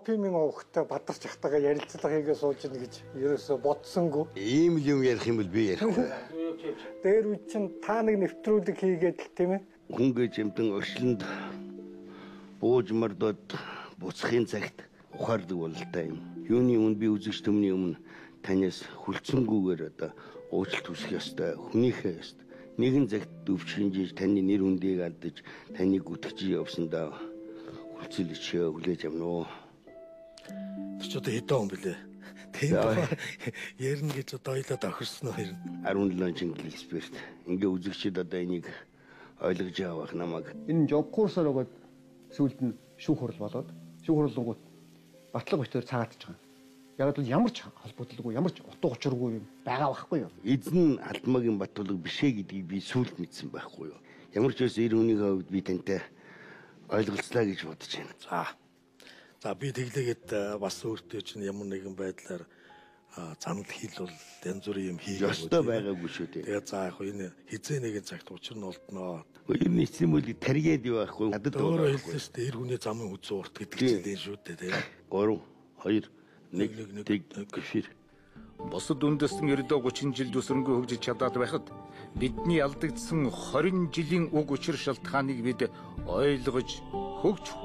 опиумын овогтой бадарч ахтайгаа ярилцлага хийгээ сууж ийн гэж ерөөсө бодсонгүй. Ийм юм ярих юм бол би ярихгүй. Дээр үе чинь та нэг нэвтрүүлэг хийгээд л тийм ээ. Хүн гэж юмдан оршлонд бууж мардод буцахын цагт ухаардаг бололтой юм. Юуны өмнө би үзэгч төмний өмнө танаас хүлцэнгүүгээр одоо уучлалт хүсэх ёстой, хүнийхээ ёстой. Нэгэн цагт өвчхинжиж таны нэр хүндийг алдаж таныг үтгэж явсандаа хүлцэлж хүлээж авна. Тэр ч одоо хэдэн он билээ. Тийм баа. Ярина гэж одоо ойлоод охирсон хоёр. 17 жилийн эксперт. Ингээ үзэгчид одоо энийг ойлгож явах намайг. Энэ жоб курсаар өгөөд сүүлд нь шүүх хурал болоод шүүх хурлангууд батлаг битээр цаагаатж байгаа. Яг л ямар ч холбоотлоггүй, ямар ч утга учиргүй юм байгаа байхгүй юу? Эзэн Алдмаагийн Батулга бишээ гэдгийг би сүүлд мэдсэн байхгүй юу? Ямар ч үс 90 хүнийхээ хувьд би тантай ойлголцлаа гэж бодож байна. За би тэглээгээд бас өөртөө чинь ямар нэгэн байдлаар занал хил бол янз бүрийн юм хийх ёстой байгаагүй шүү дээ. Тэгээ за яг энэ хизээ нэгэн цагт учир нь олдноо. Ер нь эцсийн мөлийг тарьгээд явахгүй. Надад өөрөө хэлсэн шүү дээ. Эр хүний замын үзүү урт гэдэг чинь энэ шүү дээ тэгээ. 3 2 1 гэшир. Бусад үндэстэн ердөө 30 жил дүсрэнгүй хөгжиж чадаад байхад бидний алдагдсан 20 жилийн уг учир шалтгааныг бид ойлгож хөгжих.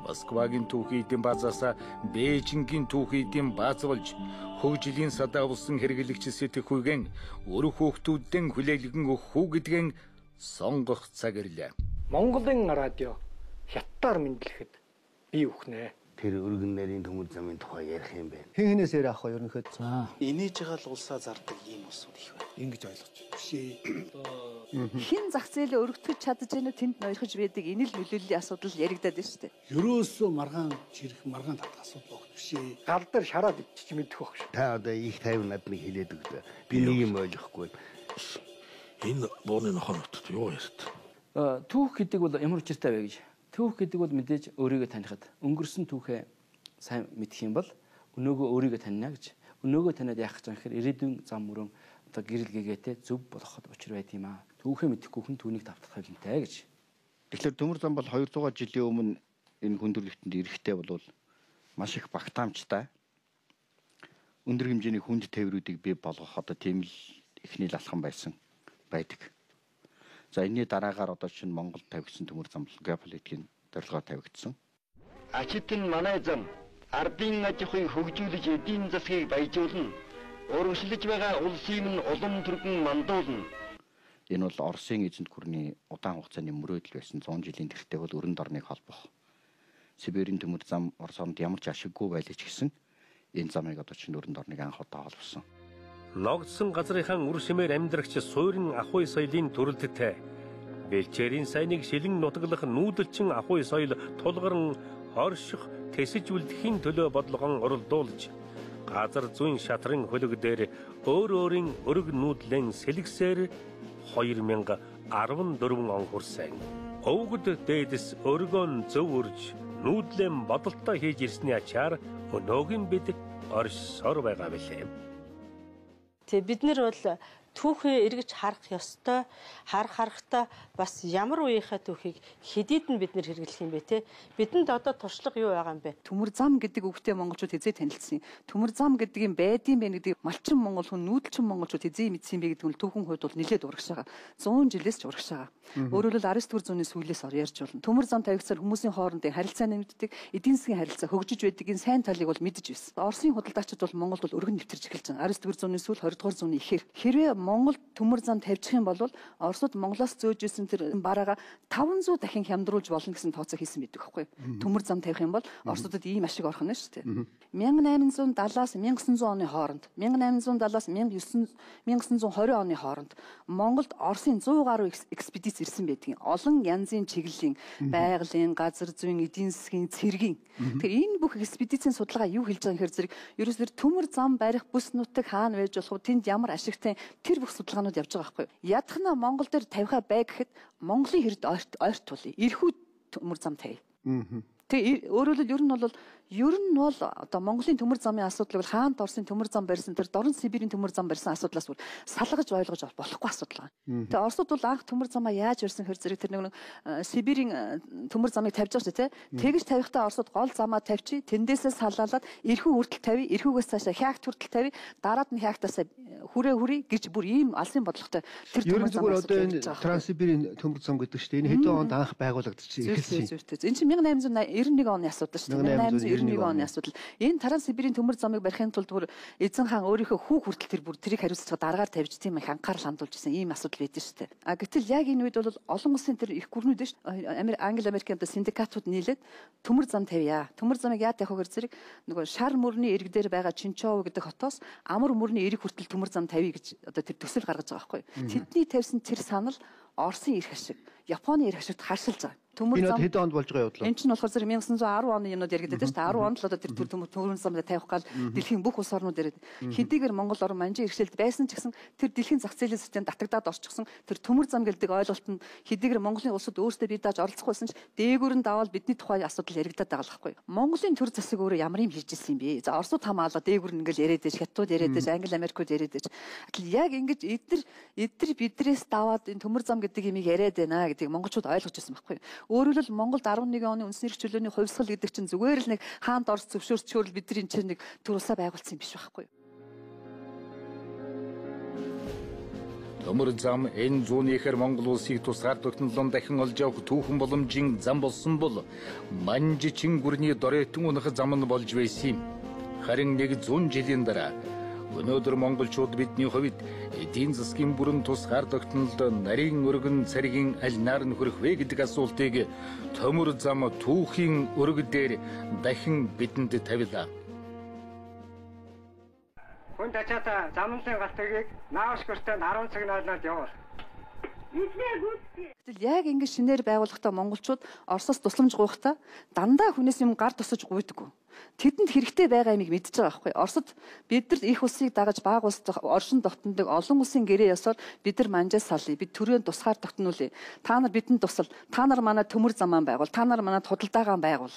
Москвагийн түүхий эдийн баазаас Бээжингийн түүхий эдийн бааз болж хөгжлийн садаа болсон хэрэглэгч сэтгэхүйгэн өрөх хүүхдүүдэн хүлээлгэн өгөх гэдгэн сонгох цаг ирлээ. Монголын радио хятадаар мэдлэхэд би үхнэ. Тэр өргөн нарийн төмөр замын тухай ярих юм байна. Хэн хэнээс яриа ах вэ ерөнхийд? За. Инээж байгаа л улсаа зардаг ийм усуд их байна. Ингэж ойлгож бишээ. Хин зах зээлээ өргөтгөж чадж байна уу тэнд ноёрхож байдаг энэ л нөлөөллийн асуудал яригадаад байна шүү дээ. Ерөөсөө маргаан чирэх маргаан татах асуудал багт бишээ. Гал дээр шараад ичиж мэдэх байх шүү. Та одоо их тайван надад хэлээд өгдөө. Би нэг юм ойлгохгүй. Энэ бооны нохоо нутагт юу ярьд? Түүх гэдэг бол ямар учиртай вэ гэж. Түүх гэдэг бол мэдээж өөрийгөө танихад өнгөрсөн түүхээ сайн мэдэх юм бол өнөөгөө өөрийгөө таньна гэж. Өнөөгөө таниад яах гэж байгаа гэхээр ирээдүйн зам мөрөн одоо гэрэл гэгээтэй зөв болоход учир байт юм аа. Түүхээ мэдэхгүй хүн түүнийг давтах хэрэгтэй гэж. Тэгэхээр төмөр зам бол 200 жилийн өмнө энэ хүндрэлтэнд эрэхтэй бол маш их багтаамжтай. Өндөр хэмжээний хүнд тээврүүдийг бий болгох одоо тийм л эхний лалхан байсан байдаг. За энэний дараагаар одоо чинь Монгол тавигдсан төмөр зам геополитикийн зорилгоор тавигдсан. Ачит нь манай зам ардын аж ахуйг хөгжүүлж эдийн засгийг баяжуулна. Өргөжлөж байгаа улсыг нь улам түргэн мандуулна. Энэ бол Оросын эзэнт гүрний удаан хугацааны мөрөөдөл байсан 100 жилийн тэртээ бол өрөнд орныг холбох. Сибирийн төмөр зам Орос орнд ямар ч ашиггүй байлаа ч гэсэн энэ замыг одоо чинь өрөнд орныг анх удаа холбосон. Ногдсон газрынхаа үр шимээр амьдрагч суурин ахуй соёлын төрөлттэй бэлчээрийн сайныг шилэн нутаглах нүүдэлчин ахуй соёл тулгарн орших тэсэж үлдэхийн төлөө бодлогон уралдуулж газар зүйн шатрын хөлөг дээр өөрийн өрг нүүдлэн сэлгсээр 2014 он хүрсэн. Өвгөд дээдэс өргөн зөв үрж нүүдлэн бодолтой хийж ирсний ачаар өнөөгийн бид оршсоор байгаа билээ. Тэгээ бид нар бол түүхээ эргэж харах ёстой. Харахтаа бас ямар үеийнхээ түүхийг хэдийд нь бид нэр хэрэглэх юм бэ те? Бидэнд одоо туршлага юу байгаа юм бэ? Төмөр зам гэдэг үгтэй монголчууд хэзээ танилцсан. Төмөр зам гэдэг юм байдсан бэ гэдэг малчин монгол хүн нүүдэлчин монголчууд хэзээ мэдсэн бэ гэдэг нь түүхэн хувьд бол нэлээд урагш байгаа. 100 жилээс ч урагш байгаа. Өөрөөр хэлбэл Арист бүр зууны сүүлээс ярьж болно. Төмөр зам тавигцаар хүмүүсийн хоорондын харилцаа нэмэгддэг, эдийн засгийн харилцаа хөгжиж байдгийн сайн талыг бол мэдэж байсан. Оросын худалдаачид бол Монголд бол өргөн нэвтэрч эхэлж байгаа. Арист бүр зууны сүүл 20 дугаар зууны ихэр. Хэрвээ Монгол төмөр зам тавьчих юм бол Оросууд Монголоос зөөж исэн тэр бараагаа 500 дахин хямдруулж болно гэсэн тооцоо хийсэн байдаг байхгүй. Төмөр зам тавих юм бол Оросуудад ийм ашиг орох нь шүү дээ. 1870-аас 1900 оны хооронд, 1870-аас 1920 оны хооронд Монголд Оросын 100 гаруй экспедиц ирсэн байдаг. Олон янзын чиглэлийн байгалийн, газар зүйн, эдийн засгийн, цэргийн. Тэгэхээр энэ бүх экспедицийн судалгаа юу хэлж байгаа гэхээр зэрэг ерөөсөө төмөр зам барих бүс нутаг хаана байж болох вэ? Тэнд ямар ашигтай тэр бүх судалгаанууд явж байгаа байхгүй. Ядахна Монгол дээр тавихаа бай гэхэд Монголын хэрд ойрт тулъя. Ирхүү төмөр зам тавь. Тэгээ өөрөөр хэлбэл ер нь бол одоо Монголын төмөр замын асуудал бол хаант Оросын төмөр зам барьсан тэр Дорн Сибирийн төмөр зам барьсан асуудлаас бүр салгаж ойлгож болохгүй асуудал байна. Тэгээ Оросууд бол анх төмөр замаа яаж барьсан хэр зэрэг тэр нэг Сибирийн төмөр замыг тавьж байгаа шүү дээ. Тэгж тавихтаа Оросууд гол замаа тавьчих, тэндээсээ саллалаад эрхүү хүртэл тавь, эрхүүгээс цаашаа хягт хүртэл тавь, дараад нь хягтаасаа хүрээ гэж бүр ийм алсын бодлоготой тэр төмөр зам одоо энэ Транссибирийн төмөр зам гэдэг чинь энэ хэдэн онд анх байгуулагдчихсан эхэлсэн. Энэ чинь 1891 оны асуудал шүү дээ. 1891 оны асуудал. Энэ Транссибирийн төмөр замыг барихын тулд бүр эзэн хаан өөрийнхөө хүү хүртэл тэрийг хариуцлага дараагаар тавьж тийм их анхаарал хандуулж исэн ийм асуудал байдаг шүү дээ. А гэтэл яг энэ үед бол олон улсын тэр их гүрнүүд шүү дээ. Англи Америкийн синдикатууд нийлээд төмөр зам тавья. Төмөр замыг яа тавих вэ зэрэг нөгөө шар мөрний ирэг дээр байгаа Чинчоу гэдэг хотоос амар мөрний ирэг хүртэл төмөр зам тавья гэж одоо тэр төсөл гаргаж байгаа байхгүй. Тэдний тавьсан тэр санал Оросын эрх ашиг, Японы эрх ашигт харшилж байгаа. Төмөр зам хэд онд болж байгаа явдлаа. Энэ чинь болохоор зэрэг 1910 оны юмнууд яригддаг шүү дээ. 10 онд л одоо тэр төмөр замыг тавих гал дэлхийн бүх улс орнууд яриад хэдийгээр Монгол орн манжин иргэшэлд байсан ч гэсэн тэр дэлхийн зах зээлийн системд татагдаад орчихсон тэр төмөр зам гэдэг ойлголт нь хэдийгээр Монголын улсууд өөрсдөө бие дааж оролцох байсан ч дээгүүр нь даваад бидний тухай асуудал яригдаад байгаа л байхгүй. Монголын төр засаг өөрөө ямар юм хийж ирсэн юм бэ? За Оросууд хамаалаа дээгүүр нь ингээл яриад байж, Хятадууд яриад байж, Англи Америкууд яриад байж. Яг ингэж эдгээр бидрээс даваад энэ төмөр зам гэдэг юмыг яриад байна гэдгийг монголчууд ойлгож ирсэн байхгүй. Өөрөөр хэлбэл Монголд 11 оны үндэсний эрх чөлөөний хувьсгал гэдэг чинь зүгээр л нэг хаант Орос зөвшөөрчөөр бидний чинь нэг төр улсаа байгуулсан юм биш байхгүй. Төмөр зам энэ зүүнийхэр Монгол улсыг тусгаар тогтнолон дахин олж авах түүхэн боломжийн зам болсон бол Манжичин гүрний дорейтон унах зам нь болж байсан юм. Харин 100 жилийн дараа өнөөдөр монголчууд бидний хувьд эдийн засгийн бүрэн тусгаар тогтнолд нарийн өргөн царгийн аль нар нь хүрэх вэ гэдэг асуултыг төмөр зам түүхийн өргө дээр дахин бидэнд тавилаа. Хүн тачаата замнын галтгийг нааш гэртээ 10 цаг нааднаад явуул. Гэтэл яг ингэ шинээр байгуулахдаа монголчууд Оросоос тусламж гуйхдаа дандаа хүнээс юм гар тусаж гуйдаггүй. Тэдэнд хэрэгтэй байгаа юмыг мэдчихэж байгаа байхгүй. Оросд бид нар их улсыг дагаж бага улс оршин тогтнодог олон улсын гэрээ ёсоор бид нар манжаас салъя. Бид төрийн тусгаар тогтнуулъя. Та нар бидэнд тусал. Та нар манай төмөр замаа байгуул. Та нар манай худалдаагаан байгуул.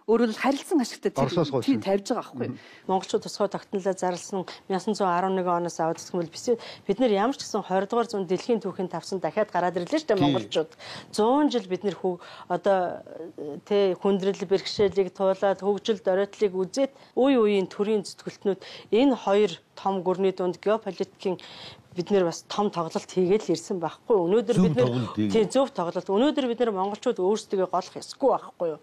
Өөрөөр харилцан ашигтай тийм тавьж байгаа байхгүй. Монголчууд тусгай тогтнолоо зарласан 1911 оноос аваад гэх юм бол бид нар ямар ч гэсэн 20 дугаар зуун дэлхийн түүхийн тавсан дахиад гараад ирлээ шүү дээ монголчууд. 100 жил бид нэр одоо хүндрэл бэрхшээлийг туулаад хөгжил доройтлыг үзээд үе үеийн төрийн зүтгэлтнүүд энэ хоёр том гүрний дунд геополитикийн бид нэр бас том тоглолт хийгээд л ирсэн байхгүй. Өнөөдөр бид нэр тийм зөв тоглолт. Өнөөдөр бид нэр монголчууд өөрсдөө голох ёсгүй байхгүй юу?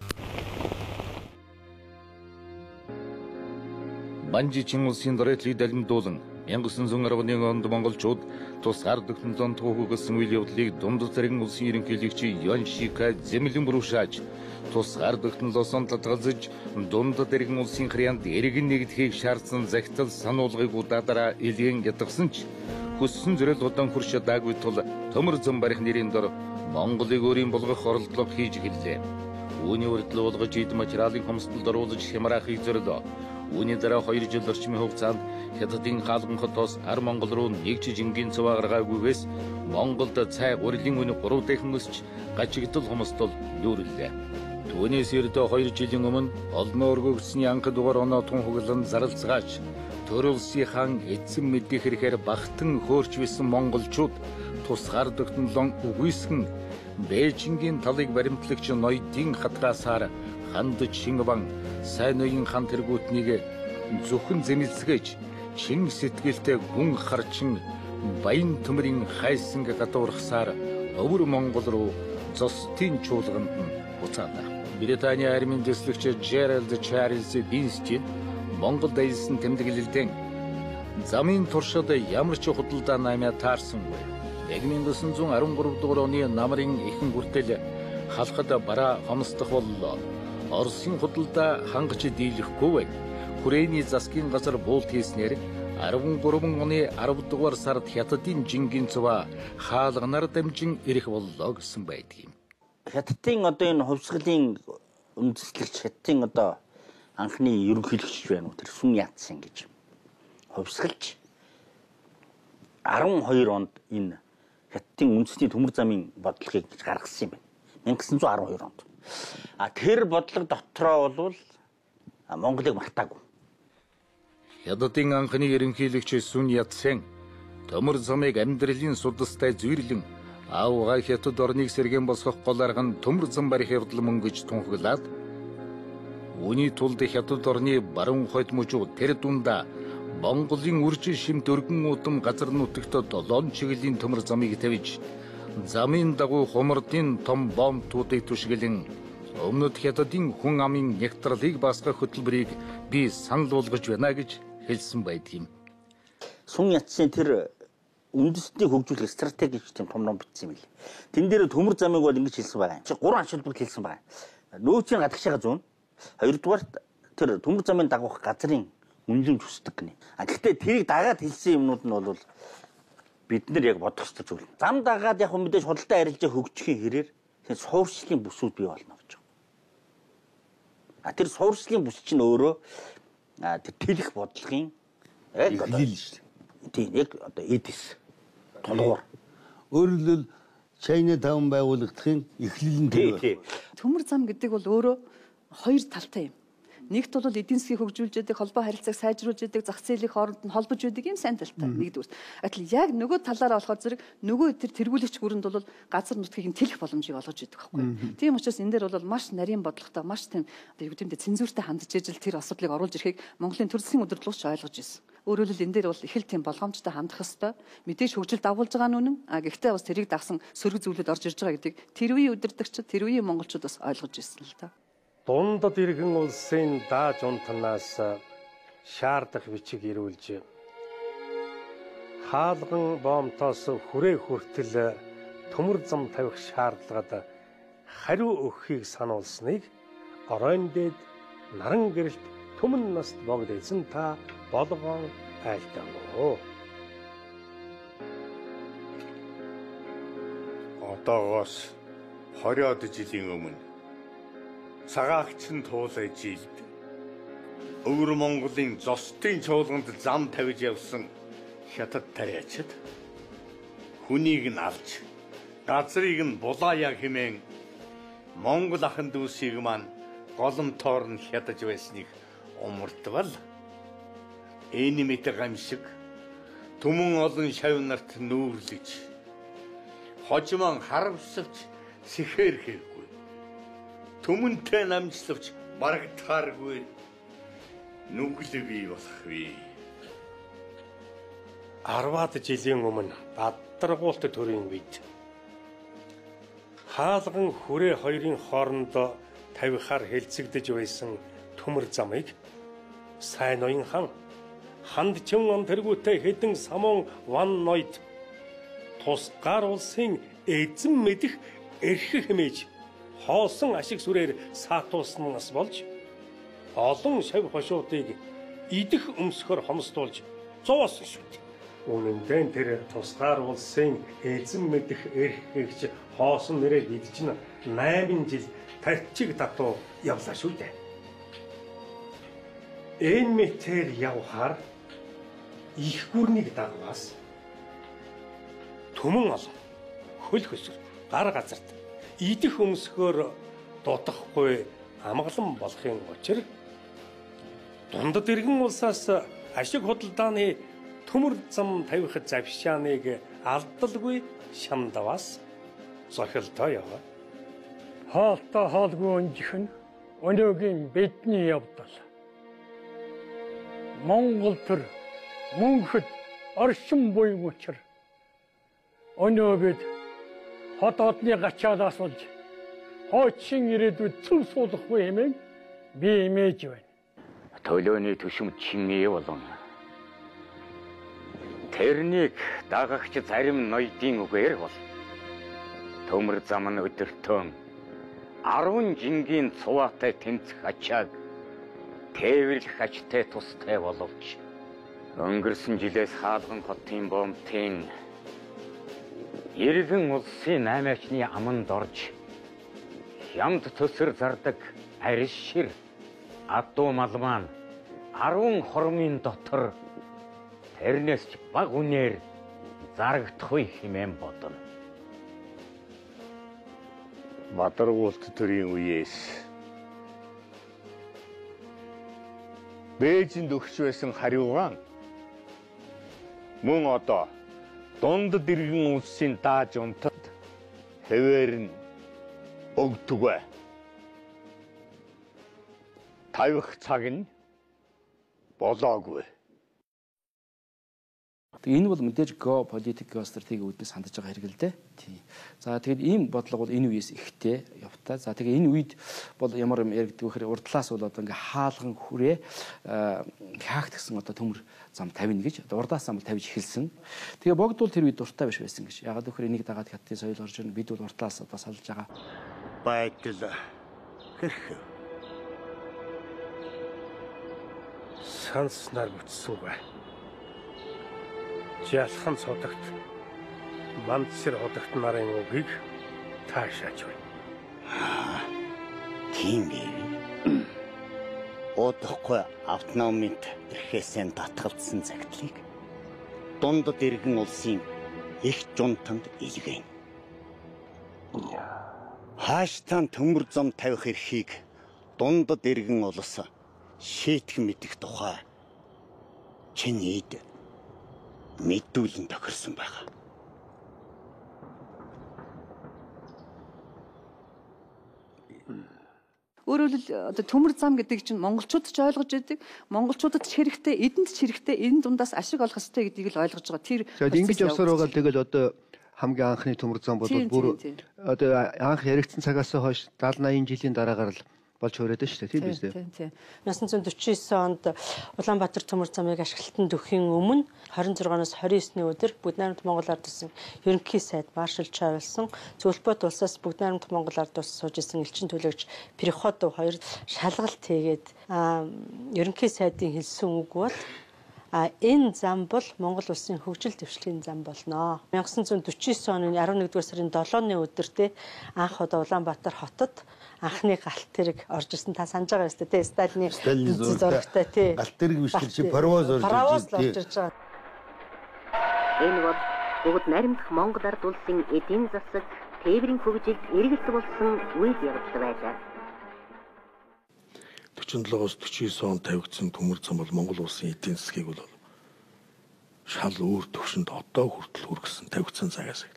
Манжичин улсын доройтлыг далимдуулан 1911 онд монголчууд тусгаар тогтнолон түүхүүлсэн үйл явдлыг дунд зэрэг улсын ерөнхийлөгч Ёншика зэмлэн бүрүүшааж тусгаар тогтнолоос татгалзаж дунд зэрэг улсын хрянд эргэн нэгдэхийг шаардсан захидал сануулгыг удаадаараа илгэн ятгсан ч хүссэн зэрэг удаан хүрч чадаагүй тул төмөр зам барих нэрийн дор Монголыг өөрийн болгох оролдлого хийж эхэллээ. Үүний үрдэл болгож эд материалын хомсдолд оруулж хямраахыг зорилоо. Үүний дараа 2 жил орчмын хугацаанд Хятадын хаалган хотоос Ар Монгол руу нэг ч жингийн цуваа гаргаагүйгээс Монголд цай гурилын үн 3 дахин өсч гажигдал хомсдол нүүрлээ. Түүнээс ердөө 2 жилийн өмнө олон өргөгсний анх дугаар оноо тун хуглан заралцгаач төр улсын хаан эзэн мэдэх хэрэгээр багтан хөөрч байсан монголчууд тусгаар тогтнолон үгүйсгэн Бээжингийн талыг баримтлагч ноёдын хатгаасаар ханд Чингван сайн ноён хан тэргүүтнийг зөвхөн зэмэлсгэж чин сэтгэлтэй гүн харчин баян төмрийн хайсанг гадуурхсаар өвөр Монгол руу зостын чуулганд нь буцаалаа. Британий армийн дэслэгч Джеральд Чарльз Бинстин Монгол дайсан тэмдэглэлдэн замын туршид ямар ч худалдаа намаа таарсангүй. 1913 дугаар оны намрын ихэнх хүртэл халахад бараа хомсдох боллоо. Оросын худалдаа хангаж дийлэхгүй байна. Хүрээний засгийн газар буулт хийснээр 13 оны 10 дугаар сард Хятадын жингийн цуваа хаалганаар дамжин ирэх боллоо гэсэн байдгийг. Хятадын одоо энэ хувьсгалын үндэслэгч Хятадын одоо анхны ерөнхийлөгч байна уу тэр Сүн Ятсан гэж хувьсгалж 12 онд энэ Хятадын үндэсний төмөр замын бодлогыг гаргасан юм байна. 1912 онд. Тэр бодлого дотроо бол Монголыг мартаагүй. Хятадын анхны ерөнхийлөгч Сүн Яцен төмөр замыг амьдралын судастай зүйрлэн аавга Хятад орныг сэргэн босгох гол арга нь төмөр зам барих явдал мөн гэж тунхаглаад үүний тулд Хятад орны баруун хойд мужууд тэр дундаа Монголын үржил шимт өргөн удам газар нутагт 7 чиглэлийн төмөр замыг тавьж замын дагуу хумардын том бомбуудыг түшгэлэн өмнөд Хятадын хүн амын нягтралыг басгах хөтөлбөрийг би санал болгож байна гэж хэлсэн байдгийг. Сүн Яцен тэр үндэстнийг хөгжүүлэх стратеги тийм том ном бичсэн юм л. Тэн дээр төмөр замыг бол ингэж хэлсэн байгаа. Чи 3 ачаалбар хэлсэн байгаа. Нөөцийн гадагшаага зүүн. Хоёрдугаар тэр төмөр замын дагуух газрын үнэлэмж хүсдэг гинэ. Гэхдээ тэрийг дагаад хэлсэн юмнууд нь бол бид нар яг бодох ёстой зүйл. Зам дагаад яг мэдээж худалдаа арилжаа хөгжихийн хэрээр тэр суурьшлийн бүсүүд бий болно гэж байна. Тэр суурьшлийн бүс чинь өөрөө тэр тэлэх бодлогын эхлэл шүү дээ. Тийм яг одоо эдис толгоор. Өөрөөр хэлбэл Чайна таун байгуулагдахын эхлэл нь тэр байна. Төмөр зам гэдэг бол өөрөө хоёр талтай юм. Нэгт бол эдийн засгийг хөгжүүлж яадаг, холбоо харилцааг сайжруулж яадаг, зах зээлийн хооронд нь холбож яадаг юм сайн талтай. Нэгдүгээр. Атл яг нөгөө талаараа болохоор зэрэг нөгөө тэр тэргүүлэгч бүрэнд бол газар нутгийг нь тэлэх боломжийг олгож яадаг байхгүй. Тийм учраас энэ дээр бол маш нарийн бодлоготой, маш тийм юу гэмдэ цензуртай хандж ижил тэр асуудлыг оруулж ирэхийг Монголын төрөлсийн удирдлагч ойлгож ирсэн. Өөрөөр хэлбэл энэ дээр бол их л тийм болгоомжтой хандах ёстой. Мэдээж хөгжил дагуулж байгаа нь үнэн. Гэхдээ бас тэрийг дагсан сөрөг зүйлүүд орж ирж байгаа гэдгийг тэр үеийн удирдагчид, тэр үеийн монголчууд бас ойлгож ирсэн л та. Дундад иргэн улсын дааж унтнаас шаардах бичиг ирүүлж хаалган боомтоос хүрээ хүртэл төмөр зам тавих шаардлагад хариу өгөхийг сануулсныг оройн дээд наран гэрэлт төмөн наст богдсон та болгоон айлтангуу. Одоогоос 20-од жилийн өмнө цагаагчин туулай жилд Өвөр Монголын зостын чуулганд зам тавьж явсан хятад тариачид хүнийг нь авч газрыг нь булаая хэмээн Монгол ахын дүүсийг маань голомтоор нь хядаж байсныг умардвал энэ мэт гамшиг түмэн олон шав нарт нүүрлэж хожимон харавсавч сэхэр хэрэг түмэнтэй намжлавч марагдахааргүй нүгэл бий болох вэ. 10-аад жилийн өмнө баддаргуулт төрийн үед хаалган хүрээ хоёрын хооронд тавихаар хэлцэгдэж байсан төмөр замыг сайн ноён хан ханд чин тэргүүтэй хэдэн самон ван ноёд тусгаар улсын эзэн мэдэх эрх хэмээж хоосон ашиг сүрээр саатуулснаас болж олон шав хошуудыг идэх өмсгөр хомсдуулж зовоосон шүү дээ. Үнэн дээр тэр тусгаар улсын эзэн мэдэх эрх гэж хоосон нэрээр бид чинь 8 жил тарчиг татуу явлаа шүү дээ. Энэ мэтэр явхаар их гүрнийг дагваас төмөн олон хөл хөсөр гар газарт идэх өмсгөр дутахгүй амгалан болохын учир дундад иргэн улсаас ашиг худалдааны төмөр зам тавих завшааныг алдалгүй шамдаваас зохилтой яваа. Хаалтаа хаалгүй өнжих нь өнөөгийн бидний явдал. Монгол төр мөнхөд оршин буйн учир өнөө бид хотоодны гачаалаас болж хоочин ирээдүйд цөв суулгахгүй хэмээн би имэж байна. Төлөөний төшөмд чингээ болон тэрнийг дагагч зарим ноёдын үгээр бол төмөр зам нь өдөртөө 10 жингийн цуваатай тэнцэх ачааг тээвэрлэх ачтай тустай боловч өнгөрсөн жилээс хаалган хотын бомбын иргэн улсын 8-ачны аманд орж хямд төсөр зардаг арьс шир адуу мал маань 10 хормын дотор тэрнээс ч баг үнээр зарагдахгүй хэмээн бодно. Мадаргуулт төрийн үеэс Бээжинд өгч байсан хариугаан мөн одоо дунд дэргэн улсын дааж унтад хэвээр нь өгдөг. Тавих цаг нь болоогүй. Энэ бол мэдээж геополитик, геостратеги үүднээс хандаж байгаа хэрэг л дээ. Тий. За тэгээд ийм бодлого бол энэ үеэс ихтэй явтай. За тэгээд энэ үед бол ямар юм яригддаг вэ гэхээр урдлаас бол одоо ингээ хаалган хүрээ хаагдсан одоо төмөр зам тавина гэж одоо урдаас зам тавьж эхэлсэн. Тэгээ богд бол тэр үед дуртай биш байсан гэж. Ягаад гэхээр энийг дагаад хаттын соёл орж ирнэ. Бид бол урдлаас одоо салж байгаа. Байдал хэрэг. Санснаар бүтсэнгүй. Жалхан цодогт мандсэр одогт нарын үгийг таашааж байна. Тийм ээ. Одохгүй автономид эрхээсээ татгалцсан загтлыг дунд дэргэн улсын их жунтанд илгээн. Хааштай төмөр зам тавих эрхийг дунд дэргэн улс шийтгэн мэдэх тухай чинийд мэдүүлэн тохирсон байгаа. Өөрөөр хэлбэл одоо төмөр зам гэдэг чинь монголчууд ч ойлгож байдаг, монголчуудад ч хэрэгтэй, эдэнд ч хэрэгтэй, энэ дундаас ашиг олох хэрэгтэй гэдгийг л ойлгож байгаа. Тэр ингэж явсаар байгаа тэгэл одоо хамгийн анхны төмөр зам бол бүр одоо анх яригдсан цагаас хойш 70-80 жилийн дараагаар л болж хүрээд шүү дээ, тийм биз дээ. Тийм. 1949 онд Улаанбаатар төмөр замыг ашиглалтанд өхийн өмнө 26-наас 29-ний өдөр Бүгд найрамд Монгол Ард улсын ерөнхий сайд маршал Чавлсан Зөвлөбөт улсаас Бүгд найрамд Монгол Ард улс сууж исэн элчин төлөөгч Приходов хоёр шалгалт хийгээд ерөнхий сайдын хэлсэн үг бол энэ зам бол Монгол улсын хөгжил дэвшлийн зам болно. 1949 оны 11-р сарын 7-ны өдөртөө анх удаа Улаанбаатар хотод анхны галт тэрэг орж ирсэн. Та санаж байгаа ёстой тий. Сталины зурагтай тий. Галт тэрэг биш чи паровоз орж ирж байгаа. Энэ бол бүгд наримдах Монгол Ард улсын эдийн засаг тээврийн хөгжилд эргэлт болсон үед явагдсан байлаа. 47-оос 49 онд тавигдсан төмөр зам бол Монгол улсын эдийн засгийг бол шал өөр төвшөнд одоо хүртэл хүргэсэн тавигдсан цагаас.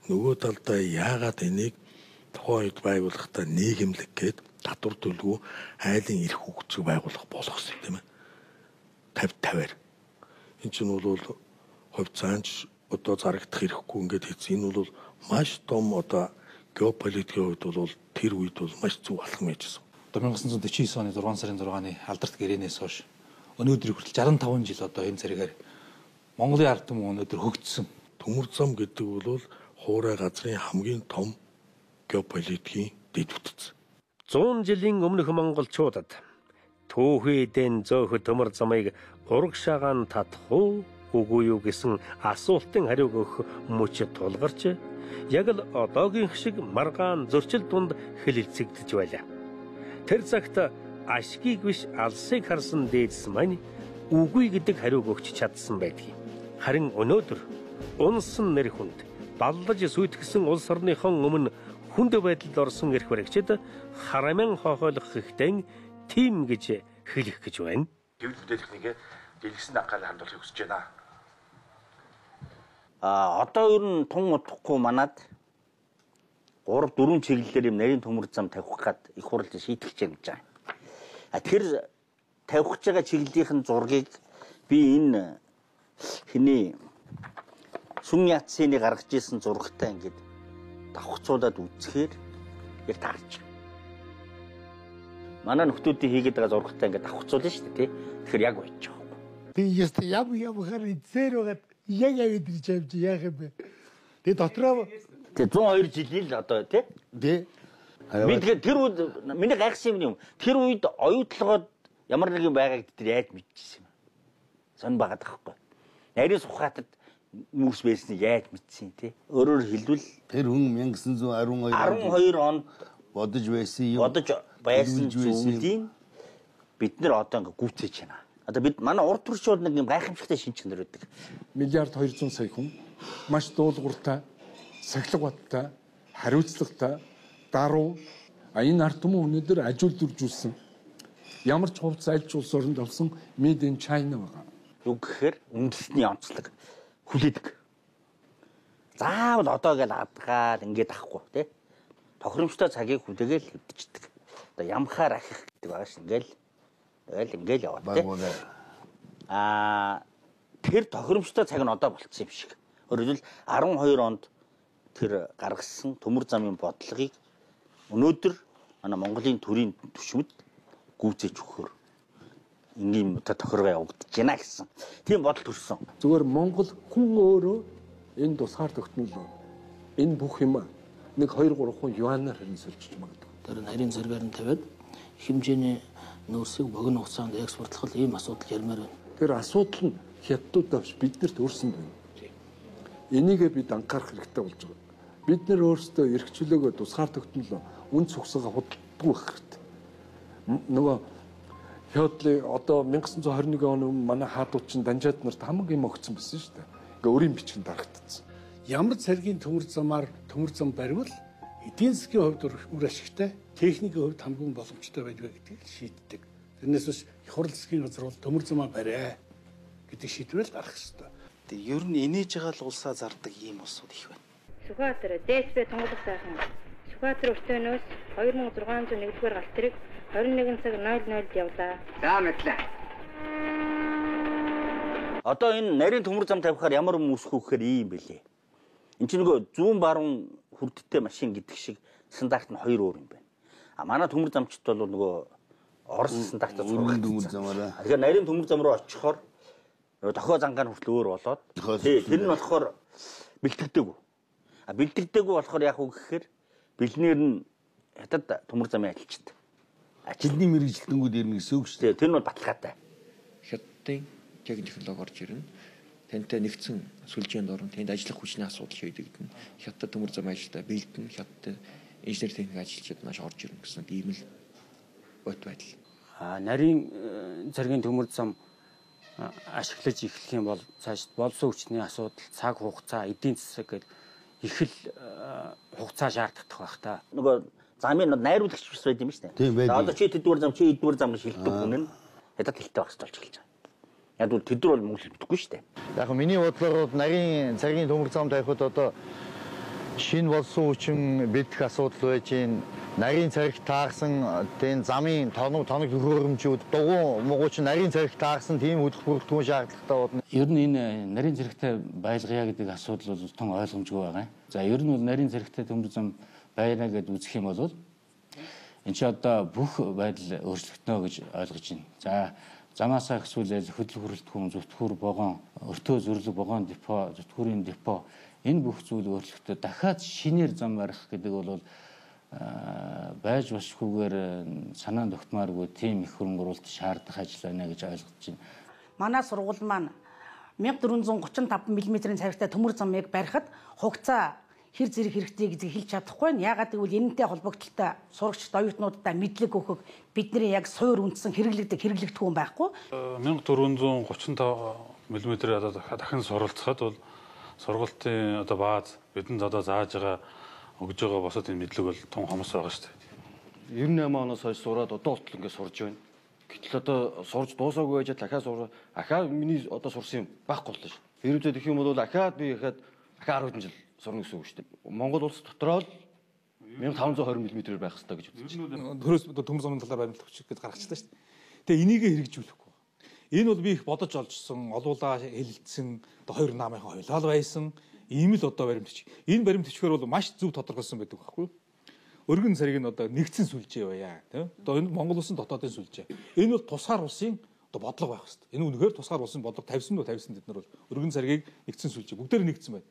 Нөгөө талдаа яагаад энийг тухайн үед байгуулахдаа нийгэмлэг гээд татвар төлгөө айлын эрх хөгжиг байгуулах болгосон тийм ээ. 50-50-аар. Энэ чинь бол хувь цаанч одоо зарагдах хэрэггүй ингээд хийсэн. Энэ бол маш том одоо геополитикийн хувьд бол тэр үед бол маш зөв алхам яжсэн. Одоо 1949 оны 6 сарын 6-ны алдарт гэрээнээс хойш өнөөдөр хүртэл 65 жил одоо энэ зэрэгээр Монголын ард түмэн өнөөдөр хөгжсөн. Төмөр зам гэдэг бол хуурай газрын хамгийн том геополитикийн дэд бүтц. 100 жилийн өмнөх монголчуудад түүхийдэн зөөх төмөр замыг урагшаагаан татах үгүй юу гэсэн асуултын хариуг өгөх мөч тулгарч яг л одоогийн шиг маргаан зөрчил дунд хэлэлцэгдэж байлаа. Тэр цагт ашгийг биш алсыг харсан дээдс маань үгүй гэдэг хариуг өгч чадсан байдгийг. Харин өнөөдөр унсан нэр хүнд баллаж сүйтгэсэн улс орныхон өмнө хүнд байдалд орсон эрх баригчид харамян хохоолох ихтэй тим гэж хэлэх гэж байна. Хэвлэл бүтээгдэхүүнийг дэлгэсэн анхаарал хандуулахыг хүсэж байна. Одоо ер нь тун утахгүй манад 3-4 чиглэлээр юм нарийн төмөр зам тавих гад их хурлд шийдэх гэж байна. Тэр тавих гэж байгаа чиглэлийн зургийг би энэ хиний Сүм Яцсины гаргаж ирсэн зурагтай ингээд давхцуулаад үзэхээр яг таарч. Манай нөхдүүдийн хийгээд байгаа зурагтай ингээд давхцуулна шүү дээ, тий. Тэгэхээр яг байж байгаа. Би яст ям хараа зэр байгаа яг гэж явж яах юм бэ? Тэгээ дотроо 102 жилийн л одоо тий. Тий. Би тэгэхээр тэр үед миний гайхсан юм. Тэр үед оюутлогоод ямар нэгэн байгааг тэр яаж мэдчихсэн юм. Сон багаад байхгүй. Нарийн Сухатад мөс байсныг яаж мэдсэн тий. Өөрөөр хэлбэл тэр хүн 1912 онд бодож байсан зүйлийг бид нар одоо ингээ гүйцээж байна. Одоо бид манай урд төрчүүд нэг юм гайхамшигтай шинжлэр өгдөг. Миллиард 200 сая хүн маш дуулууртай, сахилга баттай, хариуцлагатай, даруу энэ ард түмэн өнөөдөр ажилтуржүүлсэн ямар ч хувцас аль ч улс оронд олсон made in China байгаа. Юу гэхээр үндэсний онцлог хүлээдэг. Заавал одоо гэж адгаад ингээд ахгүй тий. Тохиромжтой цагийг хүлээгээл хэвдчихдэг. Одоо ямхаар ахих гэдэг байгаа ш. Ингээл яваад тий. Тэр тохиромжтой цаг нь одоо болчихсон юм шиг. Өөрөөр хэлбэл 12 онд тэр гаргасан төмөр замын бодлогыг өнөөдөр манай Монголын төрийн түвшмэд гүйцээж өгөхөөр ингийн тохиргоо явагдаж байна гэсэн. Тийм бодол төрсөн. Зүгээр Монгол хүн өөрөө энэ тусгаар тогтнол энэ бүх юм 1-2-3 хүн юанаар хэмжүүлж магадгүй. Тэр нарийн зэрэгээр нь тавиад хэмжээний нөөцийг богино хугацаанд экспортлох ийм асуудал ярмаар байна. Тэр асуудал нь хятадууд авч биднэрт өөрсөнд байна. Энийгээ бид анхаарах хэрэгтэй болж байгаа. Бид нэр өөрсдөө эрх чөлөөгөө тусгаар тогтнол үн цогцоогоо худалдаггүй байх хэрэгтэй. Нөгөө Хятадын одоо 1921 оны манай хаадууд чинь данжаад нарт хамгийн юм өгсөн байсан шүү дээ. Ингээ өрийн бичгэн дарагдсан. Ямар цэргийн төмөр зам баривал эдийн засгийн хувьд үр ашигтай, техникийн хувьд хамгийн боломжтой байдгаа гэдгийг шийддэг. Тэрнээс биш их хурл засгийн газар бол төмөр замаа бариа гэдэг шийдвэрэл гаргах ёстой. Тэгээ ер нь инээж байгаа л улсаа зардаг ийм улсууд их байна. Сүхбаатар ДСБ Тонголох сайхан Сүхбаатар өртөөнөөс 2601-р галтрыг 21 цаг 00-д явлаа. За мэдлээ. Одоо энэ нарийн төмөр зам тавихаар ямар юм үүсэх вэ гэхээр ийм байлээ. Энд чинь нөгөө зүүн баруун хүрдтэй машин гэдэг шиг стандарт нь хоёр өөр юм байна. Манай төмөр замчд бол нөгөө Орос стандартаар зургах төмөр замаараа. Тэгэхээр нарийн төмөр зам руу очихоор дохио зангаа хүртэл өөр болоод тэр нь болохоор бэлтгэдэггүй. Бэлтгэдэггүй болохоор яг үг гэхээр бэлнээр нь хятад төмөр замын ажилчид. Ажилтны мэрэгжилтэнгүүд ирнэ гэсэн үг шүү дээ. Тэр нь бол баталгаатай. Хятадын технологи орж ирнэ. Тантай нэгдсэн сүлжээнд орон тэнд ажиллах хүчний асуудал шийдэгдэнэ. Хятад төмөр зам ажилтаа бэлдэн хятад инженер техник ажилчид маш орж ирнэ гэсэн ийм л бот байдал. Нарийн цэргийн төмөр зам ашиглаж эхлэх юм бол цааш болсон хүчний асуудал, цаг хугацаа, эдийн засаг гэдэг их л хугацаа шаарддаг байх та. Нөгөө замын найруулагч биш байд юм шүү дээ. Одоо чи тэдгээр зам чи эдгээр зам гэж хэлдэг хүн нь хятад хэлтэй багс болж эхэлж байгаа. Яг бол тэдгээр бол монгол хэлдэггүй шүү дээ. Яг миний бодлоор нарийн цэргийн төмөр зам тавихад одоо шинэ болсон хүчин бэлдэх асуудал байж гин нарийн цэрэг таарсан тийм замын тоног төхөөрөмжүүд дугуй мууч нарийн цэрэг таарсан тийм хөдөлгөөн шаардлагатай болно. Ер нь энэ нарийн цэрэгтэй байлгая гэдэг асуудал бол тун ойлгомжгүй байгаа. За ер нь бол нарийн цэрэгтэй төмөр зам байна гэж үзэх юм бол энэ ч одоо бүх байдал өөрчлөгдөнө гэж ойлгож байна. За замаасаа хэсүүлэл хөдөлгөөрөлтгүн зүтгүүр богоон өртөө зүрлэг богоон депо зүтгүүрийн депо энэ бүх зүйл өөрчлөгдөж дахиад шинээр зам барих гэдэг бол байж бошгүйгээр санаа тогтмааргүй тийм их хөрөнгө оруулалт шаардах ажил байна гэж ойлгож байна. Манай сургууль маань 1435 мм-ийн царигтай төмөр замыг барихад хугацаа хэр зэрэг хэрэгтэй гэж хэлж чадахгүй байна. Яагаад гэвэл энэтэй холбогдлолтой сурагчид оюутнуудаа мэдлэг өгөх бидний яг суур үндсэн хэрэглэгдэх хүн байхгүй. 1435 мм-ээр одоо дахин суралцахад бол сургалтын одоо бааз бидэнд одоо зааж байгаа өгж байгаа босод энэ мэдлэг бол тун хомос байгаа шүү дээ. 98 оноос хойш сураад одоо хүртэл ингэ сурж байна. Гэтэл одоо сурж дуусаагүй байж дахиад миний одоо сурсан юм байхгүй боллоо шүү. Хэрвээ тэгэх юм бол дахиад би дахиад 10 жил сурна гэсэн үг шүү дээ. Монгол улс дотроо л 1520 мм байх хэрэгтэй гэж үзэж байна. Төрөөс төмөр замын талаар баримтлах хүч гэж гаргачихлаа шүү дээ. Тэгээ энийгээ хэрэгжүүлэхгүй. Энэ бол би их бодож олжсон, олуулаа хэлэлцсэн, одоо хоёр намынхаа хойлол байсан. Ийм л одоо баримтч. Энэ баримтчгээр бол маш зөв тодорхойлсон байдаг байхгүй юу? Өргөн цариг нь одоо нэгдсэн сүлжээ байя, тийм. Одоо энэ Монгол улсын дотоодын сүлжээ. Энэ бол тусгаар улсын одоо бодлого байх хэрэгтэй. Энэ үнэхээр тусгаар улсын бодлого тавьсан тэд нар бол өргөн царигийг нэгдсэн сүлжээ бүгдээр нэгдсэн байна.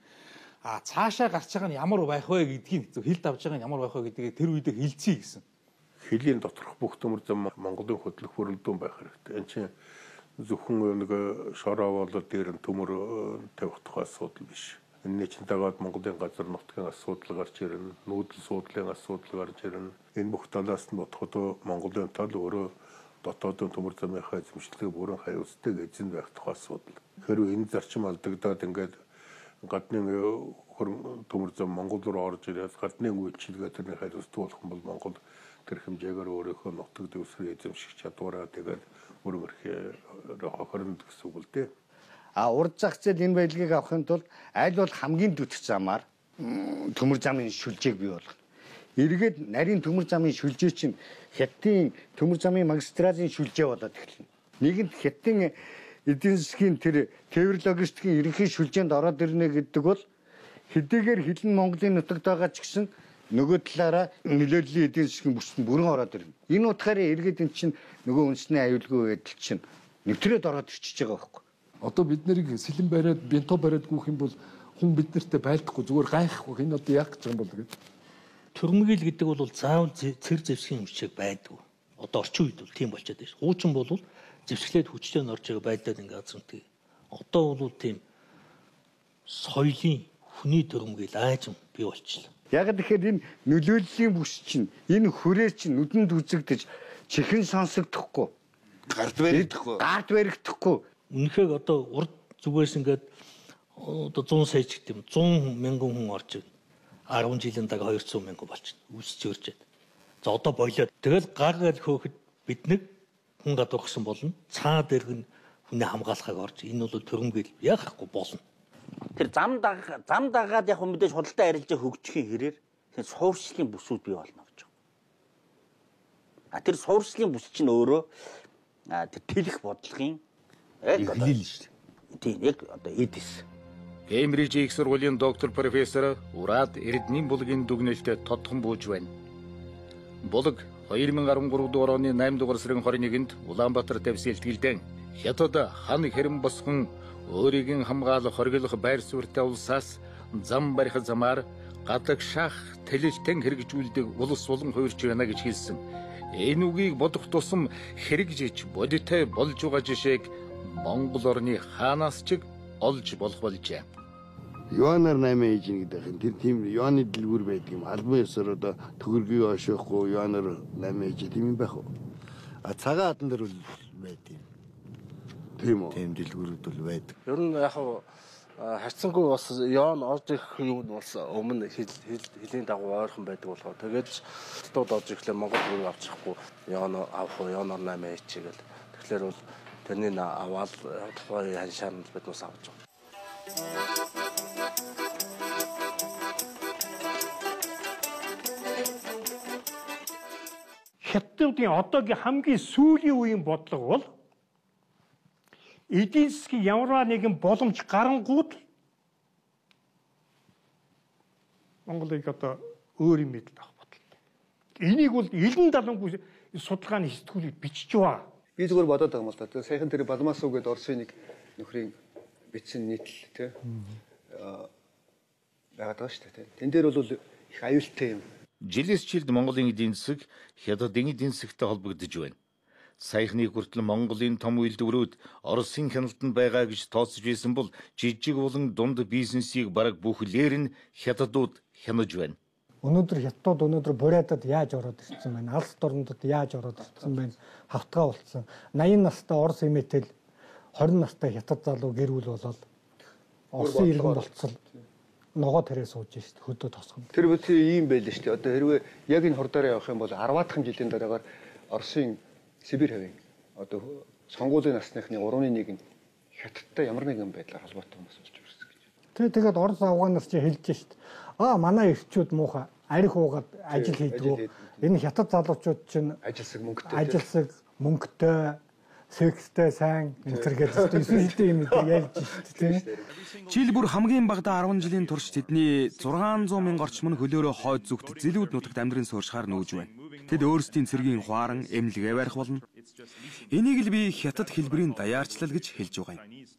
Цаашаа гарч байгаа нь ямар байх вэ гэдгийг хэлд авч байгаа нь ямар байх вэ гэдгийг тэр үедээ хэлцээ гэсэн. Хилийн доторх бүх төмөр зам Монголын хөдлөх хөрөлдөөн байх хэрэгтэй. Энэ чинь зөвхөн нэг шороо болоод дээр нь төмөр тавих тухай асуудал биш. Энэ чинь дагаад Монголын газар нутгийн асуудал гарч ирнэ, нүүдэл суудлын асуудал гарч ирнэ. Энэ бүх талаас нь бодоход Монголын тал өөрөө дотоодын төмөр замынхаа эзэмшлэгийг бүрэн хаяусдаг эзэн байх тухай асуудал. Хэрвээ энэ зарчим алдагдаад ингээд гадны төмөр зам Монгол руу орж ирээд гадны үйлчилгээ тэрний хайр өсдөх болох бол Монгол тэр хэмжээгээр өөрийнхөө нутаг дэвсгэр эзэмших чадвараа тэгээд өргөрхөөр хохирно гэсэн үг л дээ. Урд зах зээл энэ байдлыг авахын тулд аль бол хамгийн дөтгөх замаар төмөр замын шүлжээг бий болгох. Эргээд нарийн төмөр замын шүлжээ чинь Хятадын төмөр замын магистралын шүлжээ болоод эхэлнэ. Нэгэнт Хятадын эдийн засгийн тэр тээвэр логистикийн ерөнхий шүлжээнд ороод ирнэ гэдэг бол хэдийгээр хилэн Монголын нутагт байгаа ч гэсэн нөгөө талаараа нөлөөллийн эдийн засгийн бүсэнд бүрэн ороод ирнэ. Энэ утгаараа эргээд эн чинь нөгөө үндэсний аюулгүй байдал чинь нэвтрээд ороод ирчихэж байгаа байхгүй. Одоо бид нарыг сэлэн бариад бенто бариад гүөх юм бол хүн бид нартай байлдахгүй зүгээр гайхгүй. Энэ одоо яг гэж юм бол гэдэг. Төрмгийл гэдэг бол заавал цэр зэвсгийн хүчийг байдгүй. Одоо орчин үед бол тийм болчиход байна. Хуучин бол зэвсглээд хүчтэй норж байгаа байдлаар ингээ азамтгий. Одоо бол тийм соёлын хүний төрмгийл аажим бий болчихлоо. Яг тэгэхээр энэ нөлөөллийн бүс чинь энэ хүрээ чинь нүдэнд үзэгдэж чихэн сонсогдохгүй. Гард баригдахгүй. Үнэхээр одоо урд зүгээс ингээд одоо 100 сая ч гэдэм 100 мянган хүн орж ирнэ. 10 жилийн дараа 200 мянган болчихно. Үсч өржээд. За одоо болоод тэгэл гар гал хөөхд бид нэг хүн гадуурхсан болно. Цаа дэрг нь хүний хамгаалахыг орж энэ бол төрөмгөл яахгүй болно. Тэр зам дагаад яг мэдээж худалдаа арилжаа хөгжихийн хэрээр тэр суурьшлийн бүсүүд бий болно гэж байна. Тэр суурьшлийн бүс чинь өөрөө тэр тэлэх бодлогын хэлэл шүү дээ. Тийм яг одоо эдис. Кембриж их сургуулийн доктор профессор Ураад Эрдэнийн булгийн дүгнэлтэд тодхон бууж байна. Булг 2013 оны 8 дугаар сарын 21-нд Улаанбаатар тавьсан илтгэлдэн Хятад хан хэрэм босгон өөрийг хамгаалах хоригдох байр суурьтай улсаас зам барих замаар гадаг шах тэлэлтэн хэрэгжүүлдэг улс болон хуурч байна гэж хэлсэн. Энэ үгийг бодох тусам хэрэгжиж бодиттой болж байгаа жишээг Монгол орны хаанаас ч олж болох болжээ. Юанаар 8 ээж гэдэг юм. Тэр тийм юаны дэлгүүр байдаг юм. Албан ёсоор одоо төгөргийг ошоохгүй юанаар 8 ээж тийм юм байх уу? Цагаан хадан дээр байдаг. Тийм үү? Тийм дэлгүүрүүд бол байдаг. Ер нь яг харьцангуй бас яон орж ирэх юм бас өмнө хэлийн дагуу ойрхон байдаг болохоор тэгээд тууд орж ирэхлээр Монгол бүрийг авчихгүй яон авах уу яоноор 8 ээж гэл. Тэгэхээр бол тэрний аваад тухайн ханшаар нь бид нас авч байгаа. Хятадын одоогийн хамгийн сүүлийн үеийн бодлого бол эдийн засгийн ямар нэгэн боломж гарангууд Монголыг одоо өөр юм мэдэл авах бодлоо. Энийг бол элен далангүй судалгааны сэтгүүлийг бичиж байгаа. Би зүгээр бодоод байгаа юм л да. Тэгээ саяхан тэр Балмасов гэдэг Оросын нэг нөхрийн бичсэн нийтлэл тий. Байгаад байгаа шүү дээ. Тэн дээр бол их аюултай юм. Жилээс жилд Монголын эдийн засаг Хятадын эдийн засагтай холбогдож байна. Саяхны хүртэл Монголын том үйлдвэрүүд Оросын хяналтанд байгаа гэж тооцож байсан бол жижиг болон дунд бизнесийг бараг бүхлээр нь Хятадууд хянаж байна. Өнөөдөр Хятадууд буриадад яаж ороод ирсэн байна? Алс дорнодод яаж ороод ирсэн байна? Хавтгаа болцсон. 80 настай Орос эмээтэл 20 настай Хятад залуу гэр бүл болоод Оросын иргэн болцсон. Ногоо тэрээ сууж шít хөдөө тосгоно. Тэр бүт ийм байлээ шүү дээ. Одоо хэрвээ яг энэ хурдаараа явах юм бол 10-аад жилийн дараагаар Оросын Сибирь хавийн одоо сонгуулийн насныхны 3/1 нь Хятадтай ямар нэгэн байдлаар холбоотой хүмүүс болж ирсэн гэж. Тэгээд Орос Афганаас чи хэлж шít. Манай эрчүүд муухай арх уугаад ажил хийдэг. Энэ Хятад залуучууд чинь ажилсаг мөнгөтэй секстэй сайн интергээд эсвэл юм яаж шít тийм. Жил бүр хамгийн багадаа 10 жилийн турш тэдний 600 мянга орчим нь хөлөөрөө хойд зүгт зэлүүд нутагт амьдрын суурьшаар нүүж байна. Тэд өөрсдийн цэргийн хуаран эмнэлгээ барих болно. Энийг л би Хятад хэлбэрийн даяарчлал гэж хэлж байгаа юм.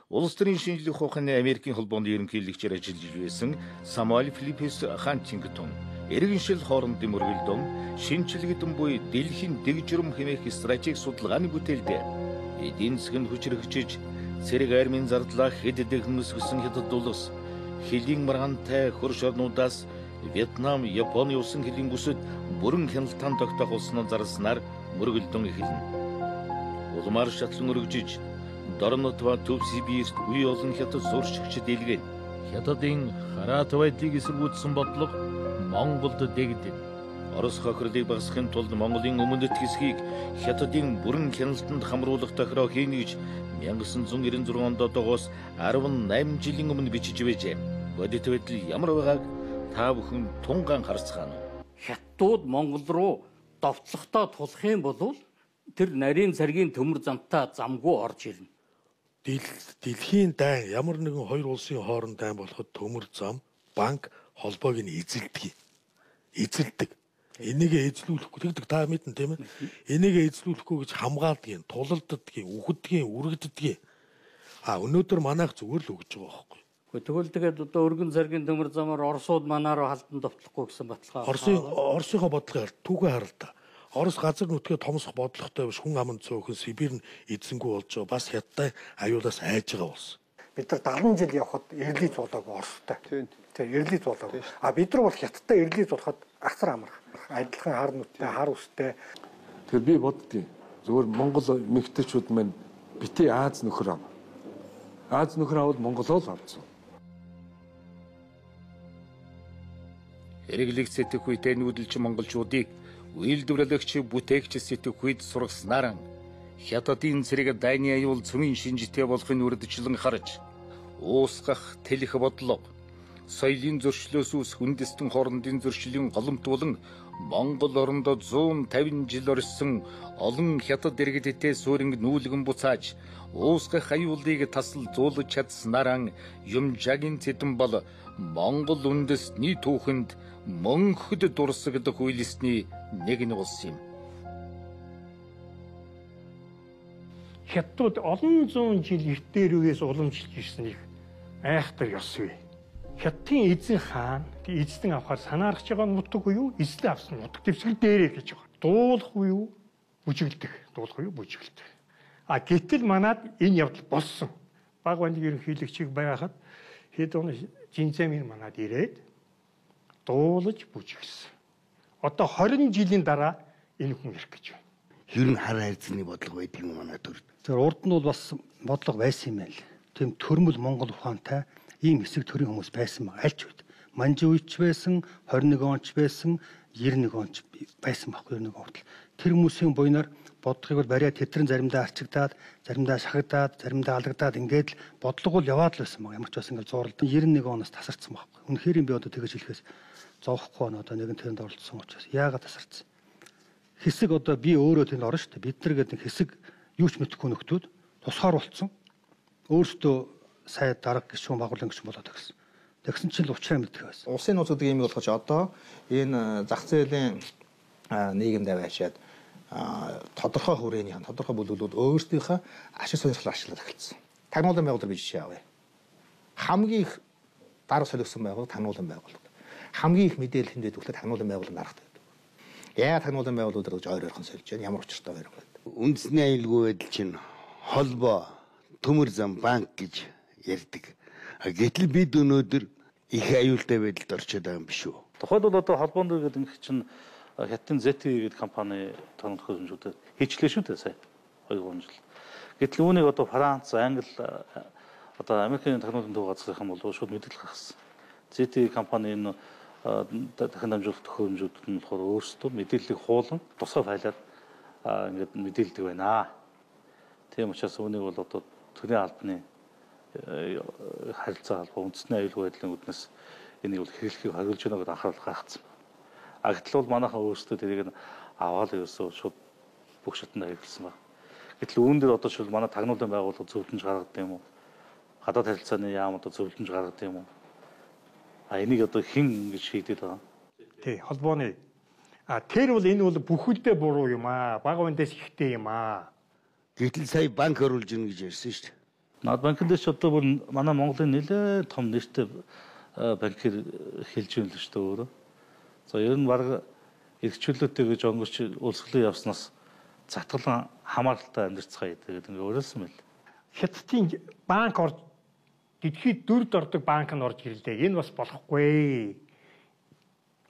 Улс төрийн шинжлэх ухааны Америкийн холбооны ерөнхийлөгчөөр ажиллаж байсан Самуэль Филиппес Хантингтон иргэншил хоорондын мөргөлдөм шинжилгэдэн буй дэлхийн дэг журам хэмээх стратеги судалгааны бүтээлдээ эдийн засгийн хүчрхэгжиж цэрэг армийн зардлаа хэддэг нөсгсөн Хятад улс хэлийн маргаантай хөрш орнуудаас Вьетнам, Японы усан хэлийн бүсэд бүрэн хяналтаан тогтоох улсноо зарснаар мөргөлдөн эхэлнэ. Улмаар шатлан өргөжиж Дорнотва төв Сибирьт үе олон Хятад суурьшигчид илгээн Хятадын хараат байдлыг эсэргүүцсэн бодлого Монголд дэгдэн. Орос хохирлыг багасгахын тулд Монголын өмнөд хэсгийг Хятадын бүрэн хяналтанд хамруулах тохироо хийнэ гэж 1996 онд одоогоос 18 жилийн өмнө бичиж байжээ. Бодит байдал ямар байгааг та бүхэн тунгаан харцгаана уу? Хятадууд Монгол руу довтлохдоо тулах юм бол тэр нарийн царгийн төмөр замтаа замгүй орж ирнэ. Дэлхийн дайн ямар нэгэн хоёр улсын хооронд дайн болоход төмөр зам, банк холбоог нь эзэлдэг. Энийгээ эзлүүлэхгүй тэгдэг та мэднэ тийм ээ. Энийгээ эзлүүлэхгүй гэж хамгаалдаг, тулалддаг, үхдэг, үргэлддэг. Өнөөдөр манайх зүгээр л өгж байгаа байхгүй. Тэгвэл тэгээд одоо өргөн царгийн төмөр замаар Оросууд манаараа халдан довтлохгүй гэсэн баталгаа. Оросынхоо бодлогоор түүгээ харалта. Орос газар нутгээ томсох бодлоготой биш хүн аманд цөөхөн Сибирь нь эзэнгүй болж байгаа. Бас Хятадтай аюулаас айж байгаа болсон. Бид нар 70 жил явхад эрлий зулаагүй Оростой. Тийм эрлий зулаагүй. Бид нар бол Хятадтай эрлий зулахад асар амарх. Адилхан хар нүдтэй, хар үстэй. Тэгэхээр би боддгийн зөвхөн Монгол эмэгтэйчүүд маань битээ Аз нөхөр ав. Аз нөхөр авал Монголоо л авсан. Хэрэглэг сэтгэх үедээ нүүдэлч монголчуудыг үйлдвэрлэгч бүтээгч сэтгэх үед сургаснаар Хятадын цэрэг дайны аюул цөмийн шинжтэй болохын үрдчлэн харж уусгах тэлэх бодлого соёлын зөрчлөөс ус хүндэстэн хоорондын зөрчлийн голомт болон Монгол орондоо 150 жил орсон олон Хятад иргэдтэй сууринг нүүлгэн буцааж уусгах аюулыг тасал зуулж чадсанараа юмжагийн цэдэн бол Монгол үндэстний түүхэнд мөнхөд дурсагдах үйлсний нэг нь болсон юм. Хятадууд олон зуун жил эрт дээр үеэс уламжилж ирснийг айхтар ёс вэ. Хятадын эзэн хаан эзэн авахаар санаарч байгаа нутаг уу эзэн авсан нутаг дэвсгэл дээрээ гэж байгаа. Дуулах уу бүжиглдэг. Гэтэл манад энэ явдал болсон. Баг банdig ерөнхийлөгчийг байхад хэд он Жинзэмир манад ирээд дуулаж бүжиглсэн. Одоо 20 жилийн дараа энэ хүн ирэх гэж байна. Ер нь хар хайрцны бодлого байдаг юм манай төрд. Тэр урд нь бол бас бодлого байсан юм байл. Тийм төрмөл Монгол ухаантай ийм хэсэг төрийн хүмүүс байсан баг альч үед. Манжи үеч байсан, 21 онч байсан, 91 онч байсан баггүй 91 хүртэл. Тэр хүмүүсийн буйнаар бодлогыг бол бариад тэтгэн заримдаа арчигдаад, заримдаа шахагдаад, заримдаа алагдаад ингээд л бодлого бол яваад л байсан баг. Ямар ч бас ингээд зурлал 91 оноос тасарсан баггүй. Үнэхээр би одоо тэгэж хэлэхээс зовхгүй нь одоо нэгэн тэрэнд оролцсон учраас яагаад тасарсан? Хэсэг одоо би өөрөө тэнд орно шүү дээ. Бид нар гэдэг хэсэг юу ч мэдэхгүй нөхдүүд тусгаар болцсон. Өөртөө сая дарга гишүүн байгууллага гишүүн болоод ирсэн. Тэгсэн чинь л уучраа мэддэг байсан. Улсын нууцуудыг юм болгож одоо энэ зах зээлийн нийгэмд аваачаад тодорхой хүрээнийхэн тодорхой бүлгүүд өөрсдийнхөө ашиг сонирхлоо ашиглаж эхэлсэн. Тагнуулын байгууллага гэж жишээ авъя. Хамгийн их дарга солиосон байгууллага тагнуулын байгууллага. Хамгийн их мэдээлэл хэмжээд өгөхөд тагнуулын байгууллага нарахдаг. Яа тагнуулын байгууллагууд гэж ойр ойрхон сольж байна. Ямар учиртай байх вэ? Үндэсний аюулгүй байдал чинь холбоо, төмөр зам, банк гэж ярьдаг. Гэтэл бид өнөөдөр их аюултай байдалд орчод байгаа юм биш үү? Тухайд бол одоо холбоонд гэдэг нэг чинь Хятадын ZTE гэдэг компани тоног хөлбөмбөдөд хийчлээ шүү дээ сая 2-3 жил. Гэтэл үүнийг одоо Франц, Англи одоо Америкийн технологийн төв газрынх нь бол шууд мэдээлэл гаргасан. ZTE компани энэ дахин дамжуулах төхөөрөмжүүд нь болохоор өөрсдөө мэдээллийг хуулан тусгай файлаар ингээд мэдээлдэг байна. Тийм учраас үүнийг бол одоо төрийн албаны харилцаа холбоо үндэсний аюулгүй байдлын үүднээс энийг бол хэрэглэхийг хориглож байна гэдээ анхаарал хаагдсан. Гэтэл бол манайхан өөрсдөө тэрийг аваад ерөөсөө шууд бүх шатнд хэрэглэсэн байна. Гэтэл үүн дээр одоо шил манай тагнуулын байгууллага зөвлөмж гаргадаг юм уу? Гадаад харилцааны яам одоо зөвлөмж гаргадаг юм уу? Энийг одоо хэн ингэж шийдэд байгаа? Тий, холбооны. Тэр бол энэ бол бүхэлдээ буруу юм аа. Бага бандаас ихтэй юм аа. Гэтэл сая банк оруулж ийн гэж ярьсан шүү дээ. Наад банкнд ч одоо бүр манай Монголын нэлээд том нэртэй банкир хэлж байна л шүү дээ өөрөө. За ер нь баг эрхчлөлттэй гэж өнгөрч улсгалан явснаас затгалан хамааралтай амьдцгаа гэдэг ингээ өөрөөсөн мэл. Хятадын банк орж дэлхийд дөрвд ордог банк нь орж ирлээ. Энэ бас болохгүй.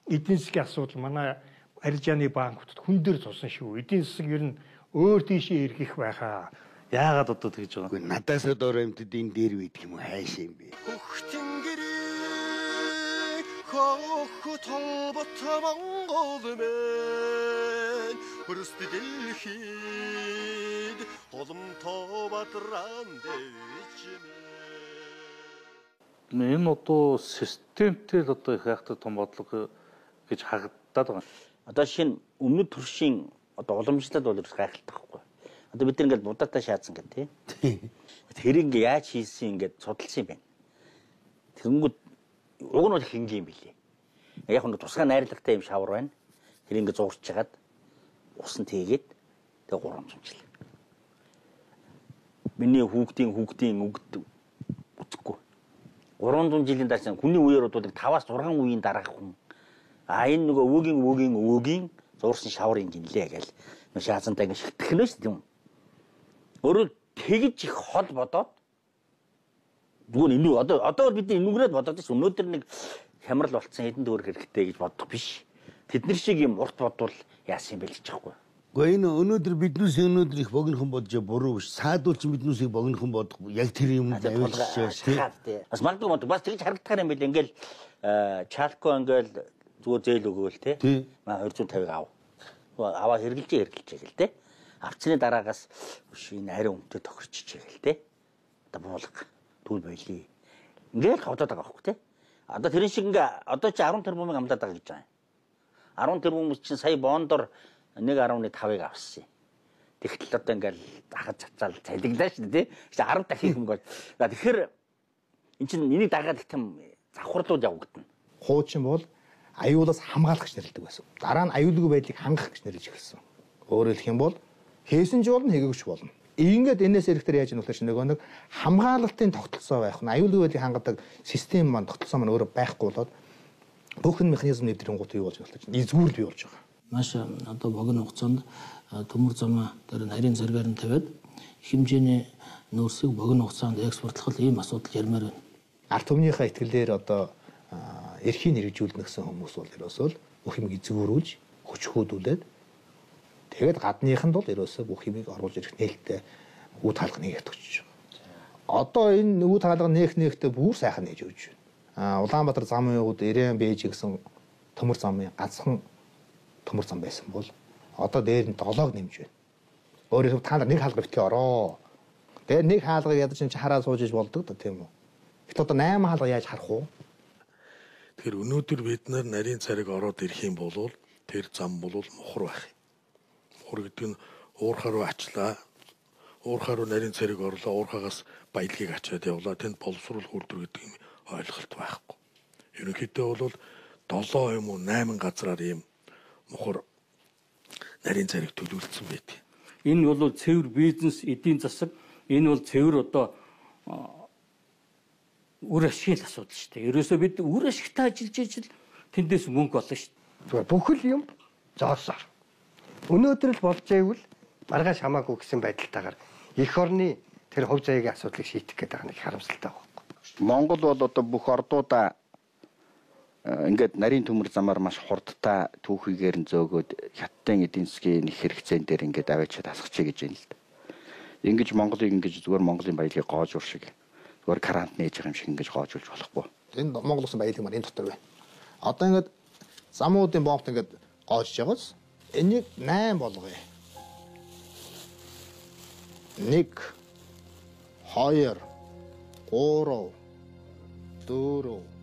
Эдийн засгийн асуудал манай арилжааны банкудад хүн дээр цусан шүү. Эдийн засаг ер нь өөр тийшээ эргэх байхаа. Яагаад одоо тэгж байгаа? Надаас өөр амьтад энэ дээр үйдэх юм уу хайшаа юм бэ? хохот Монгол мен өрсөд дэлхийд холомтоо бадран дэвчмэ. Энэ одоо системтэй л одоо их хайхтай том бодлого гэж хагдаад байгаа. Одоо шинэ өмнөд төршийн одоо уламжлалт бол гайхалтай байхгүй. Одоо бид нар ингээд будаатай шаацсан гэдэг тий. Тэр ингээ яаж хийсэн ингээд судалсан юм байна. Тэнгүүд уг нь бол их энгийн юм билий. Яг нь тусгай найрлагатай юм шавар байна. Тэр ингээ зуурч чагаад усан тээгээд тэгээ 300 жил. Миний хүүхдийн үгд үзэхгүй. 300 жилийн дараа хүний үеэр бол 5-6 үеийн дараах хүн. Энэ нөгөө өвөгийн зуурсан шаврын гинлээ гэл. Шаацантай ингээ шилтгэх нь шүү дээ. Өөрөөр тэгж их хол бодоод зүгээр энэ одоо бид энүүгрээд бодоод ш өнөөдөр нэг хямрал болцсон хэдэн төгрөг хэрэгтэй гэж бодох биш. Тэднэр шиг юм урт бодвол яасан юм бэ гэж чахгүй. Гэхдээ энэ өнөөдөр биднээс өнөөдөр их богинохон бодож буруу биш. Саадуул чи биднээс богинохон бодох яг тэр юм авчиж байна тий. Бас магадгүй бас тэгж харагдах юм байл ингээл чалко ингээл зүгээр зээл өгөөл тий. Маа 250-ыг аваа хэрглэж гэл тий. Авцны дараагаас энэ ариун өмтөд тохирчиж гэл тий. Одоо буулга түүл байлий. Ингээл хавдаад байгаа байхгүй тий. Одоо тэрэн шиг ингээ одоо чи 10 тэрбумыг амдаад байгаа гэж байна. 10 тэрбум чинь сая бондор 1.5-ыг авсан. Тэгтэл одоо ингээл хахад цацаал цалигдаа шүү дээ тий. 10 дахин хөнгөө. Тэгэхээр эн чинь энийг дагаад их юм завхарлууд явагдана. Хуучин бол аюулаас хамгаалах гэж нэрлэдэг байсан. Дараа нь аюулгүй байдлыг хангах гэж нэрлэж эхэлсэн. Өөрөөр хэлэх юм бол хийсэн ч болно, хийгээгүй ч болно. Ингээд энэс эрэхтэр яаж нөхөж нөгөө нэг хамгаалалтын тогтолцоо байх нь аюулгүй байдлыг хангадаг систем маань тогтолцоо маань өөрөө байхгүй болоод бүх механизм нэвтрэн гут юу болж байна гэж эзгүүр бий болж байгаа. Маш одоо богино хугацаанд төмөр замаа дээр нарийн зэргээр нь тавиад их хэмжээний нөөцийг богино хугацаанд экспортлох ийм асуудал ярмаар байна. Ард түмнийхээ итгэлээр одоо эрхийг хэрэгжүүлнэ гэсэн хүмүүс бол ерөөсөө бүх юм эзгүүрүүлж хүчхүүдүүлээд тэгээд гадныханд бол ерөөсөө бүх юмыг оруулж ирэх нээлттэй үе таалга нэгээд өгч байгаа. Одоо энэ үе таалга нэхтэй бүр сайхан нээж өгч байна. Улаанбаатар замын өвд Ирээн Бээж гэсэн төмөр замын ганцхан төмөр зам байсан бол одоо дээр нь 7-ог нэмж байна. Өөрөөр та нар нэг хаалга битгий ороо. Тэгээд нэг хаалгыг ядаж чи хараа сууж иж болдог да тийм үү. Гэтэл одоо 8 хаалга яаж харах уу? Тэгэхээр өнөөдөр бид нарийн цариг ороод ирэх юм бол тэр зам бол мухар байх. Мухар гэдэг нь уурхаа руу ачлаа. Уурхаа руу нарийн цариг орлоо. Уурхаагаас баялагийг ачаад явлаа. Тэнд боловсруулах үйлдвэр гэдэг юм ойлголт байхгүй. Ерөнхийдөө бол 7 юм уу 8 газраар ийм мухар нарийн цариг төлөвлөсөн байдаг. Энэ бол цэвэр бизнес, эдийн засаг, энэ бол цэвэр одоо үр ашигын асуудал шүү дээ. Ерөөсөө бид үр ашигтай ажиллаж ижил тэндээс мөнгө олно шүү дээ. Бүхэл юм зоосоор. Өнөөдөр л болж байвал маргааш хамаагүй гэсэн байдалтайгаар эх орны тэр хувь заяагийн асуудлыг шийдэх гэдэг нэг харамсалтай байна. Монгол бол одоо бүх ордуудаа ингээд нарийн төмөр замаар маш хурдтай түүхийгээр нь зөөгөөд хятадын эдийн засгийн их хэрэгцээн дээр ингээд аваачаад асгачих гэж байна л да. Ингэж Монголыг ингэж зүгээр Монголын баялагийг гоожуур шиг зүгээр карант нээж байгаа юм шиг ингэж гоожуулж болохгүй. Энэ Монгол улсын баялаг маань энэ дотор байна. Одоо ингээд замуудын бомбт ингээд гоожж байгаас энийг 8 болгоё. 1 2 3 4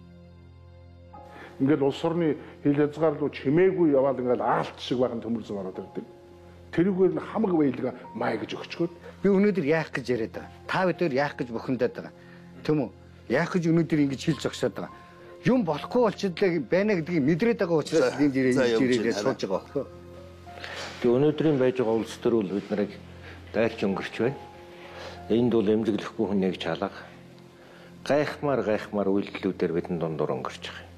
Ингээд улс орны хил хязгаарлуу чимээгүй яваад ингээд аалт шиг байгаа төмөр зам ороод ирдэг. Тэрүүгээр нь хамаг баялгаа май гэж өгчгөөд би өнөөдөр яах гэж яриад байгаа. Та бүдээр яах гэж бухимдаад байгаа. Тэм үү? Яах гэж өнөөдөр ингэж хил зогсоод байгаа. Юм болохгүй болчихлоо байна гэдгийг мэдрээд байгаа учраас энд ирээд сууж байгаа байхгүй. Тэгээ өнөөдрийн байж байгаа улс төр бол бид нарыг дайлж өнгөрч байна. Энд бол эмзэглэхгүй хүн нэг чалга. Гайхмаар үйлдэлүүдээр бидний дундуур өнгөрч байгаа.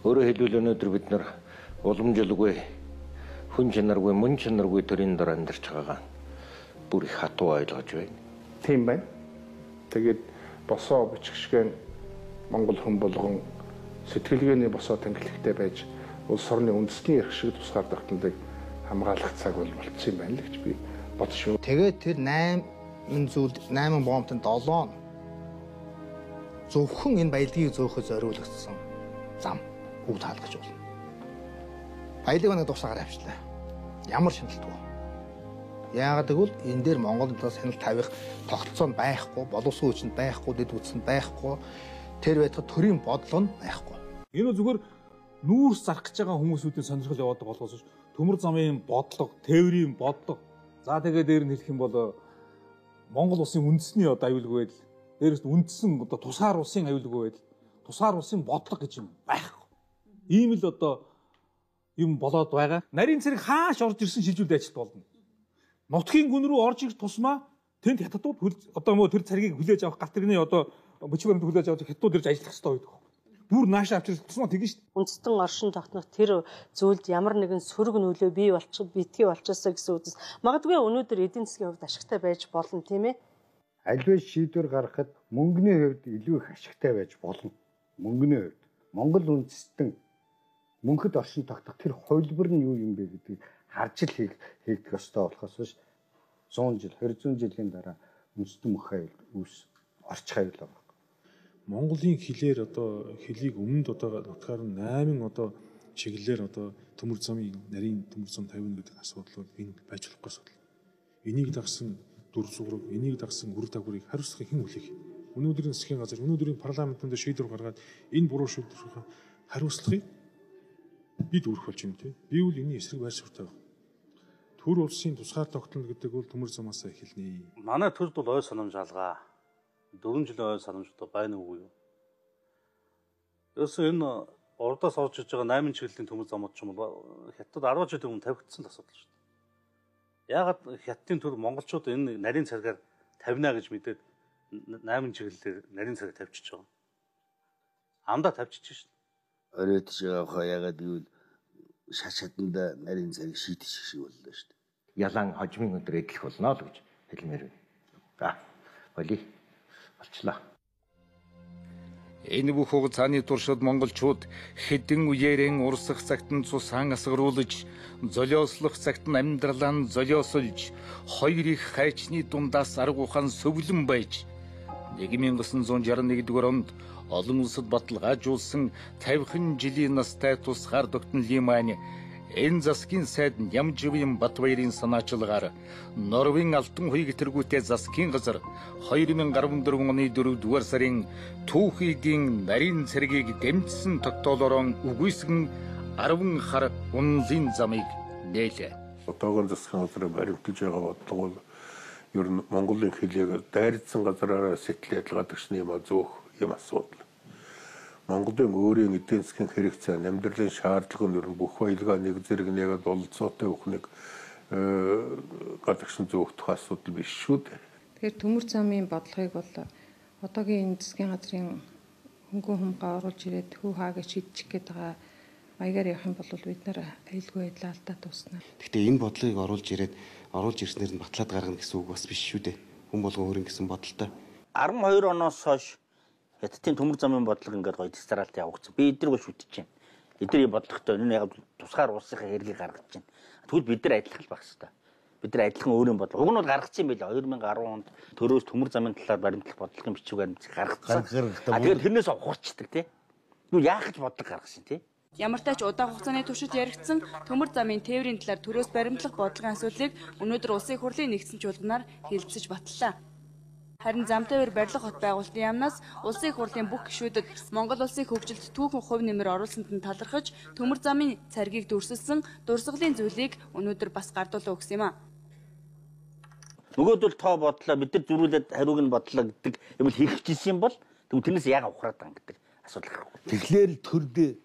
Өөрөөр хэлбэл өнөөдөр бид нар уламжилгүй, хүн чанаргүй, мөн чанаргүй төрийн дор амьдарч байгаагаа бүр их хатуу ойлгож байна. Тийм байна. Тэгээд босоо бичгшгэн Монгол хүн болгон сэтгэлгээний босоо тэнглэхтэй байж улс орны үндэсний эрх шиг тусгаар тогтнолыг хамгаалах цаг бол болцсон юм байна л гэж би бодож шүү. Тэгээд тэр 8 бомбтын 7 нь зөвхөн энэ баялагийг зөөхөд зориулагдсан зам бүгд хаалгаж болно. Баялаг нэг дуусаагаар авчлаа. Ямар шаналдгүй. Яагаад гэвэл энэ дээр Монголд санал тавих тогтолцоо нь байхгүй, боловсон хүчин байхгүй, дэд үтс нь байхгүй, тэр байтугай төрийн бодлого нь байхгүй. Энэ нь зүгээр нүүрс зарах гэж байгаа хүмүүсүүдийн сонирхол яваад байгаа болохоос төмөр замын бодлого, тээврийн бодлого. За тэгээ дээр нь хэлэх юм бол Монгол улсын үндэсний одоо аюулгүй байдал, дээрээс үндсэн одоо тусгаар улсын аюулгүй байдал, тусгаар улсын бодлого гэж юм байхгүй. Ийм л одоо юм болоод байгаа. Нарийн цэрэг хааш орж ирсэн шилжүүлд ажилт болно. Нутгийн гүн рүү орж ирэх тусмаа тэнд хятадууд одоо мөө тэр царгийг хүлээж авах галт тэрний одоо бичиг баримт хүлээж авч хятадууд ирж ажиллах хэрэгтэй байдаг. Бүр наашаа авчирч тусмаа тэгнэ шүү дээ. Үндэстэн оршин тогтнох тэр зүйлд ямар нэгэн сөрөг нөлөө бий битгий болчихсоо гэсэн үгс. Магадгүй өнөөдөр эдийн засгийн хувьд ашигтай байж болно тийм ээ. Аливаа шийдвэр гаргахад мөнгөний хувьд илүү их ашигтай байж болно. Мөнгөний хувьд Монгол үндэстэн мөнхөд оршин тогтох тэр хувилбар нь юу юм бэ гэдгийг харж л хийгдэх ёстой болохоос биш 100 жил 200 жилийн дараа үндэстэн мөнх аюул үүс орчих аюул байна. Монголын хилээр одоо хилийг өмнөд одоо нутгаар нь 8 одоо чиглэлээр одоо төмөр замын нарийн төмөр зам тавина гэдэг асуудал бол энэ байж болохгүй асуудал. Энийг дагсан дүр зураг, энийг дагсан үр дагаврыг хариуцах хэн хүлээх? Өнөөдрийн засгийн газар, өнөөдрийн парламентанд шийдвэр гаргаад энэ буруу шийдвэрийн хариуцлагыг бид үүрэх болж юм тий. Би бол энэ эсрэг байр суурьтай байна. Төр улсын тусгаар тогтнол гэдэг бол төмөр замаас эхэлнэ. Манай төрд бол ой санамж алгаа. 4 жилийн ой санамж одоо байна уу юу? Ерөөсөө энэ урдаас орж иж байгаа 8 чиглэлийн төмөр замууд ч юм бол хятад 10 жилийн өмнө тавигдсан асуудал шүү дээ. Яагаад хятадын төр монголчууд энэ нарийн царгаар тавина гэж мэдээд 8 чиглэлээр нарийн цараг тавьчихж байгаа. Амдаа тавьчихж шүү дээ. Оройдж байгаа яагаад гэвэл шашаатанда нарийн цариг шийдэж шиг боллоо шүү дээ. Ялан хожмын өдөр эдлэх болно л гэж хэлмээр байна. За, болий. Болчлаа. Энэ бүх хугацааны туршид монголчууд хэдэн үеэрэн урсах цагт нь цусаан асгаруулж, золиослох цагт нь амьдралаа нь золиосолж, хоёр их хайчны дундаас арга ухаан сөвлөн байж 1961-р онд олон улсад баталгаажуулсан 50 жилийн настай тусгаар тогтнолын маань энэ засгийн сайд Нямживын Батбаярын санаачлагаар Норвегийн алтан хуйг тэргүүтэй засгийн газар 2014 оны 4-р сарын түүхийдийн нарийн цэргийг дэмжсэн тогтоолоор үгүйсгэн 10 хар унлын замыг нээлээ. Одоогийн засгийн газраа баримтаж байгаа бодлого бол ер нь Монголын хилийг дайрцсан газараараа сэтэл ядлаадаг шний юм зөөх юм асуудал. Монголын өөрийн эдийн засгийн хэрэгцээ, амьдралын шаардлага нь ер нь бүх баялгаа нэг зэрэг нэгэд бололцоотой бүхнийг гадагшин зөөгдөх асуудал биш шүү дээ. Тэгэхээр төмөр замын бодлогыг бол одоогийн энэ засгийн газрын хөнгөн хумгаа оруулж ирээд хүү хаагаа шийдчих гээд байгаа маягаар явах юм бол бид нар аюулгүй байдлаа алдаад дуусна. Гэхдээ энэ бодлогыг оруулж ирснээр нь батлаад гаргана гэсэн үг бас биш шүү дээ. Хүн болгон өөрийн гэсэн бодолтой. 12 оноос хойш хятадын төмөр замын бодлого ингээд гоё дистаралт явагдсан. Би эдгэргүй шүтэж байна. Эдгээр бодлоготой энэ яг тусгаар улсынхаа хэргийг гаргаж байна. Тэгвэл бид нар адилхан байх хэрэгтэй. Бид нар адилхан өөрийн бодлого. Уг нь бол гаргацсан юм байлаа. 2010 онд төрөөс төмөр замын талаар баримтлах бодлогын бичиг баримт гаргацсан. Тэгээд тэрнээс ухарчдаг тий. Юу яах гэж бодлого гаргасан тий. Ямар ч тач удаан хугацааны туршид яригдсан төмөр замын тээврийн талаар төрөөс баримтлах бодлогын асуудлыг өнөөдөр улсын хурлын нэгдсэн чуулганаар хэлэлцэж батллаа. Харин зам тээвэр барилга хот байгуулалтын яамнаас улсын их хурлын бүх гишүүдэд Монгол улсын хөгжилд түүхэн хувь нэмэр оруулсанд нь талархаж төмөр замын царгийг дүрсэлсэн дурсгалын зүйлийг өнөөдөр бас гардуулаа өгсөн юм а. Нөгөөдөл тоо бодлоо бид нар зөрүүлээд хариуг нь бодлоо гэдэг юм хийчихсэн юм бол тэрнээс яагаад ухраад байгаа гэдэг асуудал гарахгүй. Тэгэхээр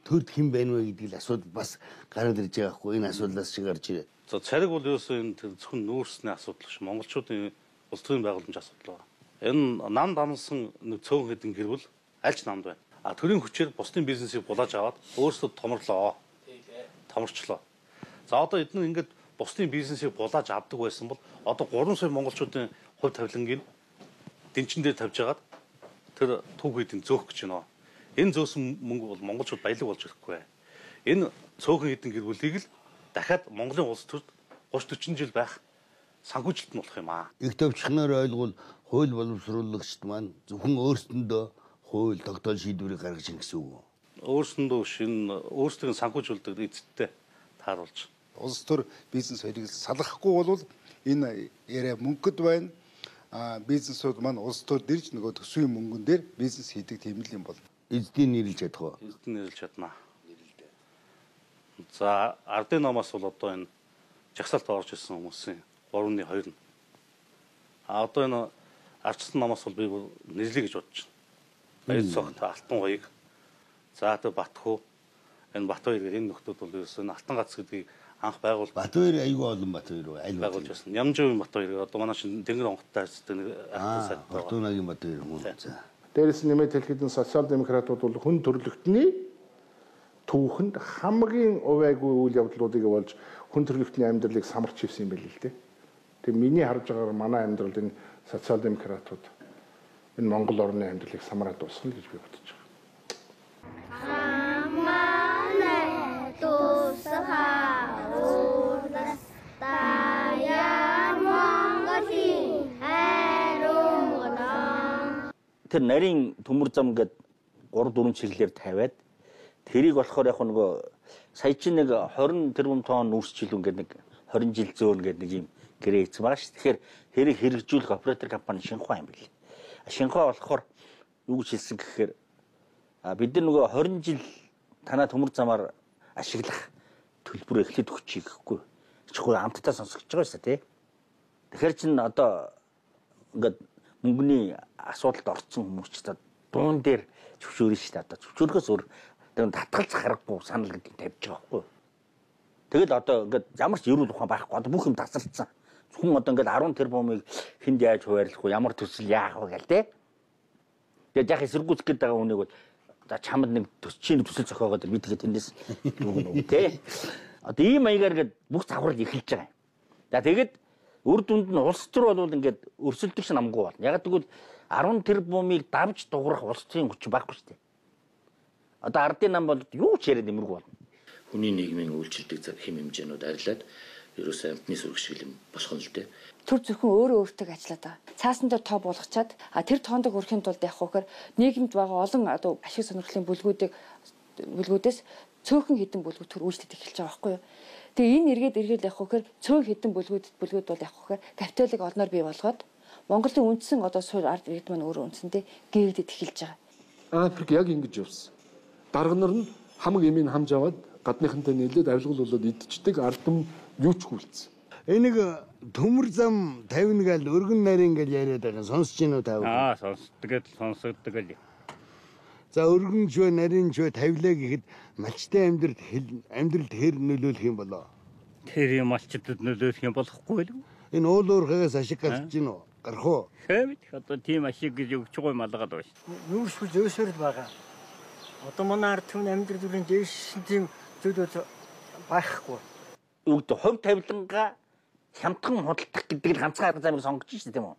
төрд хэн байна вэ гэдэг л асуудал бас гараад ирж байгаа хгүй энэ асуудлаас шиг гарч ирээ. За цариг бол ерөөсөө энэ зөвхөн нүүрсний асуудал ш. Монголчуудын улс төрийн байгууламж асуудал байна. Энэ нам дамсан нэг цөөн хэдэн гэр бүл альч намд байна. А төрийн хүчээр бусдын бизнесийг булааж аваад өөрсдөө томорлоо. Томорчлоо. За одоо эдгээр ингээд бусдын бизнесийг булааж авдаг байсан бол одоо 3 сая монголчуудын хувь тавилангийг дэнчин дээр тавьж агаад тэр түүхийдийн зөөх гэж байна. Энэ зөөсөн мөнгө бол монголчууд баялаг болж ирэхгүй. Энэ цөөхөн хэдэн гэр бүлийг л дахиад Монголын улс төрд 30-40 жил байх санхүүжилт нь болох юм аа. Их төвчнөр ойлгол хууль боловсруулагчд маань зөвхөн өөрсдөндөө хууль тогтоол шийдвэрийг гаргаж ийн гэсэн үг. өөрсөндөө шинэ өөрсдийн санхүүжүүлдэг эзэдтэй тааруулж. Улс төр бизнес хоёрыг салгахгүй бол энэ яриа мөнгөд байна. Бизнесүүд маань улс төр дэрж нөгөө төсвийн мөнгөн дээр бизнес хийдэг тийм л юм бол. Эзэдийн нэрлж чадах уу? Эзэдийн нэрлж чаднаа. За ардын номоос бол одоо энэ жагсаалт орж ирсэн хүмүүсийн 3.2 нь. Одоо энэ ардчсан номоос бол би нэрлэе гэж бодож байна. Баяр цогт Алтан гоёг. За тэ Батхүү. Энэ Батбаяр гэх энэ нөхдүүд бол ерөөсөө Алтан гац гэдгийг анх байгуул. Батбаяр аюул олон Батбаяр аль байгуулж байсан. Ямжийн Батбаяр одоо манай чинь Тэнгэр онготтой харьцдаг нэг ардын сайд. Ортуунагийн Батбаяр мөн. Дээрээс нэмээд хэлэхэд социал-демократууд бол хүн төрөлхтний түүхэнд хамгийн увайгүй үйл явдлуудыг болж хүн төрөлхтний амьдралыг самарч хийсэн юм байл л дээ. Тэгээ миний харж байгаагаар манай амьдралд энэ социал-демократууд энэ Монгол орны амьдралыг самараад дуусгана гэж би бодож байна. Тэр нарийн төмөр зам гээд 3-4 чиглэлээр тавиад тэрийг болохоор яг нөгөө сая чинь нэг 20 тэрбум тонн нүүрсжилүүн гэдэг нэг 20 жил зөөн гэдэг нэг юм гэрээ хийсэн байгаа шүү. Тэгэхээр тэрийг хэрэгжүүлэх оператор компани Шинхаа юм бэл. Шинхаа болохоор юу гэж хэлсэн гэхээр бид нар нөгөө 20 жил танаа төмөр замаар ашиглах төлбөр эхлээд өгчий гэхгүй. Чухал амттаа сонсгож байгаа шүү дээ. Тэгэхээр чин одоо ингээд мөнгөний асуудалд орсон хүмүүс ч дуун дээр зөвшөөрнө шүү дээ. Одоо зөвшөөрөхөөс өөр татгалзах харахгүй санал гэдэг тавьж байгаа байхгүй. Тэгэл одоо ингээд ямар ч эрүүл ухаан байхгүй. Одоо бүх юм тасалдсан. Хүн одоо ингээд 10 тэрбумыг хүнд яаж хуваарлах вэ? Ямар төсөл яах вэ гэл те. Тэгээд яг эсэргүүцэх гээд байгаа хүнийг бол за чамд нэг төсчийн төсөл зохиогоод би тэгээд тэндээс нүгнэ те. Одоо ийм маягаар ингээд бүх завхрал эхэлж байгаа юм. За тэгээд үр дүнд нь улс төр бол ингээд өрсөлдөх шин амгүй байна. Яг тэгвэл 10 тэрбумыг давж дуурах улсын хүч байхгүй шүү дээ. Одоо ардын нам бол юу ч яриад нэмэргүй байна. Хүний нийгмийн үйлчлдэг хэм хэмжээнүүд арилаад ерөөсөө амтны сүрэг шиг юм болох нь л дээ. Түр зөвхөн өөрөө өөртөө ажиллаад байгаа. Цаасандаа тоо болгочаад тэр тоонд хүрэхин тулд явах вөхөр нийгэмд байгаа олон одоо ашиг сонирхлын бүлгүүдээс цөөхөн хэдэн бүлгүүд төр үйлчлээд эхэлж байгаа байхгүй юу? Тэгээ энэ эргээд явах вөхөр цөөн хэдэн бүлгүүд бол явах вөхөр капиталыг олноор бий болгоод Монголын үндсэн одоо суур ард иргэд маань өөрөө үндсэндээ гэрэлдэд эхэлж байгаа. Африк яг ингэж явсан. Дарга нар нь хамаг эмийг хамж аваад гадныхантай нийлээд авилгал болоод идчихдэг ардам юу ч хүлцсэн. Энийг төмөр зам 50 гээл өргөн нарийн гээл яриад байгаа сонсож гинүү тав. Сонсогддог л. За өргөн ч бай нарийн ч бай тавилаа гэхэд малчтай амьдралд хэр нөлөөлөх юм болоо? Тэр юм малчдад нөлөөлөх юм болохгүй л. Энэ уул уурхагаас ашиг гарч гинүү? Гарах уу? Хэмэд одоо тийм ашиг гэж өгч байгаа юм алгаад байна шүү. Нүүрсгүй зөөсөр л байгаа. Одоо манай ард түмэн амьдрал бүрийн дээшсэн тийм зүйлүүд байхгүй. Үгд хувь тавилангаа хямдхан худалдах гэдэг л ганцхан арга замыг сонгож шүү дээ тийм үү?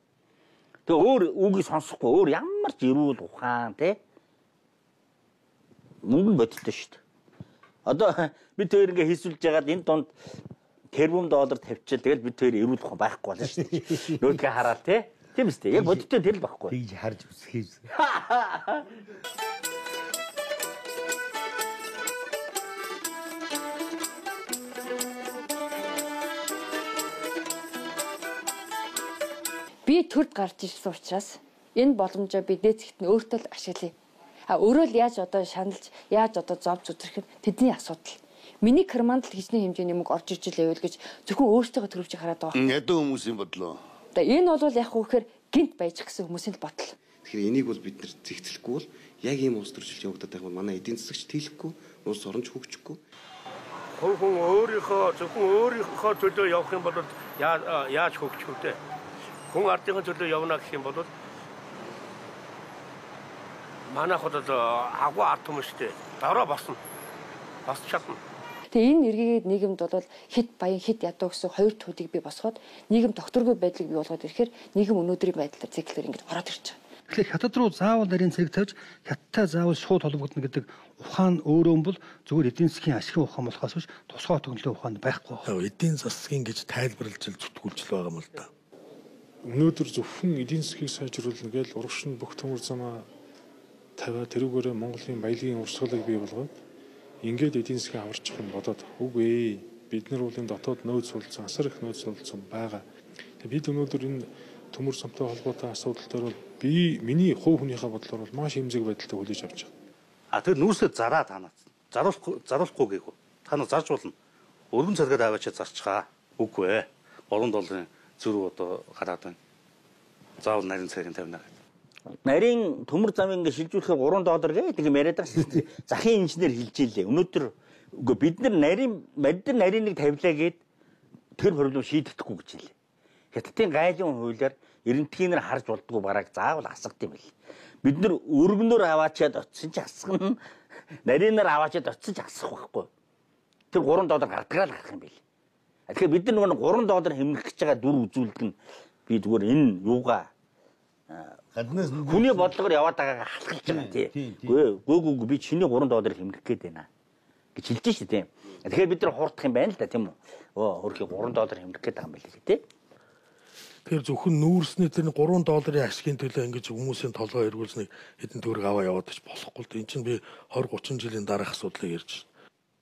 Тэгээ өөр үгийг сонсохгүй өөр ямар ч эрүүл ухаан те мөнгө бодтой шүү дээ. Одоо бид хоёр ингээ хийсүүлж ягаад энэ донд тэрбум доллар тавьчихэл тэгэл бид хоёр эрүүл ухаан байхгүй болно шүү дээ. Нөөдгөө хараад те тийм үстэй яг бодтой тэр л байхгүй. Тэгж харж үсхийс. Би төрд гарч ирсэн учраас энэ боломжоо би дээцэгт нь өөртөө л ашиглая. Өөрөө л яаж одоо шаналж, яаж одоо зовж үзрэх нь тэдний асуудал. Миний карманд л хичнээн хэмжээний мөнгө орж иж лээвэл гэж зөвхөн өөртөө төрөвч хараад байгаа. Ядуу хүмүүсийн бодлоо. Энэ бол яг үхээр гинт баяжих гэсэн хүмүүсийн бодол. Тэгэхээр энийг бол бид нар зэгцлэхгүй бол яг ийм улс төрчлөлт явагдаад байгаа бол манай эдийн засагч тэлэхгүй, улс оронч хөгжихгүй. Хүн өөрийнхөө төлөө явах юм бол яаж хөгжих вэ? Хүн ардын төлөө явна гэх юм бол манайхад агуу ард хүмүүстэй дараа босч чадна. Тэгээ энэ эргээд нийгэмд бол хит баян хит ядуу гэсэн хоёр төдийг би босгоод нийгэм докторгүй байдлыг бий болгоод ирэхээр нийгэм өнөөдрийн байдлаар циклээр ингэж ороод ирж байгаа. Тэгэхээр хятад руу заавал нарийн цэг тавьж хятадтай заавал шууд холбогдно гэдэг ухаан өөрөө бол зүгээр эдийн засгийн ашигын ухаан болохоос биш тусгай төгнөлөө ухаан байхгүй байна. Эдийн засгийн гэж тайлбарлаж зүтгүүлж байгаа юм л да. Өнөөдөр зөвхөн эдийн засгийг сайжруулна гэж урагш нь бүх төмөр замаа тавиад тэрүүгээрээ Монголын баялагын урсгалыг бий болгоод ингээд эдийн засгийг аварчих юм бодоод үгүй бид нар бол энэ дотоод нөөц суулцсан асар их нөөц суулцсан байгаа. Тэгээ бид өнөөдөр энэ төмөр цамтай холбоотой асуудал дээр бол миний хувь хүнийхээ бодлоор бол маш эмзэг байдалтай хүлээж авч байгаа. Тэгэхээр нүүрсээ зараа танаас заруулахгүй гээгүй. Та нар зарж болно. Өргөн царгаад аваачаа зарчгаа. Үгүй ээ. $3 зөрүү одоо гараад байна. Заавал нарийн царийн тавина. Нарийн төмөр замыг ингэ шилжүүлэхээр $3 гэдэг юм яриад байгаа шүү дээ. Захын инженер хэлж ийлээ. Өнөөдөр үгүй бид нар нарийныг тавилаа гээд тэр проблем шийдэхгүй гэж хэлээ. Хятадын гайлын хуулиар эрентхийнээр харж болдгоо бараг заавал асгад юм бэл. Бид нар өргөнөөр аваачаад очсон ч асгана. Нарийнаар аваачаад очсон ч асах байхгүй. Тэр $3 гардгаал гарах юм бэл. Тэгэхээр бид нар нөгөө $3 хэмнэх гэж байгаа дүр үзүүлдэг нь би зүгээр энэ юугаа гаднаас хүний бодлогоор яваад байгаагаа халахж байгаа тийм. Гүйгүй би чиний $3 хэмнэх гээд байна гэж хэлж шүү дээ. Тэгэхээр бид нар хуурдах юм байна л да тийм үү. Өөрхий $3 хэмнэх гээд байгаа юм байна лээ тийм. Тэгэхээр зөвхөн нүүрсний тэр $3 ашигын төлөө ингэж хүмүүсийн толгой эргүүлсэнийг хэдэн төгрөг аваа яваад ч болохгүй л дээ. Энд чинь би 20-30 жилийн дараах асуудлыг ярьж байна.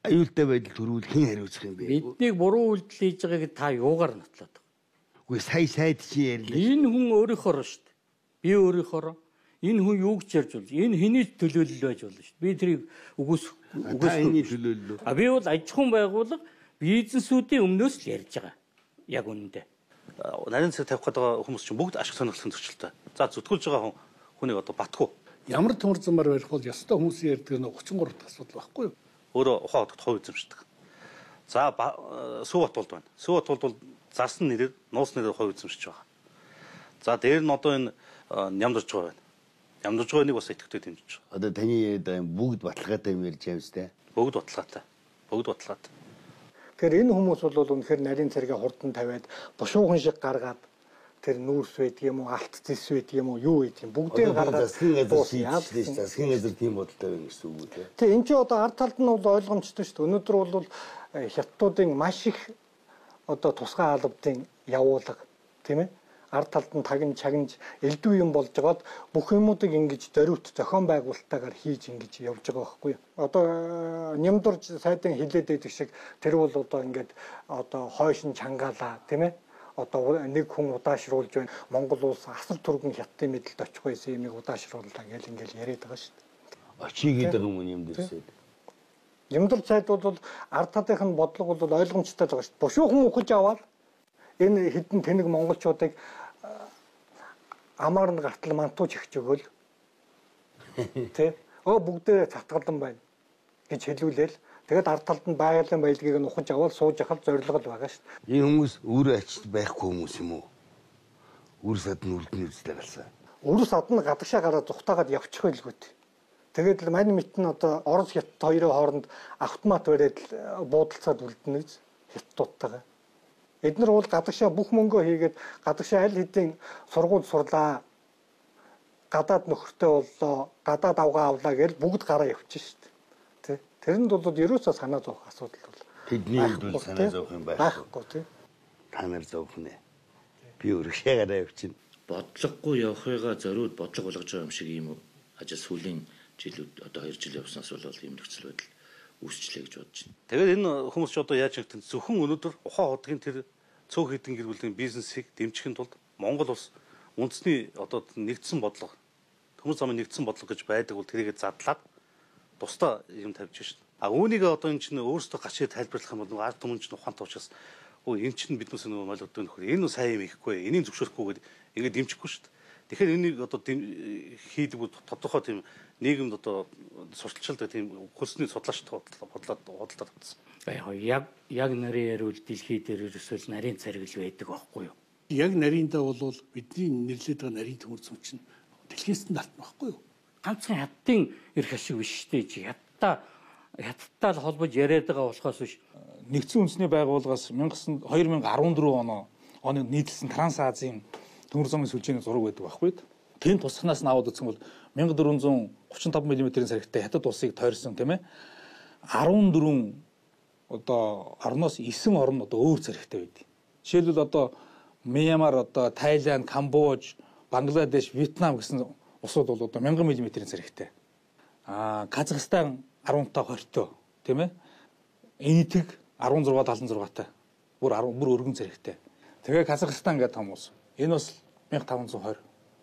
Аюултай байдал төрүүл хэн хариуцах юм бэ? Биднийг буруу үйлдэл хийж байгааг та юугаар нотлоод байгаа? Үгүй сайд чи ярьлаа. Энэ хүн өөрийнхөө шүү дээ. Би өөрийнхөө энэ хүн юу гэж ярьж бол энэ хэний төлөөлөл байж болно шүү дээ. Би тэрийг үгүйсэний төлөөлөл. Би бол аж ахуйн байгууллага бизнесүүдийн өмнөөс л ярьж байгаа. Яг үнэндээ. Нарийн цар тавих гэдэг хүмүүс чинь бүгд ашиг сонирхлын зөрчилтэй. За зүтгүүлж байгаа хүнийг одоо батгүй. Ямар төмөр замаар барих бол ёстой хүмүүсийн ярьдаг нь 33 дахь асуудал байхгүй юу? Өөрөө ухаан хотод хувь эзэмшдэг. За Сүвбат болд байна. Сүвбат бол зарсан нэрээр нууц нэрээр хувь эзэмшиж байгаа. За дээр нь одоо энэ нямдарж байгаа байна. Нямдарж байгааг бас идэвхтэй дэмжиж байгаа. Одоо таны яриад бүгд баталгаатай юм ярьж байгаа юм тест. Бүгд баталгаатай. Бүгд баталгаатай. Тэгэхээр энэ хүмүүс бол үнэхээр нарийн царгээ хурдан тавиад бушуухан шиг гаргаад тэр нүүрс байдаг юм уу, алт зис байдаг юм уу, юу байдаг юм бүгдээ гаргаад засгийн газар тийм бодолтой байна гэсэн үг үү те. Тэгээ энэ ч одоо ард талд нь бол ойлгомжтой шүү дээ. Өнөөдөр бол хятадуудын маш их одоо тусгай албадын явуулга тийм ээ. Ард талд нь чагнж элдв юм болж байгаад бүх юмуудыг ингэж зориут зохион байгуулалттайгаар хийж ингэж явж байгаа байхгүй юу. Одоо нямдурж сайдын хилээд байдаг шиг тэр бол одоо ингээд одоо хойшин чангаалаа тийм ээ. Одоо нэг хүн удаашруулж байна. Монгол улс асар түргэн хятадын мэдэлд очих байсан юмыг удаашрууллаа гэж ингээл яриад байгаа шүү дээ. Очигээд байгаа юм нямдурсээд. Нямдурж сайд бол ард талынх нь бодлого бол ойлгомжтой байгаа шүү дээ. Бушуухан ухаж аваад энэ хэдэн тэнэг монголчуудыг амаар нь гартал мантууч ихж өгөөл тий бүгдээ цатгалан байна гэж хэлүүлээл тэгээд ард талд нь байгалийн баялагийг нь ухаж аваад сууж яхад зорилго л байгаа шүү дээ. Энэ хүмүүс өөрөө ачиж байхгүй хүмүүс юм уу? Үр сад нь үлдэн үзлээ галсан. Үр сад нь гадагшаа гараад зүхтаагаад явчих байлгүй. Тэгээд л мань мэт нь одоо Орос Хятад хоёрын хооронд автомат бариад буудалцаад үлдэнэ гэж хятадуудтайгаа. Эднэр бол гадагшаа бүх мөнгөө хийгээд гадагшаа аль хэдийн сургууль сурлаа. Гадаад нөхөртэй боллоо, гадаад авгаа авлаа гэж бүгд гараа явчихсан шүү дээ. Тэрэнд бол ерөөсөө санаа зовох асуудал бол. Тэдний хувьд бол санаа зовох юм байхгүй тий. Та нар зовох нэ. Би өргөшөө гараа явчихна. Бодлогогүй явахыгаа зориуд бодлого болгож байгаа юм шиг юм ажил сүүлийн жилүүд одоо 2 жил явснаас бол ийм нөхцөл байдал үүсчлээ гэж бодож байна. Тэгээд энэ хүмүүс ч одоо яаж нэгтэн зөвхөн өнөөдөр ухаан хотгийн тэр цөөх хэдэн гэр бүлийн бизнесийг дэмжихэд тулд Монгол улс үндэсний одоо нэгдсэн бодлого төмөр замын нэгдсэн бодлого гэж байдаг бол тэрийгэ задлаад тусдаа юм тавьж шин. А үүнийг одоо энэ чинь өөрөөсөө гачээ тайлбарлах юм бол ард түмэн чинь ухаантай учраас энэ чинь биднээс нөгөө молодтой нөхөр энэ нь сайн юм ихгүй энийг зөвшөөрөхгүй гэдэг ингээд дэмжихгүй шүү дээ. Тэгэхээр энийг одоо хийдэг тодорхой тийм нийгэмд одоо сурталчилдаг тийм хөлсний судлаач бодлоод авсан. Яг нарийн яриул дэлхий дээр ерөөсөө нарийн царил байдаг байхгүй юу? Яг нарийнда бол бидний нэрлээд байгаа нарийн төмөр зам чинь дэлхийн стандарт байхгүй юу? Ганцхан хаттын эрх ашиг биш шүү дээ. Хятадтай л холбож яриад байгаа болохоос биш. Нэгдсэн үндэсний байгууллагаас 2014 оны нийтлсэн Транс Азийн төмөр замын сүлжээний зураг байдаг байхгүй юу? Тэн тусахнаас нь аваад үзсэн бол 1435 мм-ийн сархитай хятад улсыг тойрсон тийм ээ. 14 одоо орноос 9 орн одоо өөр сархитай байдаг. Жишээлбэл одоо Мьянмар, одоо Тайланд, Камбож, Бангладеш, Вьетнам гэсэн улсууд бол одоо 1000 мм-ийн сархитай. Казахстан 15-та 20-той тийм ээ. Энэтэг 16-76-тай. Бүр өргөн зэрэгтэй. Тэгээ Казахстан гэдэг том улс. Энэ бас 1520.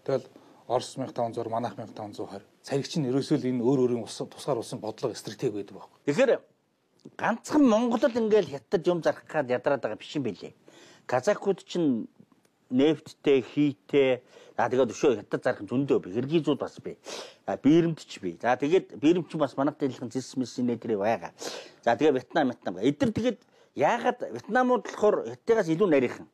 Тэгэл Орос 1500, манайх 1520. Цариг чинь ерөөсөө л энэ өөр өөрийн тусгаар улсын бодлого стратеги байдаг байхгүй. Тэгэхээр ганцхан Монголд ингээл хятад юм зарах гад ядраад байгаа биш юм билээ. Казахууд чинь нефттэй, хийтэй, тэгээд өшөө хятад зарах зөндөө би. Хэргийзүүд бас би. Биеремтч би. За тэгээд биеремч бас манайхтай адилхан зэсмэс нэтри байгаа. За тэгээд Вьетнам. Эдгээр тэгээд яагаад Вьетнамууд болохоор хятадаас илүү нарийнхан.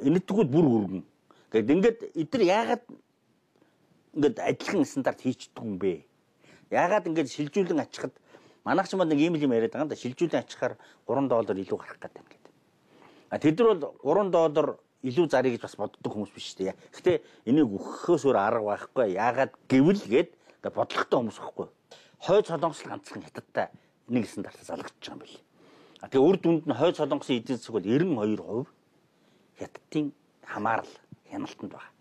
Энэтгүүд бүр өргөн. Гэт ингээд эдгээр яагаад ингээд адилхан стандарт хийчихдэг юм бэ? Яагаад ингээд шилжүүлэн ачихад манайх ч нэг ийм юм яриад байгаа юм да. Шилжүүлэн ачихаар $3 илүү гарах гэдэг юм гээд. Тэд нар бол $3 илүү зарыг гэж бас боддог хүмүүс биш үү? Гэхдээ энийг өгөхөөс өөр арга байхгүй. Яагаад гэвэл гээд бодлоготой хүмүүс байхгүй. Хойд солонгос ганцхан хятадтай нэг стандартаас алгадчих юм байл. Тэгээ үр дүнд нь хойд солонгосын эдийн засаг бол 92% хятадын хамаарал хяналтанд байна.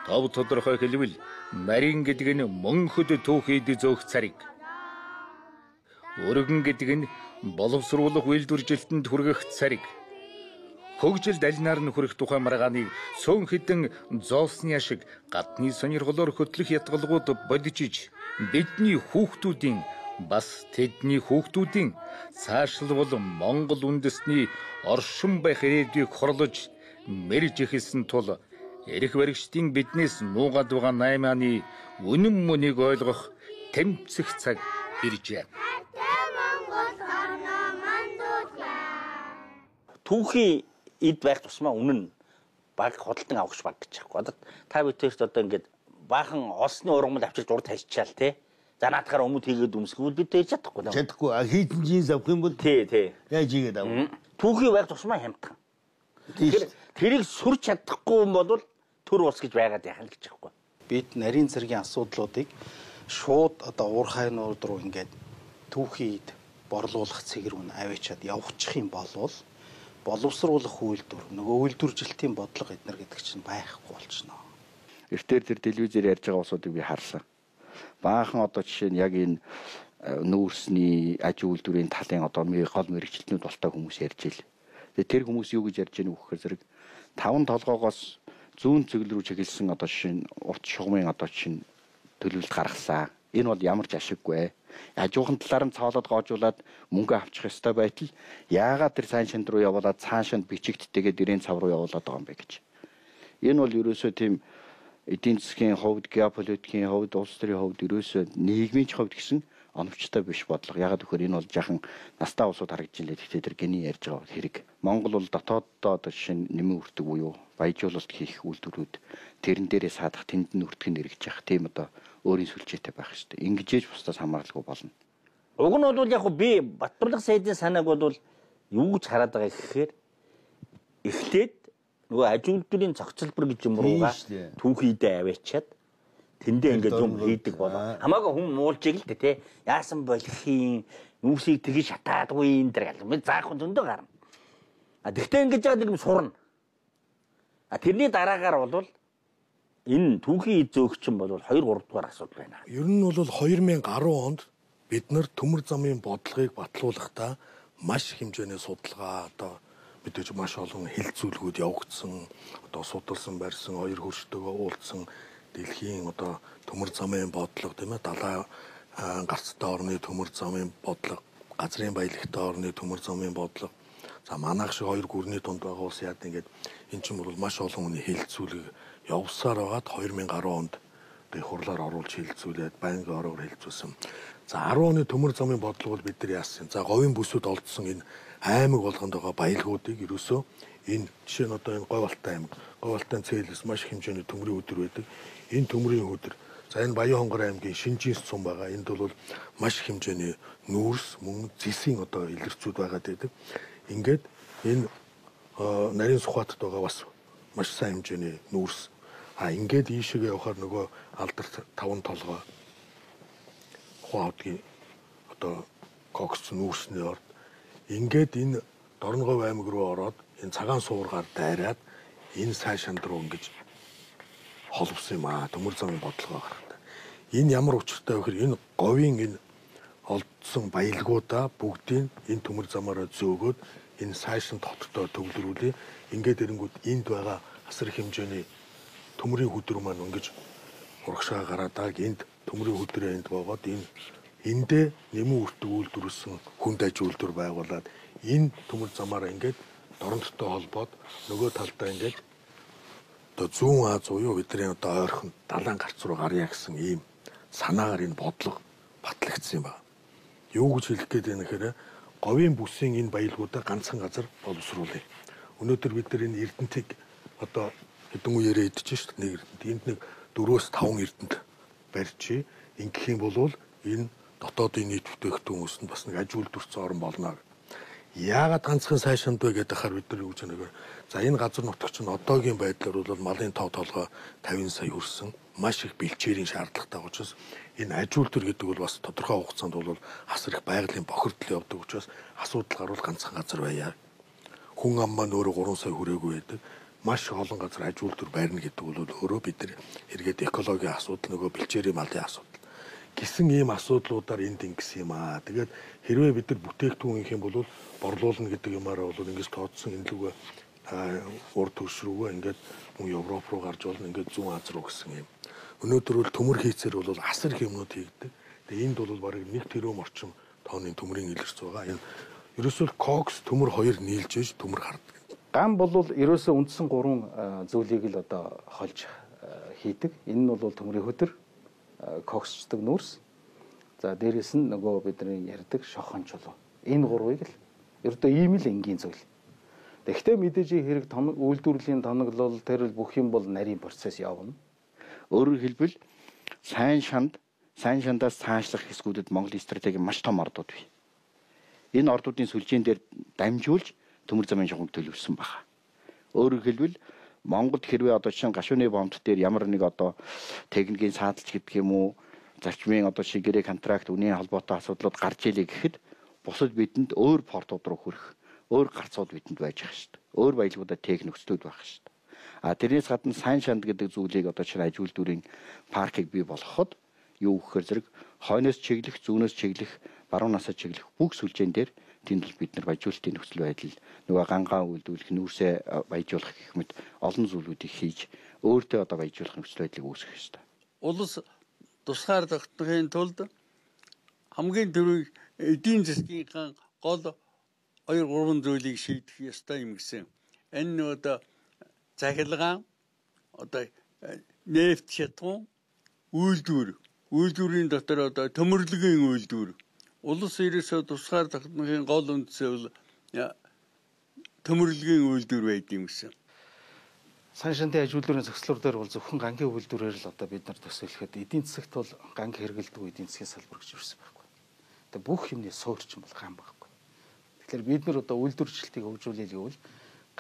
Тав тодорхой хэлбэл нарийн гэдэг нь мөнхөд түүхийд зөөх цариг. Өргөн гэдэг нь боловсруулах үйлдвэржилтэнд хүргэх цариг. Хөгжилд алинаар нь хүрэх тухай маргааныг цөөн хідэн зоосны ашиг гадны сонирхлоор хөтлөх ятгалгууд бодижиж бидний хүүхдүүдийн бас тэдний хүүхдүүдийн цаашлбал Монгол үндэсний оршин байх ирээдүйг хорлож мэрж ихсэн тул эрх баригчдын биднээс нуугаад байгаа 8 оны үнэн мөнийг ойлгох тэмцэх цаг иржээ. Түүхийн эд байх тусмаа үнэн баг худалдан авахч баг гэж яахгүй. Одоо та бидээс одоо ингээд баахан олсны ургамал авчирч урд хайчаал те. За наадахаар өмд хийгээд өмсгөл бид хийж чадахгүй. Чадахгүй. Хийдэн жинс авах юм бол тий. Яаж хийгээд авах? Түүхийн байх тусмаа хямдхан. Тэгэхээр тэрийг сүрч чадахгүй юм бол төр ус гэж байгаад яхаа гэж яахгүй. Бид нарийн зэргийн асуудлуудыг шууд одоо уурхай нурд руу ингээд түүхийд борлуулах цэг рүү аваачаад явуучих юм бол боловсруулах үйлдвэр нөгөө үйлдвэржилтийн бодлого эднэр гэдэг чинь байхгүй болчихно. Эртээр тэр телевизээр ярьж байгаа усуудыг би харлаа. Баахан одоо жишээ нь яг энэ нүүрсний аж үйлдвэрийн талын одоо гол мэрэгчлэтнүүд болтой хүмүүс ярьж ил. Тэгээ тэр хүмүүс юу гэж ярьж байгааг өгөхөр зэрэг 5 толгоогоос зүүн цэгэл рүү чиглэсэн одоо жишээ нь урт шугамын одоо жишээ нь төлөвлөлт гаргасан. Энэ бол ямар ч ашиггүй. Ажуухан талаар нь цоолоод гоожуулаад мөнгө авчих ёстой байтал яагаад тэр сайн шинд руу явуулаад цаашинд бичигдтэйгээ дэрийн цав руу явуулаад байгаа юм бэ гэж. Энэ бол ерөөсөө тийм эдийн засгийн хувьд, геополитикийн хувьд, улс төрийн хувьд ерөөсөө нийгмийн хувьд гэсэн оновчтой биш бодлого. Ягаад гэвэл энэ бол жаахан настай улсууд харагдж илээ. Гэхдээ тэр гений ярьж байгаа хэрэг. Монгол бол дотооддоо одоо жишээ нь нэмэн үрдэг буюу баяжуулалт хийх үйлдвэрүүд тэрэн дээрээ саадах тэнд нь үртгэн эргэж явах тийм одоо өөрийн сүлжээтэй байх шүү дээ. Ингэж ээж бусдаас хамааралгүй болно. Уг нь бол яг би Батбарлаг сайдын санааг бол юу гэж хараад байгаа гэхээр эхлээд нөгөө аж үйлдвэрийн зохицолбор гэж юм руугаа түүхийдээ аваачаад тэндээ ингээд юм хийдэг болоо. Хамаагүй хүн муулжиг л дээ те. Яасан болохын нүсийг тгий шатаадгүй энэ дэр гал. Заах хүн зөндөө гарна. Тэгтээ ингэж яагаад нэг юм сурна. Тэрний дараагаар бол энэ түүхийн зөөгчн бол 2 3 дугаар асуудал байна. Ер нь бол 2010 онд бид нар төмөр замын бодлогыг батлуулахдаа маш хэмжээний судалгаа одоо мэдээж маш олон хэлцүүлгүүд явагдсан, одоо судалсан барьсан, 2 хөрштөгөө уулзсан дэлхийн одоо төмөр замын бодлого тийм ээ далай гарцтай орны төмөр замын бодлого, газрын баялагтай орны төмөр замын бодлого. За манайх шиг 2 гүрний дунд байгаа улс яад ингээд эн чинь бол маш олон хүний хэлцүүлэг явсаар байгаад 2010 онд тэг хурлаар оруулж хэлцүүлээд байнгын ороор хэлцүүлсэн. За 10 оны төмөр замын бодлого бол бид нар яасан. За говийн бүсүүд олдсон энэ аймаг болгонд байгаа баялагуудыг ерөөсөө энэ жишээ нь одоо энэ Говьалтай аймаг, Говьалтай цээлс маш хэмжээний төмрийн өдөр байдаг. Энэ төмрийн өдөр за энэ Баян хонгор аймгийн Шинжинс цум байгаа. Энд бол маш хэмжээний нүүрс, мөн зэсийн одоо илэрцүүд байгаад байдаг. Ингээд энэ нарийн Сүхбаатад байгаа бас маш сайн хэмжээний нүүрс. Ингээд ийшээгээ явахаар нөгөө алдарт 5 толгой Хуавдгийн одоо кокс нүүрсний орд ингээд энэ Дорногов аймаг руу ороод энэ цагаан суургаар дайраад энэ сайн шанд руу ингэж холбосон юм аа. Төмөр замын бодлогоо гаргахад. Энэ ямар учиртай вэ гэхээр энэ говийн энэ олдсон баялгуудаа бүгдийг энэ төмөр замаараа зөөгөөд энэ сайшин тогтдоо төвлөрүүлээ. Ингээд эрэнгүүд энд байгаа асар их хэмжээний төмрийн хөдөр маань ингэж урагшаа гараадаг. Энд төмрийн хөдрөө энд боогод эндээ нэмэн үртэг үйлдвэрсэн хүнд аж үйлдвэр байгуулад энэ төмөр замаараа ингээд доронттой холбоод нөгөө талдаа ингээд одоо зүүн Аз буюу бидний одоо ойрхон далайн гарц руу гарья гэсэн ийм санаагаар энэ бодлого батлагдсан юм байна. Юу гэж хэлэх гээд байна гэхээр говийн бүсийн энэ баялгуудаа ганцхан газар боловсруулъя. Өнөөдөр бид нар энэ Эрдэнтийг одоо хэдэн үеэрээ идэж шít нэг Эрдэнэт энд нэг 4-5 Эрдэнэт барьж ингэх юм бол энэ дотоодын нийт бүтээгдэхүүн хүмүүсэнд бас нэг аж үйлдвэрч орн болно. Яагаад ганцхан сайшаанд вэ гэдэг хахаар бид нар юу гэж нэгээр. За энэ газар нутагч нь одоогийн байдлаар бол малын тоо толгой 50 сая хүрсэн маш их бэлчээрийн шаардлагатай учраас энэ аж үйлдвэр гэдэг бол бас тодорхой хугацаанд бол асар их байгалийн бохирдол явдаг учраас асуудал гарвал ганцхан газар байя. Хүн ам маань өөрөө 3 сая хүрээгүй байдаг. Маш олон газар аж үйлдвэр байрна гэдэг бол өөрөө бид нар эргээд экологийн асуудал нөгөө бэлчээрийн малын асуудал гэсэн ийм асуудлуудаар энд ингэсэн юм аа. Тэгээд хэрвээ бид нар бүтээгдэхүүн гэх юм бол борлуулна гэдэг юмараа бол ингэж тооцсон энэ лүгэ урд түвш рүүгээ ингээд мөн Европ руу гарч болно ингээд зүүн Аз руу гэсэн юм. Өнөөдөр бол төмөр хийцээр бол асар их юмнууд хийгдэг. Тэгээд энд бол бараг 1 тэрбум орчим тонны төмрийн илэрч байгаа. Энэ ерөөсөө кокс төмөр хоёр нийлж иж төмөр хардаг. Гам бол ерөөсөө үндсэн 3 зүйлийг л одоо холж хийдэг. Энэ нь бол төмрийн хөдөр, коксчдаг нүүрс. За дээрэс нь нөгөө бидний ярьдаг шохон чулуу. Энэ 3-ыг л ердөө ийм л энгийн зүйл. Тэгэхдээ мэдээж хэрэг үйлдвэрлэлийн тоноглол тэр бүх юм бол нарийн процесс явна. Өөрөөр хэлбэл сайн шандаас цаашлах хэсгүүдэд Монголын стратеги маш том ордууд бий. Энэ ордуудын сүлжээн дээр дамжуулж төмөр замын шугамд төлөвлөсөн байна. Өөрөөр хэлбэл Монголд хэрвээ одоо чинь гашууны бомбт дээр ямар нэг одоо техникийн саадалч гэдэг юм уу зарчмын одоо шигэрээ контракт үнийн холбоотой асуудлууд гарч ийлээ гэхэд бусад бидэнд өөр портууд руу хүрэх өөр гарцууд бидэнд байж байгаа шүү дээ. Өөр баялгуудаа техник нөхцлүүд байх шүү дээ. А тэрнээс гадна сайн шанд гэдэг зүйлийг одоо чинь аж үйлдвэрийн паркийг бий болгоход юу гэхээр зэрэг хойноос чиглэх, зүүнөөс чиглэх, баруун насаа чиглэх бүх сүлжээн дээр тэнд л бид нар баяжуулалтын нөхцөл байдал нөгөө гангаан үйлдвэрлэх, нүүрсээ баяжуулах гэх мэт олон зүйлүүдийг хийж өөртөө одоо баяжуулах нөхцөл байдлыг үүсгэх ёстой. Улс тусгаар тогтнохын тулд хамгийн түрүүнд эдийн засгийн гол 2-3 зүйлийг шийдэх ёстой юм гэсэн. Энэ одоо захиргаан одоо нефт шатгуун үйлдвэрийн дотор одоо төмөрлөгийн үйлдвэр улс ерөөсөө тусгаар тогтнохын гол үндсээ бол төмөрлөгийн үйлдвэр байд юм гэсэн. Сайн шантын аж үйлдвэрийн зохицлоор дээр бол зөвхөн гангийн үйлдвэрээр л одоо бид нар төсөөлөхэд эдийн засагт бол ганг хэрэгэлдэг эдийн засгийн салбар гэж юусэн байхгүй. Тэгээ бүх юмны суурьчин бол ган байхгүй. Тэгэхээр бид нар одоо үйлдвэрчлэлтийг хөгжүүлэх гэвэл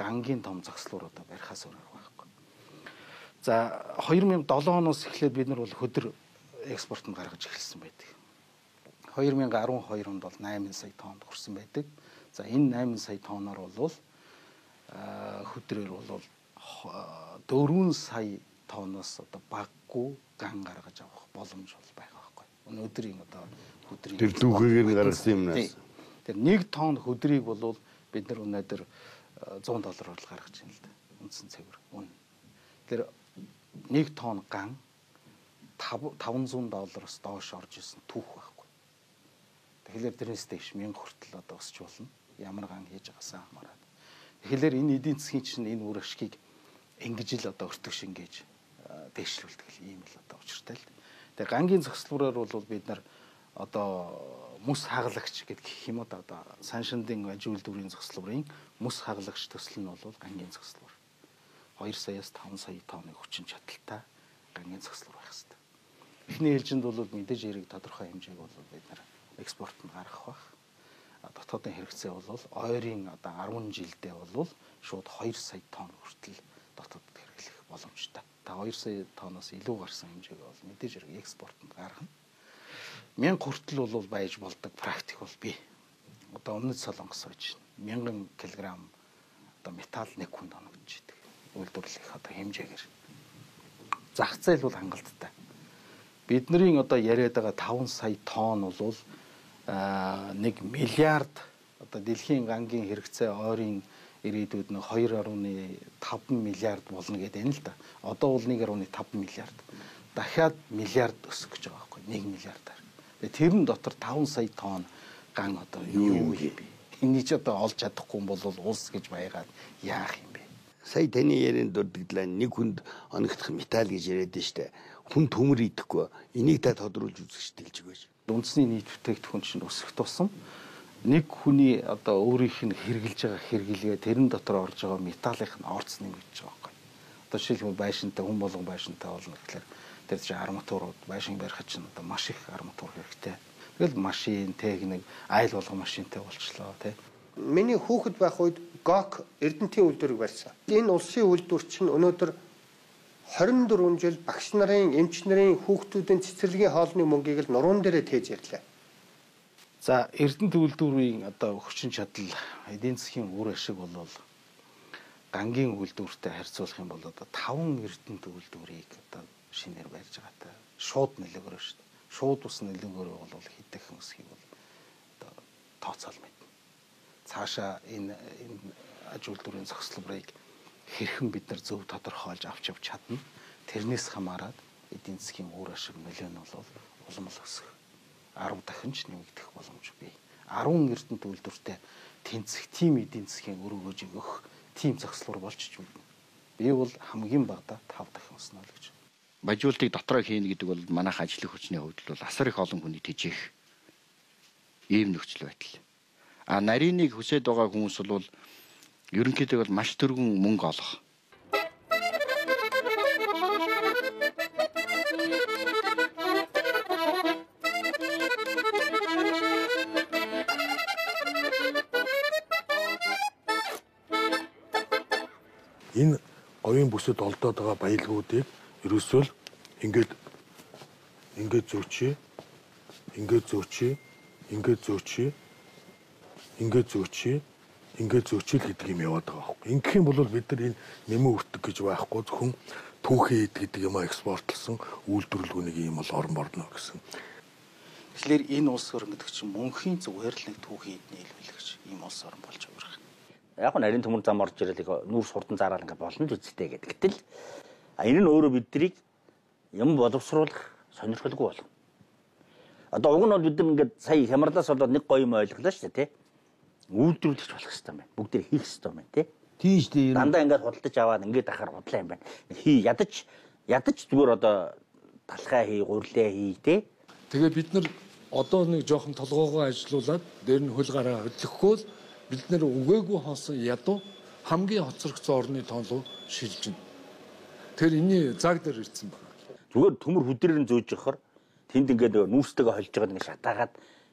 гангийн том зохицлоор одоо барихаас өөр байхгүй. За 2007 оноос эхлээд бид нар бол хөдөр экспортод гаргаж эхэлсэн байдаг. 2012 онд бол 8 сая тоннд хүрсэн байдаг. За энэ 8 сая тонноор бол хөдрөөр бол 4 сая тонноос одоо баггүй ган гаргаж авах боломж бол байгаа байхгүй. Өнөөдрийн одоо хөдрийг тэр дүүхийг гаргасан юмнаас. Тэр 1 тонн хөдрийг бол бид нар өнөөдөр $100 гаргаж байна л да. Үндсэн цэвэр үн. Тэр 1 тонн ган $500-оос доош орж исэн түүх байхгүй. Тэгэхээр тэрнээс дэш 1000 хүртэл одоо өсч болно. Ямар ган хийж байгаасаа хамаарат. Тэгэхээр энэ эдийн засгийн чинь энэ үр ашгийг ингэж л одоо өртөг шингээж дэвшлүүлдэг ийм л одоо учиртай л. Тэгээ гангийн зохицлуураар бол бид нар одоо мөс хаглагч гэдэг юм одоо сайн шандын аж үйлдвэрийн зохицлуурын мөс хаглагч төсөл нь бол гангийн зохицлуур. 2 саяас 5 сая тонны хүчин чадалтай гангийн зохицлуур байх хэрэгтэй. Эхний ээлжинд бол мэдээж хэрэг тодорхой хэмжээг бол бид нар экспортод гаргах байх. Дотоодын хэрэгцээ бол ойрын одоо 10 жилдээ бол шууд 2 сая тонн хүртэл дотоодд хэрэглэх боломжтой. Та 2 сая тонноос илүү гарсан хэмжээг бол мэдээж хэрэг экспортод гаргана. 1000 хүртэл бол байж болдог практик бол бий. Одоо өмнөд Солонгос байж 1000 кг одоо металл 1 хүнд оногдож идэг. Үйлдвэрлэх одоо хэмжээгээр. зах зээл бол хангалттай. Бидний одоо яриад байгаа 5 сая тонн бол 1 миллиард одоо дэлхийн гангийн хэрэгцээ ойрын ирээдүйд нэг 2.5 миллиард болно гэдэг юм л да. Одоо бол 1.5 миллиард. Дахиад миллиард өсөх гэж байгаа байхгүй 1 миллиардаар. Тэгээ тэрэн дотор 5 сая тонн ган одоо юу юм бэ? Энийг ч одоо олж чадахгүй бол улс гэж байгаад яах юм бэ? Сая таны ярианд дурдгдлаа нэг хүнд оногдох металл гэж яриад штэ. Хүн төмөр идэхгүй. Энийг та тодруулж үзэж дэлж байж. Үндэсний нийт бүтээгдэхүүн чинь өсөх тусам нэг хүний одоо өөрийнх нь хэрглэж байгаа хэрэглээ тэрэн дотор орж байгаа металлынх нь орц нэмэгдэж байгаа байхгүй. Одоо жишээлбэл байшинтай хүн болгон байшинтай болно гэхлээр тэр чинь арматурууд байшин барихад чинь одоо маш их арматур хэрэгтэй. Тэгэл машин, техник, айл болгон машинтай болчлоо тий. Миний хүүхэд байх үед ГОК Эрдэнэтийн үйлдвэрийг барьсан. Энэ улсын үйлдвэр чинь өнөөдөр 24 жил багш нарын, эмч нарын, хүүхдүүдийн цэцэрлэгийн хоолны мөнгийг л нуруунд дээрээ тээж ирлээ. За Эрдэнэт үйлдвэрийн одоо хүчин чадал эдийн засгийн үр ашиг бол гангийн үйлдвэртэй харьцуулах юм бол одоо 5 Эрдэнэт үйлдвэрийг одоо шинээр барьж байгаатай шууд нэлээгээрээ шүү дээ. Шууд ус нэлээгээрээ бол хэдхэн өсгийг бол одоо тооцоол мэднэ. Цаашаа энэ аж үйлдвэрийн зохицлогыг хэрхэн бид нар зөв тодорхойлж авч явж чадна. Тэрнээс хамаарат эдийн засгийн үр ашиг нөлөө нь бол улам л өсөх. 10 дахин ч нэмэгдэх боломж бий. 10 Эрдэнэт үйлдвэртэй тэнцэх тийм эдийн засгийн өр өгөөжийг өгөх тийм зохицлоор болж ч мэднэ. Би бол хамгийн багадаа 5 дахин өснө л гэж. Бажуултыг дотроо хийнэ гэдэг бол манайх ажлын хүчний хувьд бол асар их олон хүний тэжээх ийм нөхцөл байдал. Нарийныг хүсэж байгаа хүмүүс бол ерөнхийдөө бол маш төргөн мөнгө олох. Энэ говийн бүсэд олдоод байгаа баялагуудыг ерөөсөө ингээд зөөчээ, ингээд зөөчил гэдэг юм яваад байгаа байхгүй. Ингэх юм бол бид нар энэ нэмэн өртөг гэж байхгүй зөвхөн түүхий гэдэг юм экспортлсон үйлдвэрлэгүүнийг юм бол орон борно гэсэн. Тэгэхээр энэ улс орн гэдэг чинь мөнхийн зүгээр л нэг түүхий эдний илүүлэгч ийм улс орн болж байгаа юм. Яг нарийн төмөр зам орж ирэл нүүрс хурдан зараад ингээ болно л үсттэй гэдэг. Гэтэл энэ нь өөрөө биднийг юм боловсруулах сонирхолгүй болох. Одоо уг нь бол бид нар ингээд сая хямралаас болоод нэг гоё юм ойлголоо шүү дээ тий. Үйлдвэрлэж болох хэрэгтэй юм байна. Бүгд тэр хийх хэрэгтэй юм байна тий. Тийм шүү дээ. Дандаа ингээд худалдаж аваад ингээд ахаар худлаа юм байна. Ядаж зүгээр одоо талхай хий, гурлаа хий тий. Тэгээ бид нар одоо нэг жоохон толгоогоо ажилуулад дээр нь хөл гараа хөдлөхгүй л бид нар үгээгүй хоосон ядуу хамгийн хоцрогдсон орны тоон руу шилжинэ. Тэр энэний заг дээр ирсэн байна. Зүгээр төмөр хүдрээр нь зөөж явахаар тэнд ингээд нүүрстэйгээ холж байгаа нэг шатаагаад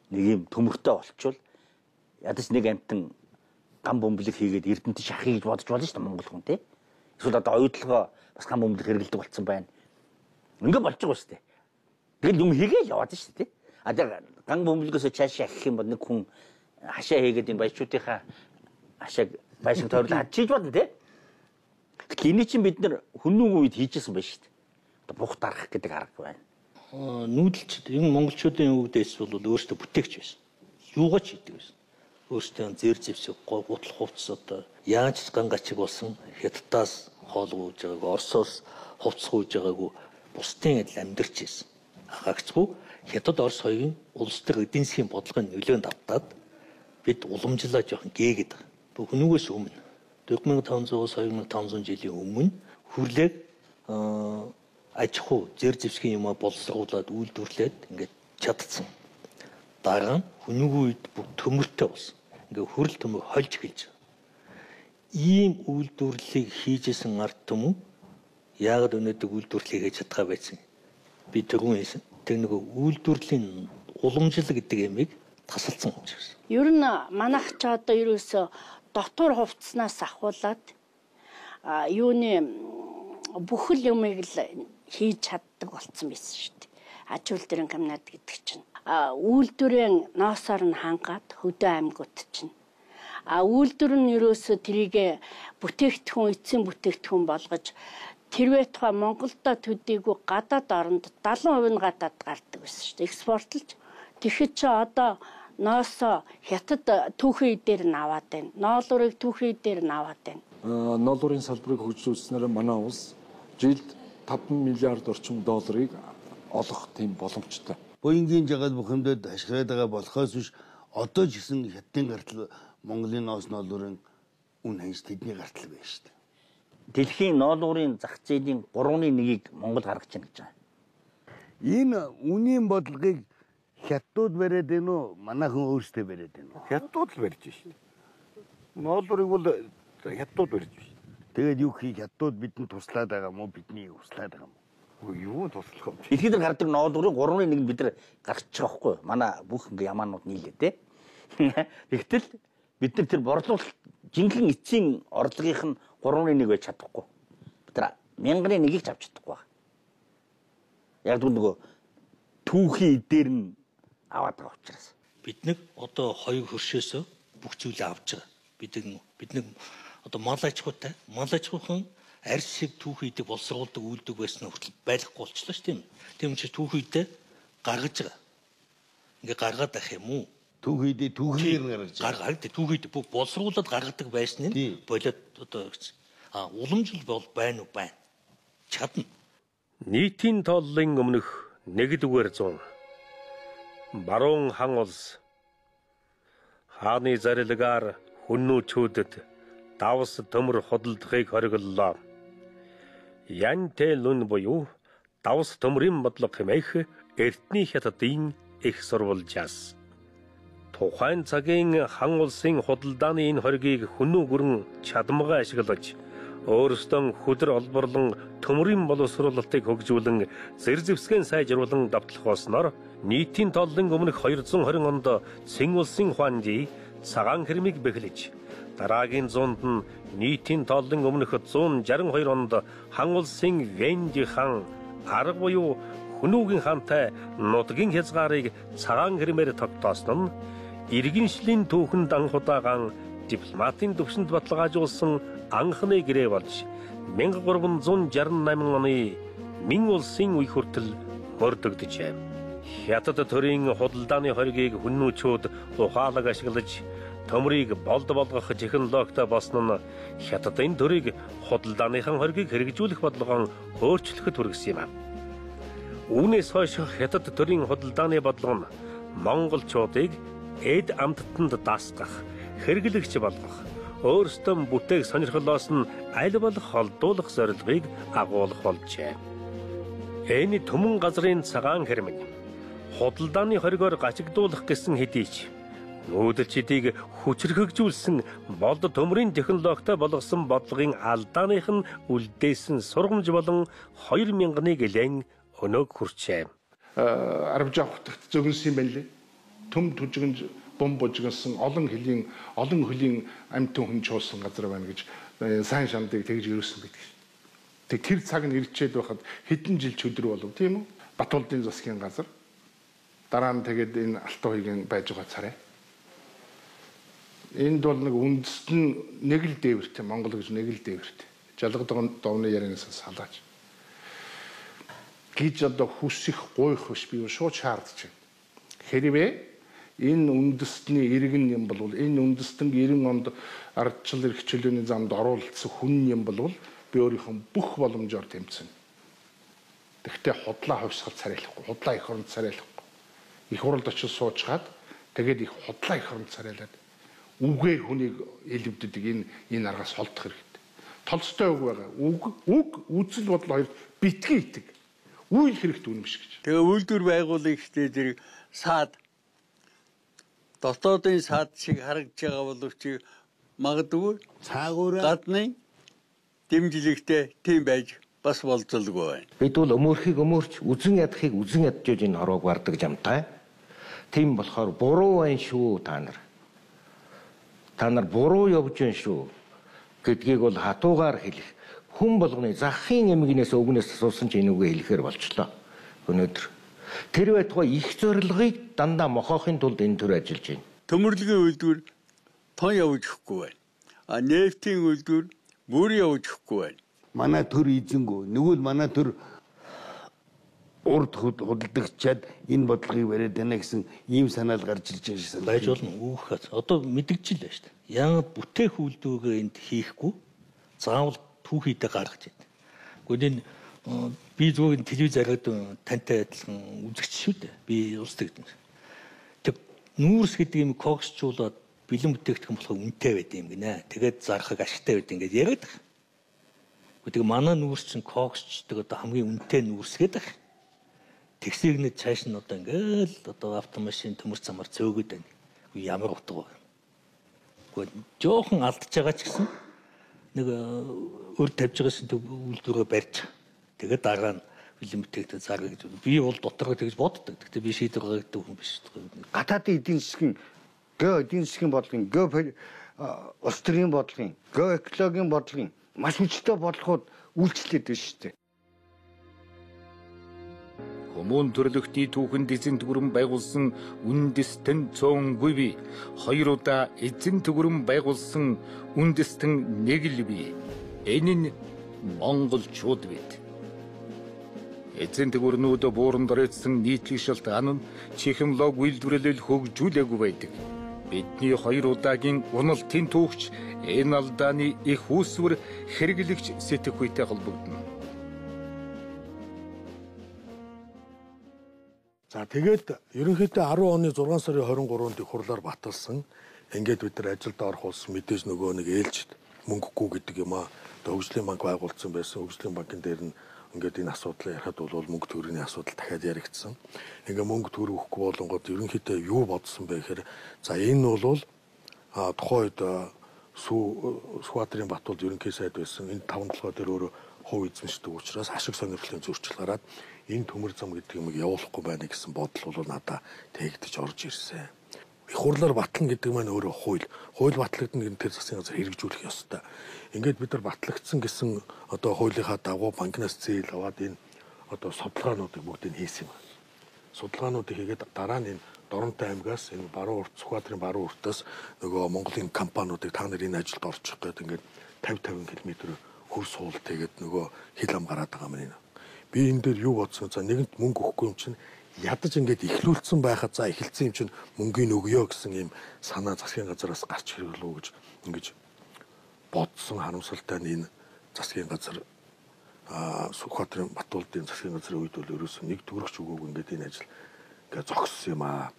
нэг юм төмөртэй болчвол ядаж нэг амтан гам бөмбөлөг хийгээд Эрдэнэт шахъя гэж бодож болно шүү дээ Монгол хүн тий. Эсвэл одоо оюутлогоо бас гам бөмбөлөг хэрэгэлдэг болсон байна. Ингээд болж байгаа шүү дээ. Тэгэл юм хийгээл яваад шүү дээ тий. А тэр гам бөмбөлгөөс цаашаа ахих юм бол нэг хүн хашаа хийгээд энэ баячуудынхаа хашааг байшин тойрлоо хадчиж бодно тий. Гэвч чинь бид нар хүннүүг үед хийжсэн байна шүү дээ. Одоо бух дарах гэдэг арга байна. Нүүдэлчд энэ монголчуудын өвдөөс бол өөрсдөө бүтээгч байсан. Юугаач хийдэг байсан. Өөрсдөө зэр зэвсэг гутал хувцс одоо яаж гангачиг болсон Хятадаас хоол гүйж байгааг Оросоос хувцс гүйж байгаагүй бусдын адил амьдарч байсан. Хагцгүй Хятад Орос хоёрын улс төр эдийн засгийн бодлогын нөлөөнд автаад бид уламжлаа жоохон гээгээд байгаа. Бүх хүнүүгээс өмнө 2500-аас 2500 жилийн өмнө хүрлээг аж ахуй зэр зэвсгийн юм боловсруулад үйлдвэрлээд ингээд чадсан. Дараа нь хүнүүгийн үед бүх төмөртэй болсон. Ингээд хөрөл төмөр хольж эхэлж байгаа. Ийм үйлдвэрлэлийг хийжсэн ард түмэн яагаад өнөөдөр үйлдвэрлэлийг хийж чадгаа байсан? Би тэгүн хэлсэн. Тэг нэг үйлдвэрлэлийн уламжлал гэдэг ямиг тасалсан учраас. Ер нь манайх ч одоо ерөөсө дотор хувцснаас ахуулаад юуны бүхэл юмыг л хийж чаддаг болсон байсан шүү дээ. Аж үйлдвэрийн комбинат гэдэг чинь үйлдвэрийн ноосоор нь хангаад хөдөө аймагуд чинь Үйлдвэр нь ерөөсө тэрийг бүтээгдэхүүн, эцсийн бүтээгдэхүүн болгож тэрвээ тухай Монголдо төдийгүй гадаад оронд 70% нь гадаад гардаг байсан шүү дээ. Экспортлж. Тэгэхэд чи одоо ноосо хятад түүхий дээр нь аваад байна. Ноолуурыг түүхий дээр нь аваад байна. Ноолуурын салбарыг хөгжүүлснээр манай улс жилд 5 миллиард орчим долларыг олох тийм боломжтой. Боингийн жагаад бухимдад ашиглаад байгаа болохоос биш одоо ч гэсэн хятадын гартал Монголын ноос ноолуурын үн ханж тэдний гартал байна шүү дээ. Дэлхийн ноолуурын зах зээлийн 3/1-ийг Монгол гаргаж байна гэж байна. Энэ үнийн бодлогыг хятадууд бариад байна уу? Манайхан өөрсдөө бариад байна уу? Хятадууд л барьж байна. Ноолуурыг бол хятадууд барьж байна. Тэгээд юу хийх хятадууд бидэнд туслаад байгаа мó бидний туслаад байгаа мó? Юу туслах юм? Дэлхийд гардаг ноолуурын 3/1 бид нар гаргаж байгаа байхгүй юу? Манай бүх ингээ ямаанууд нийлээ те. Тэгтэл бид нар тэр борлуулалт жинхэнэ эцсийн орлогынх нь 3/1 байж чадахгүй. Бид нар 1000-1-ийг авч чадахгүй байна. Яг нөгөө түүхий дээр нь аваад байгаа учраас. Бид нэг одоо хоёр хөршөөсөө бүх зүйлээ авч байгаа. Бид нэг одоо мал аж ахуйхан арьс шиг түүхийдээ боловсруулдаг үйлдвэр байсан хүртэл байхгүй болчихлоо ш тийм. Тийм учраас түүхийдээ гаргаж байгаа. Ингээ гаргаад ах юм уу? Түүхийдээ түүхээр гаргаж байгаа. Гаргаад түүхийдээ бүх боловсруулад гаргадаг байсан нь болоод одоо уламжлал бол байна уу байна. Чадна. Нийтийн тооллын өмнөх 1-р 100 баруун хан улс хааны зарилгаар хүннүүчүүдэд давс төмөр худалдахыг хориглолоо. Янтэй лүн буюу давс төмрийн бодлого хэмээх эртний хятадын их сурвалжаас тухайн цагийн хан улсын худалдааны энэ хоргийг хүннүү гүрэн чадамгаа ашиглаж өөрсдөө хөдөр олборлон төмрийн боловсруулалтыг хөгжүүлэн зэр зэвсгэн сайжруулан давтлах болсноор нийтийн тооллын өмнөх 220 онд Цэн улсын хуанжи цагаан хэрмийг бэхлэж дараагийн 100-д нь нийтийн тооллын өмнөх 162 онд хан улсын Вэнжи хаан арга буюу Хүнүүгийн хаантай нутгийн хязгаарыг цагаан хэрмээр тогтоосон нь иргэншлийн түүхэнд анхудаагаан дипломатын төвшөнд баталгаажуулсан анхны гэрээ болж 1368 оны Мин улсын үе хүртэл мөрдөгдөжээ. Хятад төрийн худалдааны хоргийг хүннүүчүүд ухаалаг ашиглаж төмрийг болд болгох технологитой болсон нь хятадын төрийг худалдааныхан хоргийг хэрэгжүүлэх бодлогоо өөрчлөхөд хүргэсэн юм. Үүнээс хойш хятад төрийн худалдааны бодлого нь монголчуудыг эд амттанд даасгах, хэрэглэгч болгох, өөрсдөө бүтээх сонирхлоос нь аль болох холдуулах зорилгыг агуулах болжээ. Энэ түмэн газрын цагаан хэрмэн худалдааны хоригоор гачигдуулах гэсэн хэдий ч нүүдэлчдийг хүчрхэгжүүлсэн болд төмрийн технологитой болгосон бодлогын алдааных нь үлдээсэн сургамж болон 2000-ыг лэн өнөөг хүрчээ. Арвж авахт зөгнсөн юм байна лээ. Төм түжигэн бом божигсон олон хөлийн амьтан хүн чуулсан газар байна гэж сайн шамдыг тэгж ирүүлсэн гэдэг. Тэг тэр цаг нь ирчээд байхад хэдэн жил чөдөр болов тийм үү? Батуулдын засгийн газар. Дараа нь тэгээд энэ Алтуугийн байж байгаа царай. Энд бол нэг үндэст нь нэг л дээвэртэй, Монгол гэж нэг л дээвэртэй. Жалга довны ярианаас салгаж. Гэж одоо хүсэх гойх биш би шууд шаардж байна. Хэрвээ энэ үндэстний иргэн юм бол энэ үндэстэн 90 онд ардчил эрх чөлөөний замд оруулсан хүн юм бол би өөрийнхөө бүх боломжоор тэмцэнэ. Тэгвэл худлаа хувьсгал царайлахгүй, худлаа их оронд царайлахгүй. Их уралд очиж суучгаад тэгээд их худлаа их оронд царайлаад үгээр хүнийг элвдэдэг энэ аргаас холдох хэрэгтэй. Толстой үг байгаа. Үг үзэл бодол хоёр битгий итэг. Үйл хэрэгт үнэмш гэж. Тэгээ үйлдвэр байгуулах штэ зэрэг саад дотоодын саад шиг харагдж байгаа боловч магадгүй гадны дэмжлэгтэй тийм байж бас болцолгүй байна. Бид бол өмөрхийг өмөрч, үзэн ядахыг үзэн ядж энэ хорвоог бардаг жамтай. Тийм болохоор буруу байна шүү та нар. Та нар буруу явж байна шүү гэдгийг бол хатуугаар хэлэх. Хүн болгоны захын эмгэнээс өвгнөөс асуусан ч энэ үгээ хэлэхээр болчлоо. Өнөөдөр тэр байтугай их зорилгыг дандаа мохоохын тулд энэ төр ажиллаж байна. Төмөрлөгийн үйлдвэр тон явж өгөхгүй байна. Нефтийн үйлдвэр бүр явж өгөхгүй байна. Манай төр эзэнгүү нөгөө л манай төр урд худалдагчаад энэ бодлогыг бариад байна гэсэн ийм санаал гарч ирж байгаа шээ. Байж болно. Үхэх. Одоо мэдгэж л байна шүү дээ. Яагаад бүтээх үйлдвэргээ энд хийхгүй заавал түүхийдээ гаргаж байна. Гэхдээ энэ би зүгээр телевизээр тантай адилхан үзэгч шүү дээ. Би улс төрийн. Тэг нүүрс гэдэг юм когсчуулаад бэлэн бүтээгдэхүүн болохоо үнэтэй байд юм гинэ. Тэгээд зархаг ашигтай байд ингээд яриад байгаа. Гэхдээ манай нүүрс чинь когсчдаг одоо хамгийн үнэтэй нүүрс гэдэг. Тэгсийг нэг цааш нь одоо ингээл одоо автомашин төмөр замаар зөөгöd байна. Ямар утга вэ? Гэхдээ жоохон алдчихж байгаа ч гэсэн нэг өр тавьж байгаас үйлдвэрээ барьж тэгээд дараа нь бэлэн бүтээгдэхүүн зарга гэж би бол дотороо тэгж боддог. Гэхдээ би шийдвэр гаргадаг хүн биш. Гадаадын эдийн засгийн эдийн засгийн бодлогын улс төрийн бодлогын экологийн бодлогын маш хүчтэй бодлогууд үйлчлээд байна шүү дээ. Хүмүүн төрлөختний түүхэнд эзэн төгрөм байгуулсан үндэстэн цөөнгүй бий. 2 удаа эзэн төгрөм байгуулсан үндэстэн нэг л бий. Энэ нь монголчууд бид. Эзэн төгрөнүүд бууран дорёцсон нийтлэг шалтгаан нь технологи үйлдвэрлэл хөгжүүлээгүй байдаг. Бидний 2 удаагийн уналтын түүхч энэ алдааны их үүсвэр хэрэглэгч сэтгэхүйтэй холбогдно. За тэгээд ерөнхийдөө 10 оны 6 сарын 23-нд их хурлаар баталсан. Ингээд бид нар ажилд орох улс мэдээж нөгөө нэг ээлжид мөнгөгүй гэдэг юм аа. Хөгжлийн банк байгуулсан байсан. Хөгжлийн банкын дээр нь ингээд энэ асуудлаа ярихад бол мөнгө төгрөгийн асуудал дахиад яригдсан. Ингээ мөнгө төгрөг өгөхгүй болонгод ерөнхийдөө юу бодсон бэ гэхээр за энэ бол тухайн үед Сүхбаатарын Батболд ерөнхий сайд байсан. Энэ 5 толгой дээр өөрөө хувь эзэмшдэг учраас ашиг сонирхлын зөрчил гараад энэ төмөр зам гэдэг юмыг явуулахгүй байна гэсэн бодол бол надад тээгдэж орж ирсэн. Их хурлаар батлана гэдэг маань өөрөө хууль батлагдана гэдэг тэр засгийн газар хэрэгжүүлэх ёстой. Ингээд бид нар батлагдсан гэсэн одоо хуулийнхаа дагуу банкнаас зээл аваад энэ одоо судалгаануудыг бүгдийг хийсэн юм. Судалгаануудыг хийгээд дараа нь энэ Доронтой аймгаас энэ баруун урт Сүхбаатарын баруун уртаас нөгөө Монголын компаниудыг та нар энэ ажилд орчих гээд ингээд 50 км хөр суул тэгээд нөгөө хил ам гараад байгаа юм. Би энэ дээр юу бодсон за нэгэнт мөнгө өгөхгүй юм чинь ядаж ингээд ихлүүлсэн байхад за эхэлсэн юм чинь мөнгөний өгөө гэсэн ийм санаа засгийн газараас гарч ирлээ гэж ингэж бодсон харамсалтай нь энэ засгийн газар Сүхбаатарын Батболдын засгийн газрын үед бол ерөөсөн нэг төгрөгч өгөөгүй ингээд энэ ажил ингээд зогссон юм аа.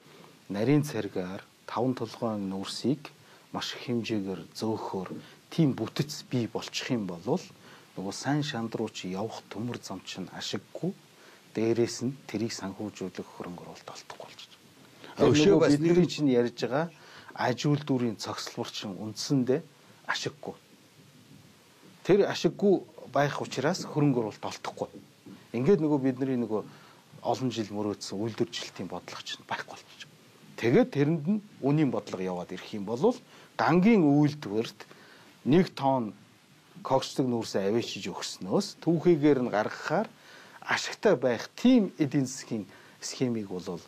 Нарийн царгаар 5 толгойн нүүрсийг маш их хэмжээгээр зөөхөөр тийм бүтэц бий болчих юм бол нөгөө сайн шанд руу чи явах төмөр зам чинь ашиггүй дээрээс нь тэрийг санхүүжүүлэх хөрөнгө оруулалт олдохгүй болж байна. Бидний чинь ярьж байгаа аж үйлдвэрийн цогцлбор чинь үндсэндээ ашиггүй. Тэр ашиггүй байх учраас хөрөнгө оруулалт олдохгүй. Ингээд нөгөө бидний нөгөө олон жил мөрөөдсөн үйлдвэржилтийн бодлого чинь байхгүй болчих. Тэгээд тэрэнд нь үнийн бодлого яваад ирэх юм бол гангийн үйлдвэрт 1 тонн коксдог нүүрсээ авэчиж өгснөөс түүхийгээр нь гаргахаар ашигтай байх тийм эдийн засгийн схемийг бол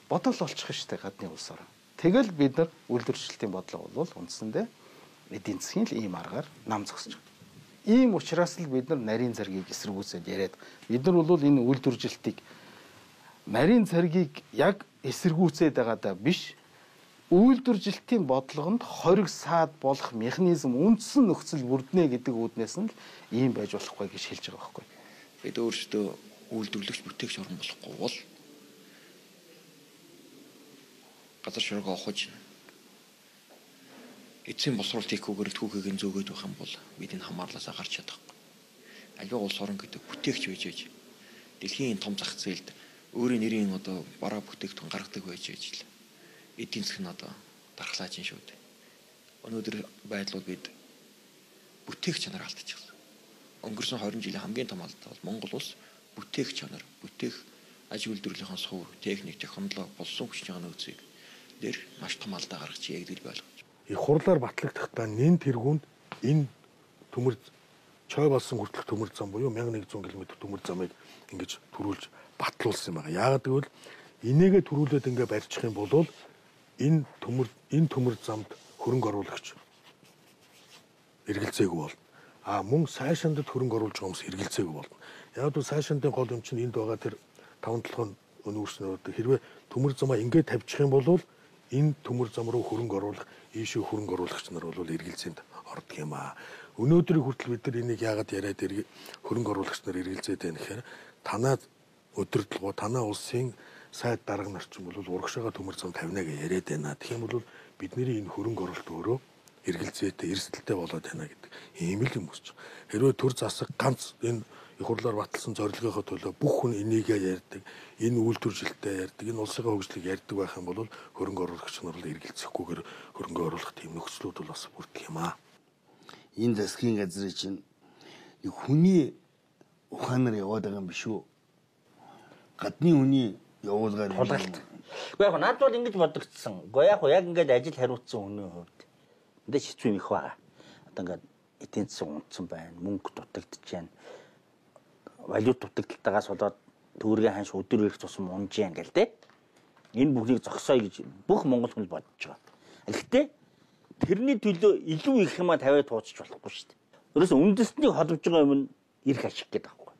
бодол олчих штэ гадны улсаар. Тэгэл бид нар үйлдвэржилтийн бодлого бол үндсэндээ эдийн засгийн л ийм аргаар нам зогсож байгаа. Ийм учраас л бид нар нарийн царгийг эсэргүүцээд яриад бид нар бол энэ үйлдвэржилтийг нарийн царгийг яг эсэргүүцээд байгаадаа биш үйлдвэржилтийн бодлогонд хориг саад болох механизм үндсэн нөхцөл бүрднэ гэдэг үүднээс нь ийм байж болохгүй гэж хэлж байгаа байхгүй. Бид өөрсдөө үйлдвэрлэгч бүтээгч орн болохгүй бол газар ширхэг авахж эцсийн босруулалт хийхгүйгээр түүхийг нь зөөгөөд байх юм бол бид энэ хамаарлаасаа гарч чадахгүй. Аливаа улс орн гэдэг бүтээгч байж ээж дэлхийн том зах зээлд өөрийн нэрийн одоо бараа бүтээгдэхүүн гаргадаг байж ээж л эдийн засаг нь одоо дархлааж ин шүү дээ. Өнөөдөр байдлууд бид бүтээх чанар алдчихсан. Өнгөрсөн 20 жилийн хамгийн том алдаа бол Монгол улс бүтээх чанар, бүтээх аж үйлдвэрлэлийн суур, техник, технологи болсон хүчний нөөцийг дээр маш том алдаа гаргаж ягдэл байлгаж. Их хурлаар батлагдахдаа нэн тэргуунд энэ төмөр чой болсон хүртэлх төмөр зам буюу 1100 км төмөр замыг ингэж төрүүлж батлуулсан юм байна. Яагаад гэвэл энийгээ төрүүлээд ингээ барьчих юм бол энэ төмөр замд хөрөнгө оруулагч эргэлзээгүй болно. Мөн сайшаандд хөрөнгө оруулж байгаа хүмүүс эргэлзээгүй болно. Яг л сайшаандын гол юм чинь энд байгаа тэр 5-7 өнөөснөд хэрвээ төмөр замаа ингээд тавьчих юм бол энэ төмөр зам руу хөрөнгө оруулах ийшээ хөрөнгө оруулагч нар бол эргэлзээнд ордог юм аа. Өнөөдрийн хүртэл бид нар энийг яагаад яриад хөрөнгө оруулагч нар эргэлзээд байна гэхээр танаа өдөртлгөө танаа улсын сайд дарга нар ч юм бол урагшаага төмөр зам тавина гэж яриад байна. Тэгэх юм бол бидний энэ хөрөнгө оруулалт өөрөө эргэлзээтэй эрсдэлтэй болоод байна гэдэг ийм л юм үүсч. Хэрвээ төр засаг ганц энэ их хурлаар баталсан зорилгынхоо төлөө бүх хүн энийг ярьдаг, энэ үйлдвэржилтээ ярьдаг, энэ улсын хөгжлийг ярьдаг байх юм бол хөрөнгө оруулагч нар л эргэлзэхгүйгээр хөрөнгө оруулах тийм нөхцлүүд бол бас бүрдэх юм аа. Энэ засгийн газрын чинь хүний ухаанаар яваад байгаа юм биш үү? Гадны хүний явуулгаар тулгалт. Гэхдээ яг над бол ингэж бодогдсон. Гэхдээ яг ингээд ажил хариуцсан хүний хувьд эндээ хэцүү юм их байгаа. Одоо ингээд эдийн засаг унтсан байна, мөнгө дутагдж байна. Валют дутагдалтаагаас болоод төгрөгийн ханш өдөр ирэх тусам унж яа ингээл те. Энэ бүхнийг зогсоё гэж бүх монгол хүн бодож байгаа. Гэхдээ тэрний төлөө илүү их юмаа тавиад туучих болохгүй шүү дээ. Өөрөөс үндэстнийг холбож байгаа юм нь ирэх ашиг гэдэг байхгүй.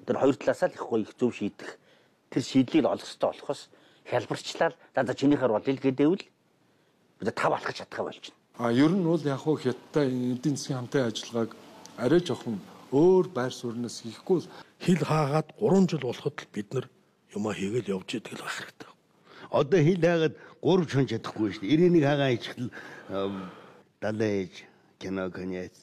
Тэр хоёр талаасаа л их гоё их зөв шийдэх. Тэр шийдлийг олох хэрэгтэй болохоос хялбарчлал за чинийхэр бол л гэдэвэл бид тав алхаж чадхаа болж байна. Ер нь бол яг хуу хятадтай эдийн засгийн хамтын ажиллагааг арай жоохон өөр байр суурьнаас хийхгүй хил хаагаад 3 жил болоход л бид нар юмаа хийгээл явж идэг л байх хэрэгтэй. Одоо хил хаагаад 3 чон чадахгүй шүү дээ. Ирээнийг хаагаа хийчихэл далайж кино конец,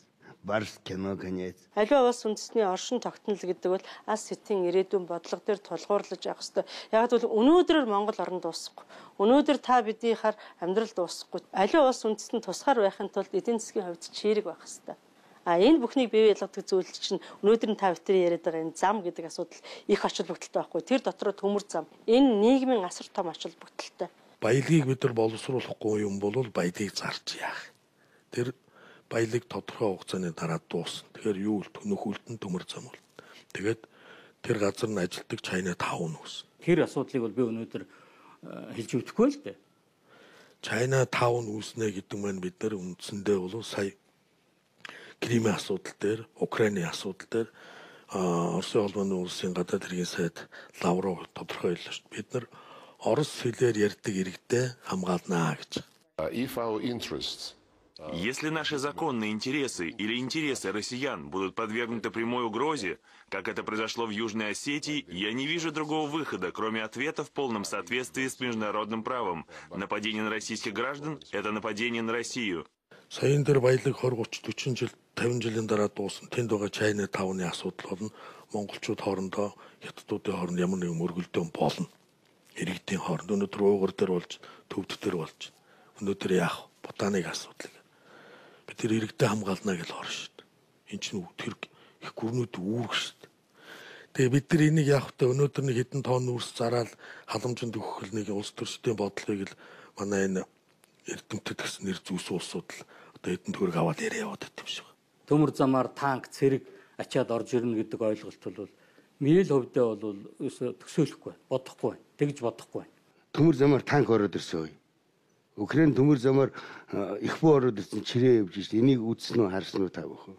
барс кино конец. Аливаа бас үндэсний оршин тогтнол гэдэг бол ас сэтийн ирээдүйн бодлого дээр тулгуурлаж явах хэрэгтэй. Яг бол өнөөдрөөр Монгол орн дуусахгүй. Өнөөдөр та бидийнхаар амьдрал дуусахгүй. Аливаа бас үндэстэн тусгаар байхын тулд эдийн засгийн хувьд чирэг байх хэрэгтэй. Энэ бүхнийг бий болгодог зүйл чинь өнөөдөр та бүхэн яриад байгаа энэ зам гэдэг асуудал их ач холбогдолтой байхгүй. Тэр дотор төмөр зам. Энэ нийгмийн асар том ач холбогдолтой. Баялагийг бид нар боловсруулахгүй юм бол баялагийг зарж яах. Тэр баялаг тодорхой хугацааны дараа дуусна. Тэгэхээр юу л төнөх үлдэн төмөр зам бол. Тэгээд тэр газар нь ажилтдаг Чайна таун үүснэ. Тэр асуудлыг бол би өнөөдөр хэлж өгөхгүй л дээ. Чайна таун үүснэ гэдэг маань бид нар үндсэндээ бол сая Кримийн асуудал дээр, Украины асуудал дээр Оросын холбооны улсын гадаад хэргийн сайд Лавров тодорхой хэллээ шүү дээ. Бид нар орос хэлээр ярьдаг иргэдээ хамгаалнаа гэж. Если наши законные интересы или интересы россиян будут подвергнуты прямой угрозе, как это произошло в Южной Осетии, я не вижу другого выхода, кроме ответа в полном соответствии с международным правом. Нападение на российских граждан – это нападение на Россию. Саяын дээр баялаг 20-30-40 жил 50 жилийн дараа дуусна. Тэнд байгаа Чайна тавны асуудал болно. Монголчууд хоорондоо хятадуудын хооронд ямар нэгэн мөргөлдөөн болно. Иргэдийн хооронд өнөөдөр уугар дээр болж, төвд дээр болж. Өнөөдөр яах вэ? Ботаныг асуудал. Бид тэр иргэдэд хамгаална гэж орно шүү дээ. Энд чинь тэр их гүрнүүд үүрэг шүү дээ. Тэгээ бид нар энийг яах вэ? Өнөөдөр нэг хэдэн тонн үрс зараад халамжинд өгөх нэг улс төрчдийн бодлогыг л манай энэ эрдэмтэд гэсэн нэр зүүс улсууд л одоо хэдэн төгрөг аваад яриа яваад байт юм шиг. Төмөр замаар танк, цэрэг ачаад орж ирнэ гэдэг ойлголт бол миний хувьдаа бол төсөөлөхгүй, бодохгүй, тэгж бодохгүй. Төмөр замаар танк ороод ирсэн үе. Украин төмөр замаар их боо ороод ирсэн чирээ явж шít. Энийг үзсэн үү, харсан уу та бүхэн?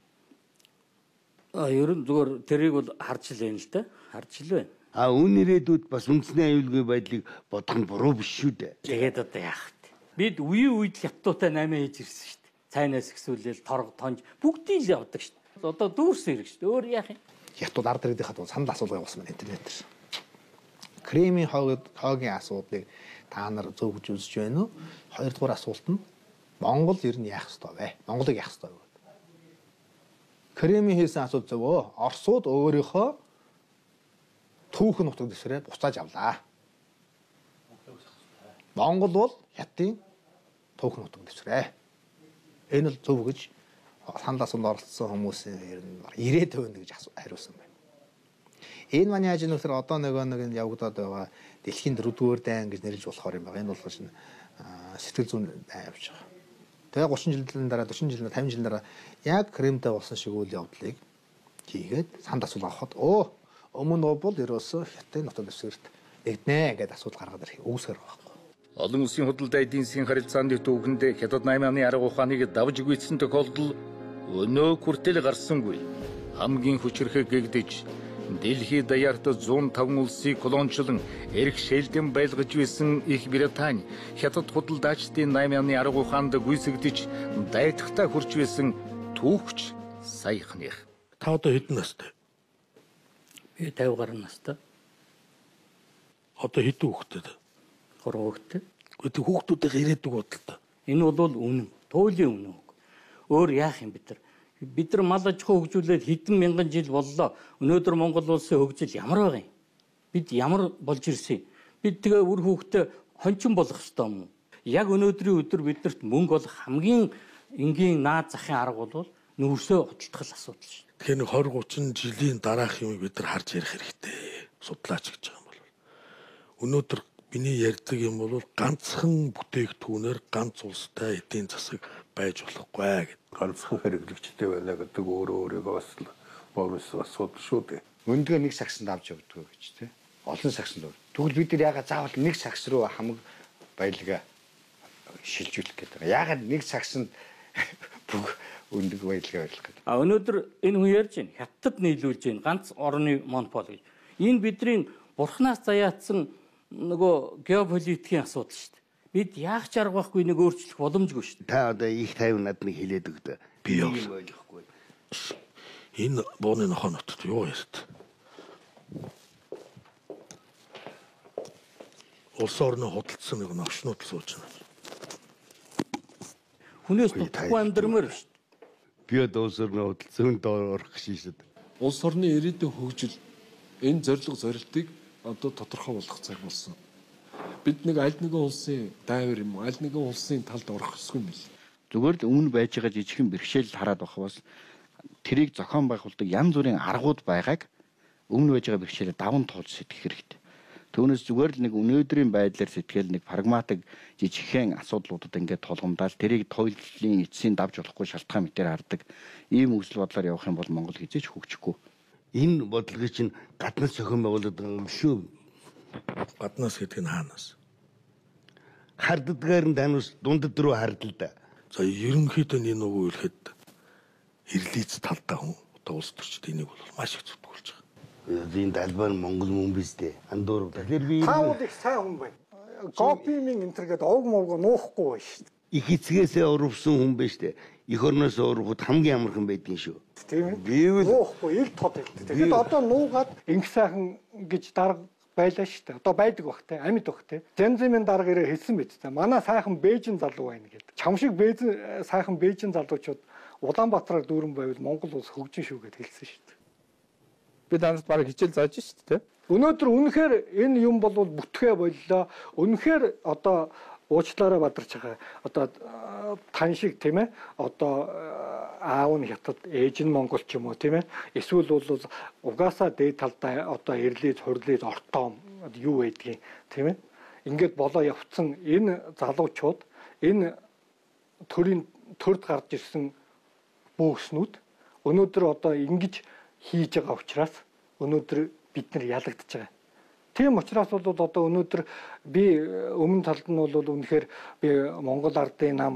Ер нь зүгээр тэрийг бол харж л байна л да. Харж л байна. Үүн ирээдүйд бас үндэсний аюулгүй байдлыг бодох нь буруу биш шүү дээ. Тэгээд одоо яах вэ? Бид үе үед хятадтай 8 хийж ирсэн шүү дээ. Цайнаас ихсүүлэл, торг, тонж бүгдийг л явдаг шүү дээ. Одоо дүүрсэн хэрэг шүү дээ. Өөр яах юм? Хятад ард ирээдийн хад санал асуулга явуулсан байна интернет дээр. Кремийн хоогийн асуудлыг та нар зөв гэж үзэж байна уу? Хоёрдугаар асуулт нь Монгол ер нь яах ёстой вэ? Монголыг яах ёстой вэ? Кремийн хийсэн асуулт зөв үү? Оросууд өөрийнхөө түүхэн нутаг дэвсгэрээ буцааж авлаа. Монгол бол хятадын түүхэн нутаг дэвсгэрээ. Энэ л зөв гэж санал асуулт оролцсон хүмүүсийн ер нь 90% гэж хариулсан байна. Энэ манай ажил нөхөр одоо нэг явагдаад байгаа дэлхийн 4-р дайн гэж нэрлэж болохоор юм байна. Энэ бол шинэ сэтгэл зүйн дайн явж байгаа. Тэгээ 30 жилийн дараа 40 жилийн 50 жилийн дараа яг Кремтэй болсон шиг үйл явдлыг хийгээд санд асуулт авахад өмнө бол ерөөсөө хятадын нутаг дэвсгэрт нэгднэ гэдэг асуудал гаргаад ирэх үүсгэр байхгүй. Олон улсын худалдаа эдийн засгийн харилцааны түүхэнд Хятад 8 оны арга ухааныг давж гүйцсэн тохиолдол өнөө хүртэл гарсангүй. Хамгийн хүчрэхэг гэгдэж Дэлхийд даяарт 105 улсыг колоничлон эрх шээлдэн байлгаж байсан Их Британи Хятад худалдаачдын 8 оны арга ухаанд гүйцэгдэж дайдахтаа хүрч байсан түүхч саяхных. Та одоо хэдэн настай? Би 50 гаруй настай. Одоо хэдэн хүүхэдтэй? 3 хүүхэдтэй. Гэхдээ хүүхдүүдээ ирээдүг бодлоо. Энэ бол үнэн. Туйлын үнэн. Өөр яах юм бид нар? Бид нар мал аж ахуй хөгжүүлээд хэдэн мянган жил боллоо. Өнөөдөр Монгол улсын хөгжил ямар байгаа юм? Бид ямар болж ирсэн юм? Бид тэгээ үр хүүхдээ хончин болох ёстой юм уу? Яг өнөөдрийн өдөр биднэрт мөнгө олох хамгийн энгийн наад захын арга бол нүүрсөө хөдөлтгөл асуудал шүү. Тэгэхээр нэг 20-30 жилийн дараах юм бид нар харж ярих хэрэгтэй. Судлаач гэж байгаа юм бол. Өнөөдөр миний ярьдаг юм бол ганцхан бүтээгдэхүүнээр ганц улстай эдийн засаг байж болохгүй гэдэг. Ганцхан хэрэглэгчтэй байна гэдэг өөрөө өөрийгөө бас боорос асуудал шүү дээ. Өндгөө нэг сагсанд авч явдаг гэж тий. Олон сагсанд. Тэгвэл бид нар ягаад заавал нэг сагс руу хамаг баялгаа шилжүүлэх гэдэг. Ягаад нэг сагсанд бүх өндөг баялгаа барих гэдэг. Өнөөдөр энэ хүн ярьж байна. Хятад нийлүүлж байна. Ганц орны монопол гэж. Энэ бидний бурхнаас заяатсан нөгөө геополитикийн асуудал шүү дээ. Бид яах ч арга байхгүй нэг өөрчлөх боломжгүй шүү дээ. Та одоо их тайван над нэг хэлээд өгдөө. Би ойлгохгүй. Энэ бооны нохонот юу яст? Улс орны худалдсан нэг новшнууд сууж байна. Хүнээс дутхгүй амьдрмаар шүү дээ. Би одоо улс орны худалдсан доор орох шийшэд. Улс орны ирээдүйн хөгжил энэ зорилтыг одоо тодорхой болгох цаг болсон. Бид нэг аль нэгэн улсын дайвар юм аль нэгэн улсын талд орох ёсгүй юм бил. Зүгээр л өмнө байж байгаа жижигхэн бэрхшээл хараад байхвас тэрийг зохион байгуулдаг янз бүрийн аргууд байгааг өмнө байж байгаа бэрхшээлээ даван туулж сэтгэх хэрэгтэй. Түүнээс зүгээр л нэг өнөөдрийн байдлаар сэтгэл нэг прагматик жижигхэн асуудлуудад ингээд тулгамдаад тэрийг тойллын эцсийн давж болохгүй шалтгаан мэтээр хардаг ийм үйл бодлоор явах юм бол Монгол хизээч хөгжихгүй. Энэ бодлогыг чинь гаднаас зохион байгуулдаг юм шүү. Гаднаас гэдэг нь хаанаас? Харддгаар нь танаас дундад руу хардл да. За ерөнхийдөө энэ нөгөө үлэхэд ирлиц талдаа хүн одоо улс төрчид энийг бол маш их зүтгүүлж байгаа. Энэ талбай нь Монгол хүн биз дээ. Андуур. Тэгэхээр би та бол их сайн хүн байна. Копимын энтергээд овг мовг нуухгүй байна шүү дээ. Их эцгээсээ урвсан хүн байна шүү дээ. Их орноос урвахад хамгийн амархан байдгийн шүү. Тийм ээ. Би бол нуухгүй ил тод байдаг. Тэгэхэд одоо нуугаад инх сайхан гэж дарга байлаа шүү дээ. Одоо байдаг бах те, амьд бах те. Зэнзэмийн дарга ирээ хэлсэн биз дээ. Манай сайхан Бээжин залуу байна гэдэг. Чам шиг сайхан Бээжин залуучууд Улаанбаатараар дүүрэн байвал Монгол улс хөгжин шүү гэд хэлсэн шүү дээ. Би данаас бараг хичээл зааж шүү дээ. Өнөөдөр үнэхээр энэ юм бол бүтгэ боллоо. Үнэхээр одоо уучлаарай бадарч байгаа. Одоо тань шиг тийм ээ. Одоо аав нь Хятад, ээж нь Монгол ч юм уу тийм ээ. Эсвэл бол угаасаа дээд талдаа одоо эрлийз, хурлийз, ортоом юу байдгийг тийм ээ. Ингээд болоо явцсан энэ залуучууд энэ төрд гарч ирсэн бөөкснүүд өнөөдөр одоо ингэж хийж байгаа учраас өнөөдөр бид нар ялагдж байгаа. Тийм учраас бол одоо өнөөдөр би өмнө талд нь бол үнэхээр би Монгол ардын нам,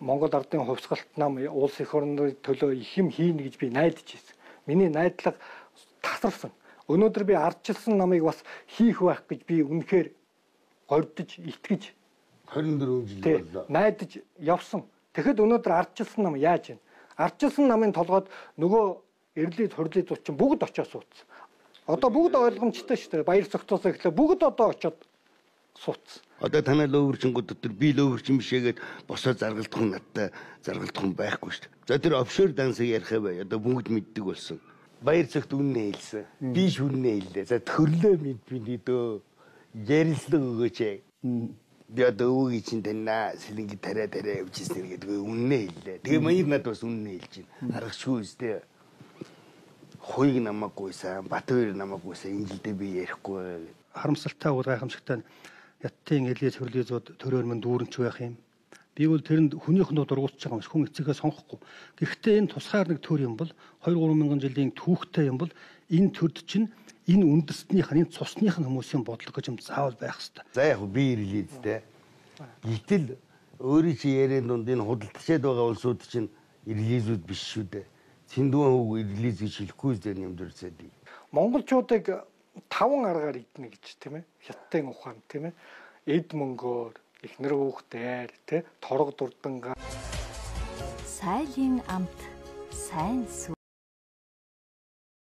Монгол ардын хувьсгалт нам улс их орны төлөө их юм хийнэ гэж би найдаж ирсэн. Миний найдлага тасарсан. Өнөөдөр би ардчилсан намыг бас хийх байх гэж би үнэхээр гордож, итгэж 24 жил боллоо. Найдаж явсан. Тэгэхэд өнөөдөр ардчилсан нам яаж вэ? Ардчилсан намын толгойд нөгөө эрлийд хурлийд чинь бүгд очиж суудсан. Одоо бүгд ойлгомжтой шүү дээ. Баяр цогцоос эхлээ бүгд одоо очиод суудсан. Одоо танай лөөвөрчингүүд дотор би лөөвөрчин бишээгээд босоо заргалдах хүн надтай заргалдах хүн байхгүй шүү дээ. За тэр офшор дансыг ярих бай. Одоо бүгд мэддэг болсон. Баяр цогт үннээ хэлсэн. Би шүннээ хэллээ. За төрлөө мэдбиний дөө. Ярилцлага өгөөч. Би одоо өвөгийн чинь таньнаа сэлэнги тарай явчихсан гэдэг үннээ хэллээ. Тэгээ маяг над бас үннээ хэлж байна. Аргашгүй үстэй. Хуйг намаагүйсэн, Батбаяр намаагүйсэн энэ жилдээ би ярихгүй. Харамсалтай уу гайхамшигтай Яттын элиз хөрлөзүүд төрөөр мөн дүүрэнч байх юм. Би бол тэрэнд хүнийхнөө дургуутж байгаа юм шиг хүн эцэгээ сонгохгүй. Гэхдээ энэ тусгаар нэг төр юм бол 2-3 мянган жилийн түүхтэй юм бол энэ төрд чинь энэ үндэстнийх нь цусных нь хүмүүсийн бодлого гэж юм заавал байх хэрэгтэй. За яг би ирлээ дээ. Гэтэл өөрийн чи яриан дунд энэ худалдачаад байгаа улсууд чинь релизүүд биш шүү дээ. Цэндүүн хөг релиз гэж хэлэхгүй зэ нэмдэрсэд. Монголчуудыг 5 аргаар иднэ гэж тийм ээ. Хятадын ухаан тийм ээ. Эд мөнгөөр, эхнэр хүүхдээр тийм торог дурдангаа. Сайлын амт сайн